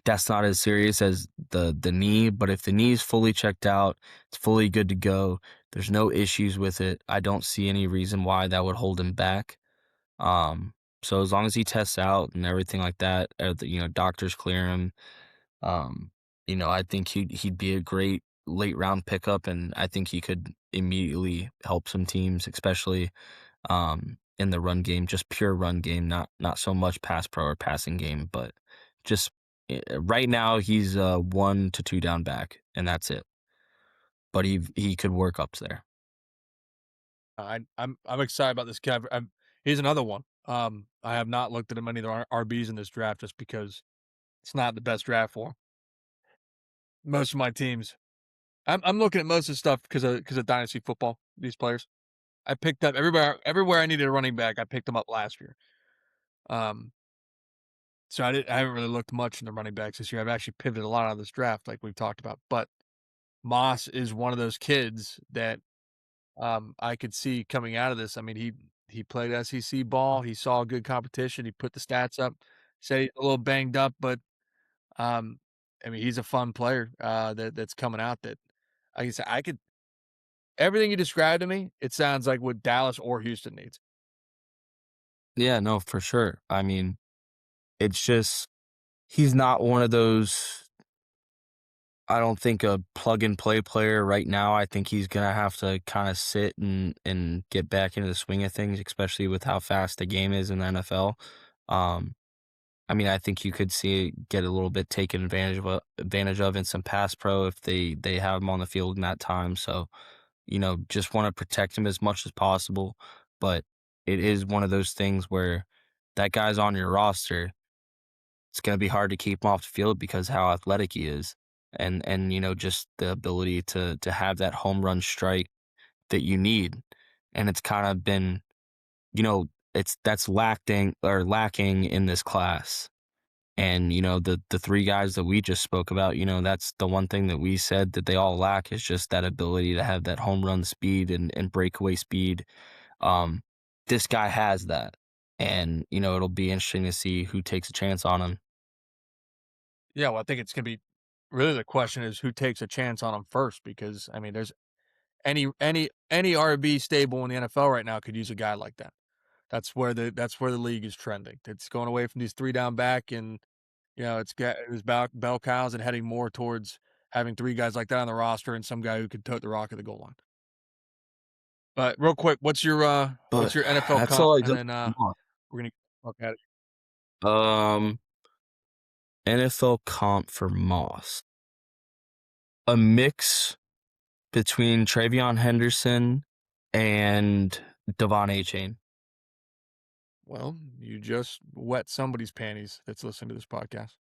that's not as serious as the knee. But if the knee is fully checked out, it's fully good to go, there's no issues with it, I don't see any reason why that would hold him back. um, so as long as he tests out and everything like that, doctors clear him, um, I think he'd be a great late round pickup, and I think he could immediately help some teams, especially in the run game, just pure run game, not so much pass pro or passing game, but just right now he's a 1 to 2 down back, and that's it. But he could work up there. I'm excited about this kid. He's another one. I have not looked at many of the RBs in this draft just because it's not the best draft for him. Most of my teams, I'm looking at most of the stuff because of dynasty football. These players, I picked up everywhere I needed a running back. I picked them up last year. Um, so I haven't really looked much in the running backs this year. I've actually pivoted a lot out of this draft, like we've talked about. But Moss is one of those kids that I could see coming out of this. I mean, he played SEC ball. He saw good competition. He put the stats up. Said he's a little banged up, but um, I mean, he's a fun player that's coming out. That like I said, I could everything you described to me. It sounds like what Dallas or Houston needs. Yeah, no, for sure. I mean, it's just he's not one of those. I don't think a plug and play player right now. I think he's gonna have to kind of sit and get back into the swing of things, especially with how fast the game is in the NFL. Um, I mean, I think you could see it get a little bit taken advantage of in some pass pro if they have him on the field in that time. So, just want to protect him as much as possible. But it is one of those things where that guy's on your roster, it's gonna be hard to keep him off the field because how athletic he is, and just the ability to have that home run strike that you need, and it's kind of been, it's that's lacking in this class. And the three guys that we just spoke about, that's the one thing that we said that they all lack is just that ability to have that home run speed and breakaway speed. Um, this guy has that, and it'll be interesting to see who takes a chance on him. Yeah, well, I think it's gonna be really the question is who takes a chance on him first because I mean, there's any RB stable in the NFL right now could use a guy like that. That's where the league is trending. It's going away from these 3 down back and, it was bell cows and heading more towards having 3 guys like that on the roster and some guy who could tote the rock at the goal line. But real quick, what's But your NFL that's comp? all I And got. then, we're gonna look at it. Um, NFL comp for Moss, a mix between Travion Henderson and Devon Achane. Well, you just wet somebody's panties that's listening to this podcast.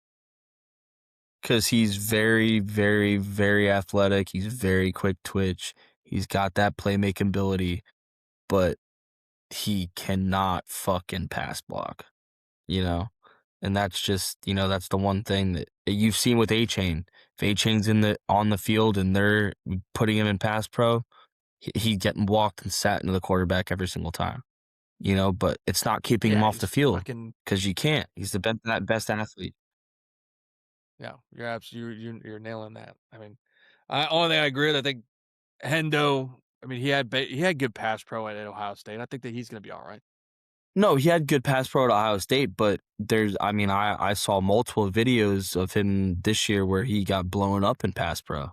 Because he's very, very, very athletic. He's very quick twitch. He's got that playmaking ability, but he cannot fucking pass block, you know? And that's just, that's the one thing that you've seen with A-Chain. If A-Chain's on the field and they're putting him in pass pro, he's getting walked and sat into the quarterback every single time. But it's not keeping him Yeah, off the he's field fucking. because you can't. He's the best athlete. Yeah, you're absolutely you're nailing that. I mean, only thing I agree with, I think Hendo. I mean, he had good pass pro at Ohio State. I think that he's going to be all right. No, he had good pass pro at Ohio State, but I saw multiple videos of him this year where he got blown up in pass pro.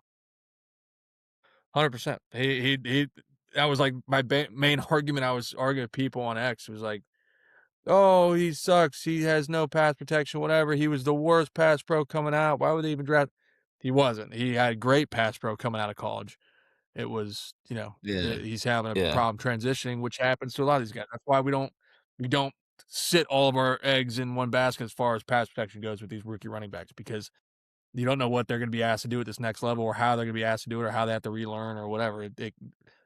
100%. He. That was like my main argument. I was arguing with people on X. It was like, oh, he sucks. He has no pass protection, whatever. He was the worst pass pro coming out. Why would they even draft? He wasn't. He had great pass pro coming out of college. It was, Yeah. he's having a Yeah. problem transitioning, which happens to a lot of these guys. That's why we don't sit all of our eggs in one basket as far as pass protection goes with these rookie running backs, because you don't know what they're going to be asked to do at this next level, or how they're going to be asked to do it, or how they have to relearn, or whatever. They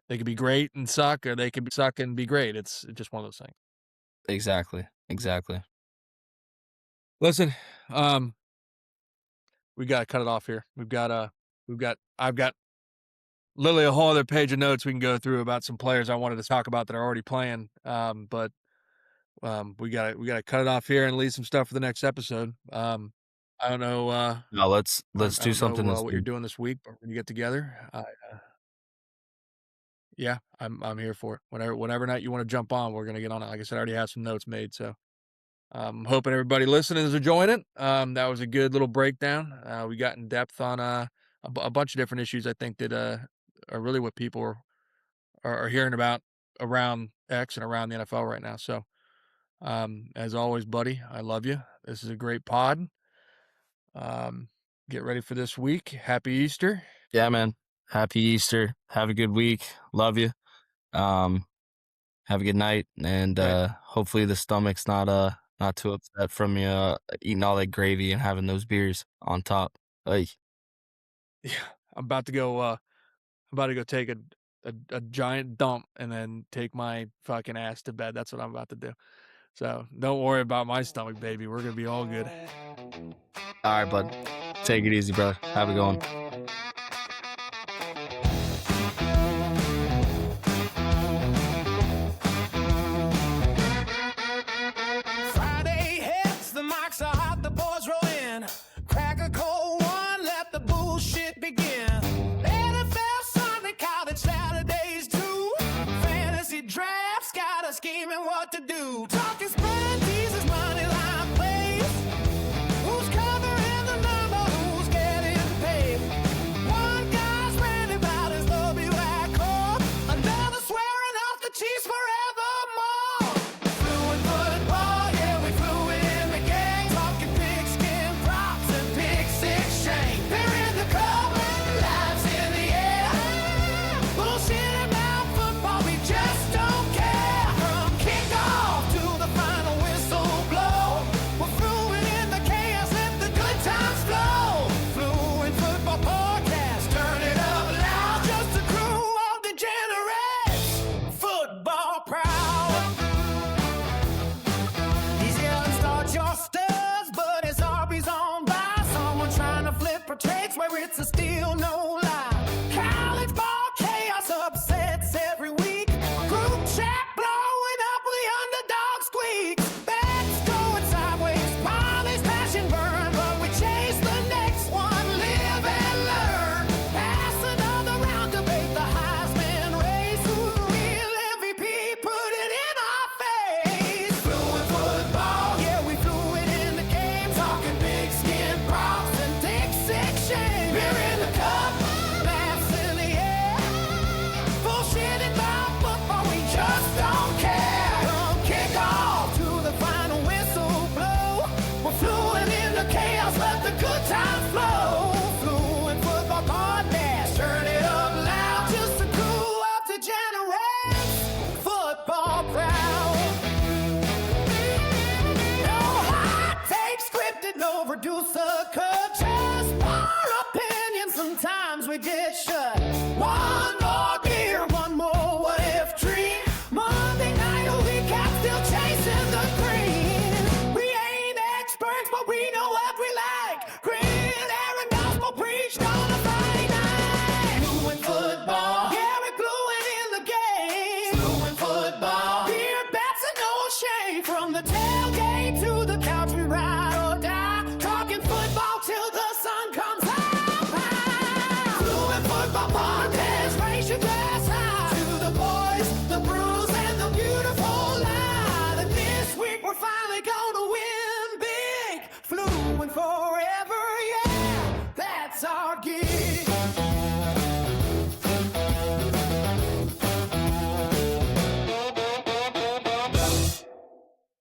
could be great and suck, or they could suck and be great. It's just one of those things. Exactly. Listen, we got to cut it off here. I've got literally a whole other page of notes we can go through about some players I wanted to talk about that are already playing. But we gotta cut it off here and leave some stuff for the next episode. I don't know. No, let's do something. What you're doing this week, but when you get together, yeah, I'm here for it. Whatever night you want to jump on, we're gonna get on it. Like I said, I already have some notes made, so I'm hoping everybody listening is enjoying it. That was a good little breakdown. We got in depth on a bunch of different issues. I think that are really what people are hearing about around X and around the NFL right now. So, as always, buddy, I love you. This is a great pod. Get ready for this week. Happy Easter. Yeah, man. Happy Easter. Have a good week. Love you. Have a good night, and hopefully the stomach's not too upset from you eating all that gravy and having those beers on top. Hey. Yeah, I'm about to go take a giant dump and then take my fucking ass to bed. That's what I'm about to do. So don't worry about my stomach, baby. We're gonna be all good. All right, bud. Take it easy, brother. Have a good one. Friday hits, the mics are hot, the boys roll in. Crack a cold one, let the bullshit begin. NFL Sunday, college Saturdays too. Fantasy drafts got us scheming what to do. Talking spread, Jesus, money line plays. Who's covering the number? Who's getting paid? One guy's ready about his WI core. Another swearing off the Chiefs forevermore. Fluid football, yeah, we fluid in the game. Talking pigskin props and pick six shame. They're in the club, lives in the air. Bullshit about football, we just don't care. From kickoff to the final whistle blow, we're fluid in the chaos, let the good times flow. Fluid football podcast, turn it up loud. Just a crew of degenerates, football proud. He's yelling, start your studs, but his Arby's on by. Someone trying to flip her trades where it's a steal, no lie. College ball chaos upsets every week. Group chat blowing up, the underdog squeaks. Bets going sideways, Molly's passion burn, but we chase the next one, live and learn. Pass another round, debate the Heisman race. Who's the real MVP? Put it in our face. Fluid football, yeah, we fluid in the game. Talking big skin props and dick six shame. Beer in the cup, laughs in the air. Bullshit about football, we just don't care. From kickoff to the final whistle blow, we're fluid in the chaos, let the good times flow. Fluid football podcast, turn it up loud. Just a crew of degenerates, football proud. No hot take scripted, no producer cut. Just our opinion, sometimes we get shut. One